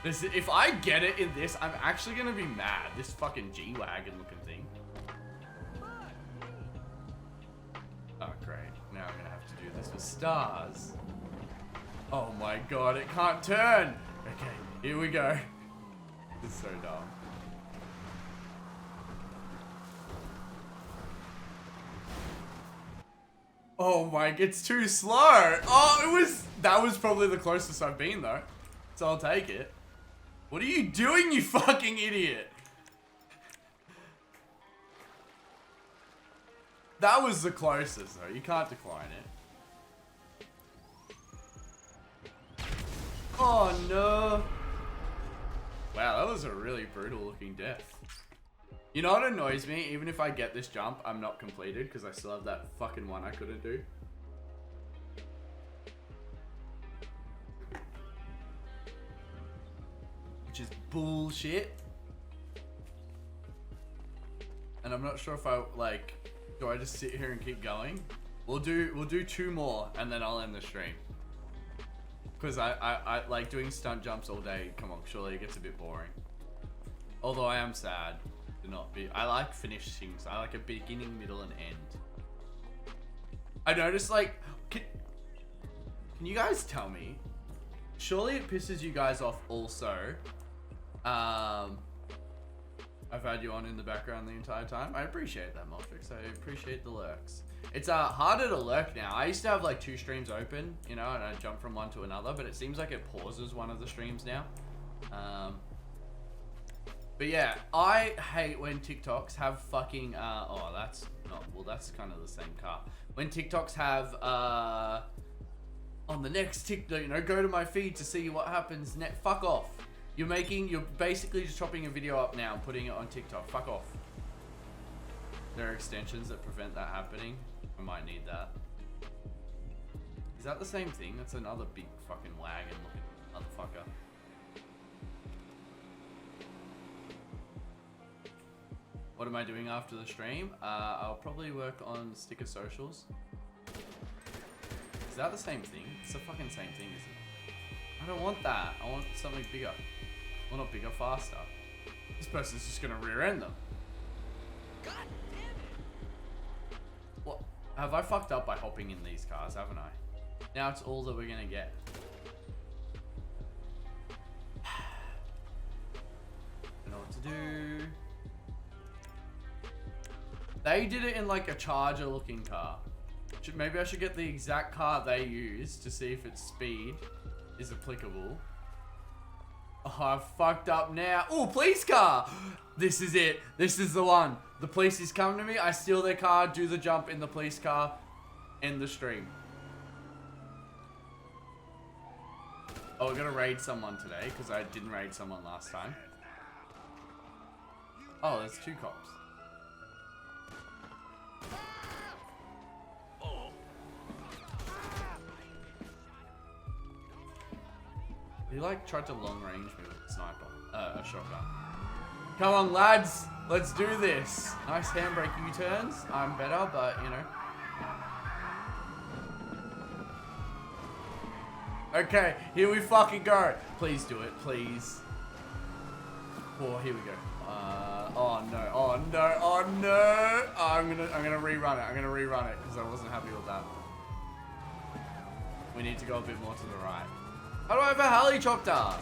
If I get it in this, I'm actually gonna be mad. This fucking G-Wagon looking thing. Oh, great. Now I'm gonna have to do this with stars. Oh my god, it can't turn! Okay, here we go. This is so dumb. Oh my, it's too slow. Oh, that was probably the closest I've been though. So I'll take it. What are you doing, you fucking idiot? That was the closest though. You can't decline it. Oh no. Wow, that was a really brutal looking death. You know what annoys me? Even if I get this jump, I'm not completed because I still have that fucking one I couldn't do. Which is bullshit. And I'm not sure if I, like, do I just sit here and keep going? We'll do 2 more and then I'll end the stream. Because I like doing stunt jumps all day. Come on, surely it gets a bit boring. Although I am sad to not be. I like finishing. I like a beginning, middle, and end. I noticed, like, can you guys tell me? Surely it pisses you guys off also. I've had you on in the background the entire time. I appreciate that, Multrix. I appreciate the lurks. It's harder to lurk now. I used to have like 2 streams open, you know, and I'd jump from one to another, but it seems like it pauses one of the streams now. But yeah, I hate when TikToks have fucking, oh, that's not, well, that's kind of the same car. When TikToks have, on the next TikTok, you know, go to my feed to see what happens next. Fuck off. You're basically just chopping a video up now and putting it on TikTok. Fuck off. There are extensions that prevent that happening. I might need that. Is that the same thing? That's another big fucking wagon looking motherfucker. What am I doing after the stream? I'll probably work on sticker socials. Is that the same thing? It's the fucking same thing, isn't it? I don't want that. I want something bigger. Well, not bigger, faster. This person's just gonna rear end them. God damn it! What? Have I fucked up by hopping in these cars, haven't I? Now it's all that we're gonna get. I know what to do. They did it in like a Charger looking car. Maybe I should get the exact car they use to see if its speed is applicable. Oh, I've fucked up now. Oh, police car! This is it. This is the one. The police is coming to me. I steal their car, do the jump in the police car, end the stream. Oh, we're gonna raid someone today because I didn't raid someone last time. Oh, there's 2 cops. He like tried to long range me with a sniper, a shotgun. Come on, lads, let's do this. Nice handbrake U-turns. I'm better, but you know. Okay, here we fucking go. Please do it, please. Oh, here we go. Oh no, oh no, oh no. I'm gonna rerun it. I'm gonna rerun it because I wasn't happy with that. We need to go a bit more to the right. How do I have a helicopter?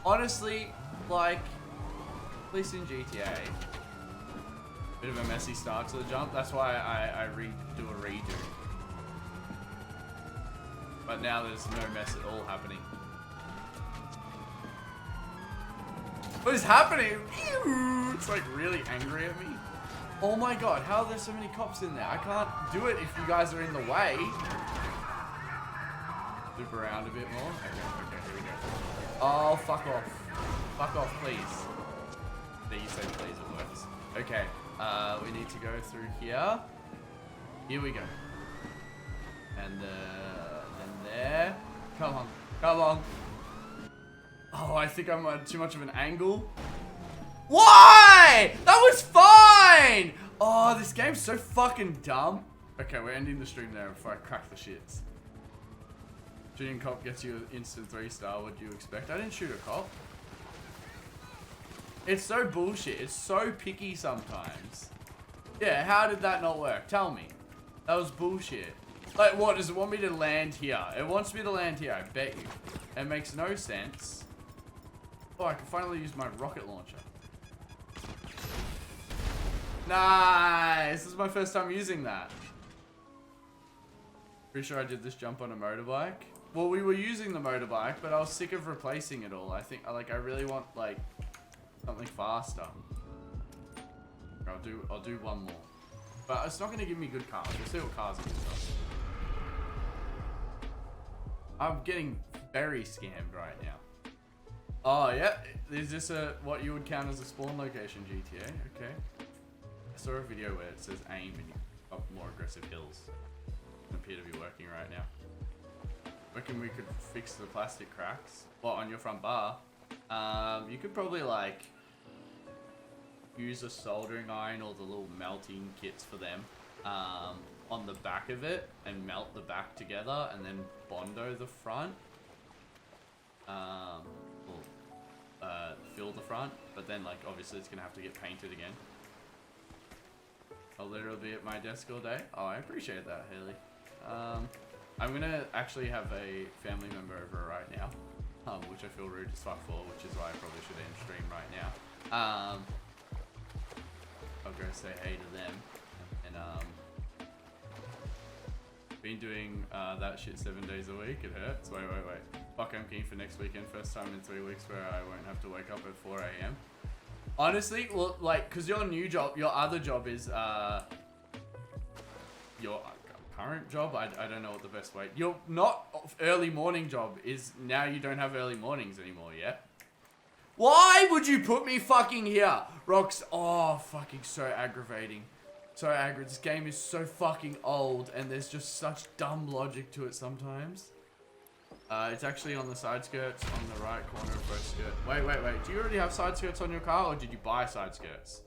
Honestly, like, at least in GTA, bit of a messy start to the jump. That's why I do a redo. But now there's no mess at all happening. What is happening? It's like really angry at me. Oh my god, how are there so many cops in there? I can't do it if you guys are in the way. Loop around a bit more. Okay, here we go. Oh, fuck off. Fuck off, please. There, you said please, it works. Okay, we need to go through here. Here we go. And then there. Come on, come on. Oh, I think I'm at too much of an angle. Why? That was fine! Oh, this game's so fucking dumb. Okay, we're ending the stream there before I crack the shits. Shooting cop gets you an instant 3-star. What do you expect? I didn't shoot a cop. It's so bullshit. It's so picky sometimes. Yeah, how did that not work? Tell me. That was bullshit. Like, what? Does it want me to land here? It wants me to land here, I bet you. It makes no sense. Oh, I can finally use my rocket launcher. Nice! This is my first time using that. Pretty sure I did this jump on a motorbike. Well, we were using the motorbike, but I was sick of replacing it all. I think, like, I really want, like, something faster. I'll do one more. But it's not going to give me good cars. We'll see what cars it gives us. I'm getting very scammed right now. Oh, yeah. Is this what you would count as a spawn location, GTA? Okay. I saw a video where it says aim and you up more aggressive hills. Doesn't appear to be working right now. Reckon we could fix the plastic cracks. Well, on your front bar. You could probably like use a soldering iron or the little melting kits for them on the back of it and melt the back together and then bondo the front. Fill the front, but then like obviously it's gonna have to get painted again. I'll literally be at my desk all day. Oh, I appreciate that, Haley. I'm gonna actually have a family member over right now, which I feel rude as fuck for, which is why I probably should end stream right now. I'll go say hey to them, and been doing that shit 7 days a week. It hurts. Wait. Fuck, I'm keen for next weekend. First time in 3 weeks where I won't have to wake up at 4 AM. Honestly, well, like, cause your new job, your other job is your current job. I don't know what the best way. Your not early morning job is now you don't have early mornings anymore yet. Why would you put me fucking here? Rocks, oh, fucking so aggravating. So aggravating. This game is so fucking old and there's just such dumb logic to it sometimes. It's actually on the side skirts on the right corner of both skirts. Wait. Do you already have side skirts on your car or did you buy side skirts?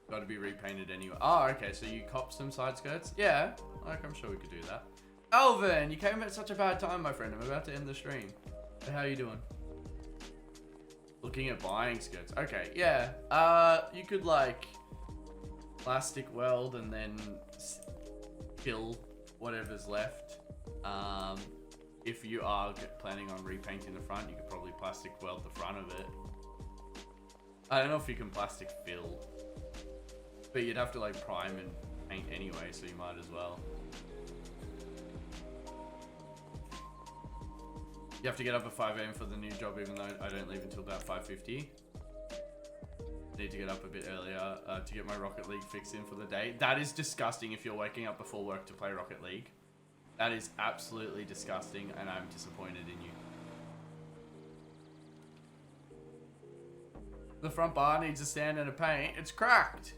Got to be repainted anyway. Oh, okay. So you copped some side skirts? Yeah. Like, I'm sure we could do that. Alvin, you came at such a bad time, my friend. I'm about to end the stream. Hey, how you doing? Looking at buying skirts. Okay, yeah. You could like plastic weld and then fill whatever's left. If you are planning on repainting the front, you could probably plastic weld the front of it. I don't know if you can plastic fill, but you'd have to like prime and paint anyway, so you might as well. You have to get up at 5 AM for the new job, even though I don't leave until about 5:50. Need to get up a bit earlier to get my Rocket League fix in for the day. That is disgusting if you're waking up before work to play Rocket League. That is absolutely disgusting, and I'm disappointed in you. The front bar needs a stand and a paint. It's cracked.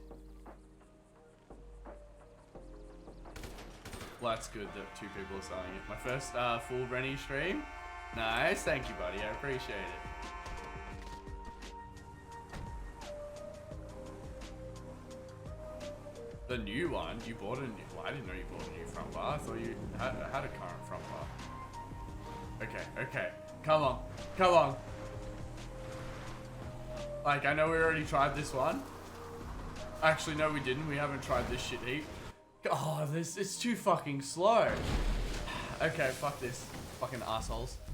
Well, that's good that 2 people are selling it. My first full Breny stream. Nice, thank you, buddy. I appreciate it. The new one? You bought a new... Well, I didn't know you bought a new front bar. I thought you had a current front bar. Okay. Come on. Like, I know we already tried this one. Actually, no, we didn't. We haven't tried this shit heap. Oh, it's too fucking slow. Okay, fuck this. Fucking assholes.